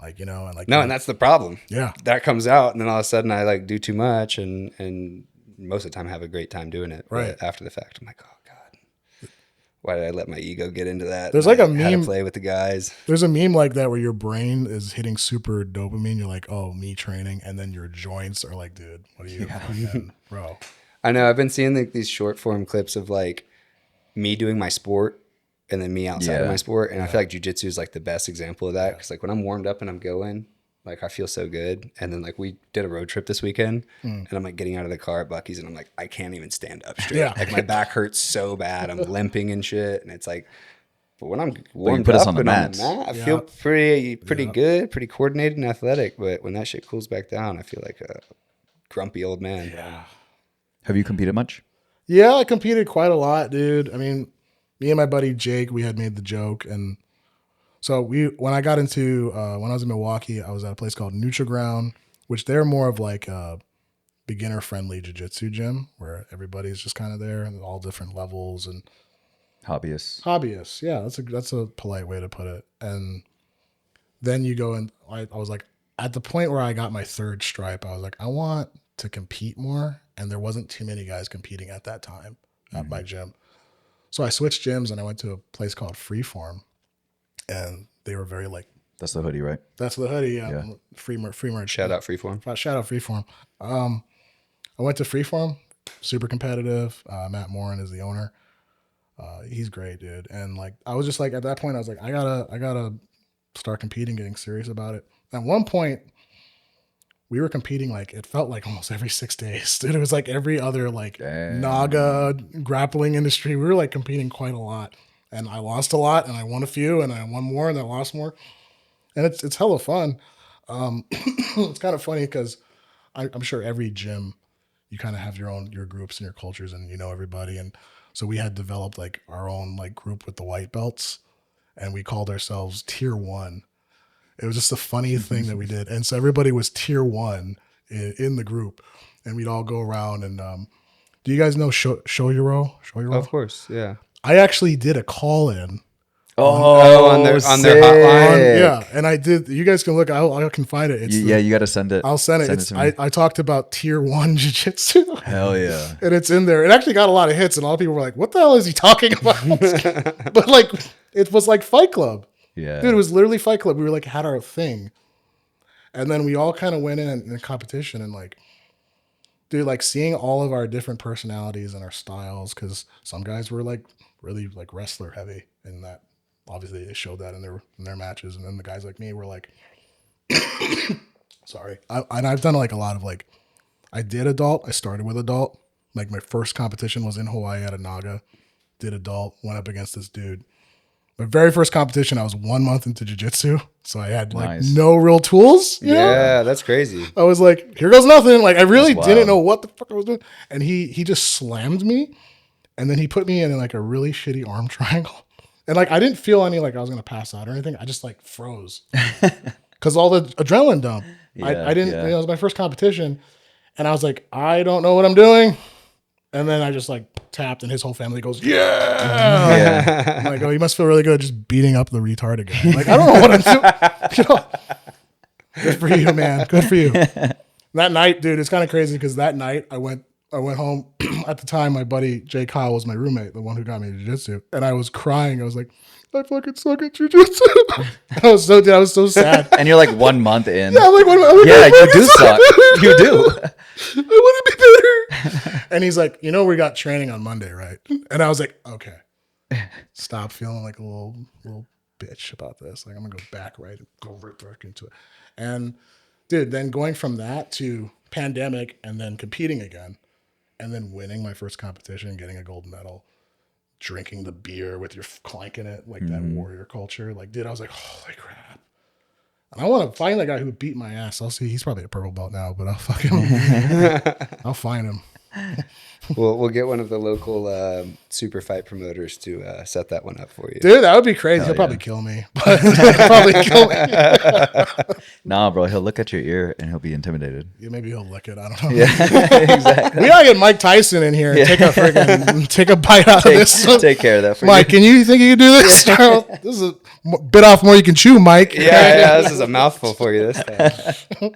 like, and like, no, and that's the problem. Yeah. That comes out. And then all of a sudden I like do too much and most of the time I have a great time doing it. Right. But after the fact, I'm like, oh God, why did I let my ego get into that? There's And like a I had to meme- play with the guys. There's a meme like that where your brain is hitting super dopamine. You're like, oh, me training, and then your joints are like, dude, what are you, fucking, bro? I know. I've been seeing like these short form clips of like me doing my sport and then me outside of Yeah. my sport. And I feel like jiu-jitsu is like the best example of that. Cause like when I'm warmed up and I'm going, like I feel so good. And then like we did a road trip this weekend and I'm like getting out of the car at Buc-ee's and I'm like, I can't even stand up straight. Yeah. Like my back hurts so bad. I'm limping and shit. And it's like, but when I'm warmed put us up on the and mats. I feel pretty good, pretty coordinated and athletic. But when that shit cools back down, I feel like a grumpy old man. Yeah. Have you competed much? Yeah, I competed quite a lot, dude. I mean, me and my buddy Jake, we had made the joke, and so when I got into when I was in Milwaukee, I was at a place called NutriGround, which they're more of like a beginner-friendly jiu-jitsu gym where everybody's just kind of there and all different levels and Hobbyists. Yeah, that's a polite way to put it. And then you go and I was like, at the point where I got my third stripe, I was like, I want to compete more, and there wasn't too many guys competing at that time at my gym. So I switched gyms and I went to a place called Freeform, and they were very like, That's the hoodie, right? that's the hoodie, yeah. Free merch. Shout out Freeform. Shout out Freeform. I went to Freeform, super competitive. Matt Morin is the owner. He's great, dude. And like, I was just like, at that point, I was like, I gotta start competing, getting serious about it. At one point, we were competing like, it felt like almost every 6 days, dude. It was like every other like Naga grappling industry. We were like competing quite a lot, and I lost a lot, and I won a few, and I won more, and I lost more, and it's hella fun. It's kind of funny because I'm sure every gym, you kind of have your groups and your cultures, and you know everybody, and so we had developed like our own like group with the white belts, and we called ourselves Tier 1. It was just a funny thing that we did. And so everybody was Tier 1 in the group, and we'd all go around. And do you guys know Shoyuro? Of course, yeah. I actually did a call-in. On their hotline. Yeah, and I did. You guys can look. I can find it. You got to send it. I'll send it. to me. I talked about Tier 1 jiu-jitsu. Hell yeah. And it's in there. It actually got a lot of hits, and a lot of people were like, what the hell is he talking about? But like, it was like Fight Club. Yeah. Dude, it was literally Fight Club. We were like, had our thing. And then we all kind of went in a competition, and like, dude, like seeing all of our different personalities and our styles, because some guys were like really like wrestler heavy, and that obviously they showed that in their matches. And then the guys like me were like, sorry. And I've done like a lot of like, I did adult. I started with adult. Like my first competition was in Hawaii at a Naga. Did adult, went up against this dude. My very first competition, I was 1 month into jiu-jitsu. So I had like no real tools. You know? Yeah, that's crazy. I was like, here goes nothing. Like I really That's didn't wild. know what the fuck I was doing. And he just slammed me. And then he put me in like a really shitty arm triangle. And like, I didn't feel any like I was going to pass out or anything. I just like froze. Because all the adrenaline dump. I didn't, it was my first competition. And I was like, I don't know what I'm doing. And then I just like tapped, and his whole family goes, yeah. I'm like, oh, you must feel really good just beating up the retard again. Like, I don't know what I'm doing. You know? Good for you, man. Good for you. That night, dude, it's kind of crazy because that night I went home. At the time, my buddy Jay Kyle was my roommate, the one who got me to jiu-jitsu. And I was crying. I was like, I fucking suck at jiu-jitsu. I was so sad. And you're like 1 month in. Yeah, I'm like, You do suck. You do. I want to be better. And he's like, we got training on Monday, right? And I was like, okay. Stop feeling like a little bitch about this. Like, I'm going to go back right and go right back into it. And dude, then going from that to pandemic and then competing again and then winning my first competition, getting a gold medal, drinking the beer with your clanking it, like that warrior culture. Like, dude, I was like, holy crap. And I want to find that guy who beat my ass. I'll see. He's probably a purple belt now, but I'll fucking, I'll find him. We'll get one of the local super fight promoters to set that one up for you. Dude, that would be crazy. He'll probably kill me. But he'll probably kill me. Nah, bro, he'll look at your ear and he'll be intimidated. Yeah, maybe he'll lick it. I don't know. Yeah, exactly. We gotta get Mike Tyson in here and take a bite out of this. Take care of that for Mike, you. can you think you can do this? This is a bit off more you can chew, Mike. Yeah, this is a mouthful for you this time.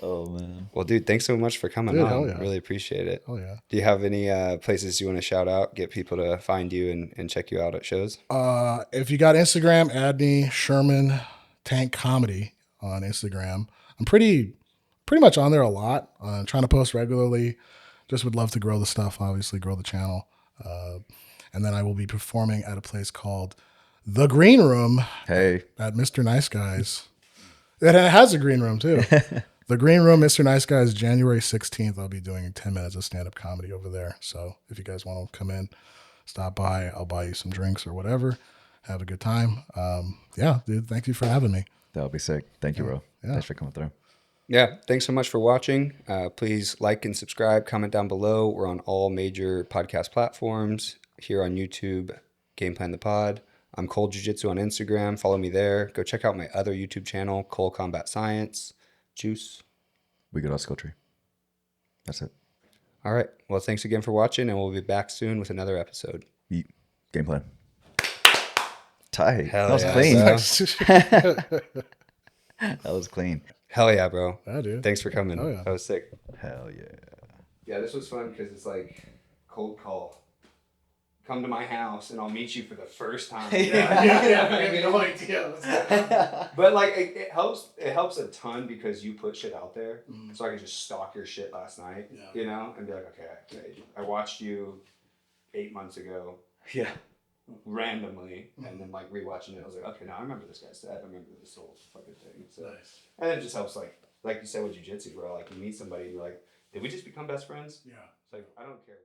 Oh man. Well, dude, thanks so much for coming Dude, on. hell yeah. Really appreciate it. Oh yeah. Do you have any places you want to shout out, get people to find you and check you out at shows? If you got Instagram, add me Sherman Tank Comedy on Instagram. I'm pretty much on there a lot. Trying to post regularly. Just would love to grow the stuff. Obviously, grow the channel. And then I will be performing at a place called The Green Room Hey. at Mr. Nice Guys. It has a green room too. The Green Room, Mr. Nice Guys, January 16th. I'll be doing 10 minutes of stand-up comedy over there. So if you guys want to come in, stop by. I'll buy you some drinks or whatever. Have a good time. Yeah, dude, thank you for having me. That would be sick. Thank you, bro. Yeah. Thanks for coming through. Yeah, thanks so much for watching. Please like and subscribe, comment down below. We're on all major podcast platforms. Here on YouTube, Game Plan the Pod. I'm Cole Jiu Jitsu on Instagram. Follow me there. Go check out my other YouTube channel, Cole Combat Science. Juice. We got skill tree. That's it. All right. Well, thanks again for watching, and we'll be back soon with another episode. Eat. Game plan. Tight. Hell That was yeah, clean. bro. That was clean. Hell yeah, bro. Yeah, dude. Thanks for coming. Oh, yeah. That was sick. Hell yeah. Yeah, this was fun because it's like cold call. Come to my house and I'll meet you for the first time. But like it helps a ton because you put shit out there. So I can just stalk your shit last night, you know, and be like, okay, I watched you 8 months ago. Yeah. Randomly, and then like rewatching it, I was like, okay, now I remember this guy's set. I remember this whole fucking thing. So, Nice. and it just helps, like you said with jiu-jitsu, bro. Like you meet somebody, and you're like, did we just become best friends? Yeah. It's like I don't care.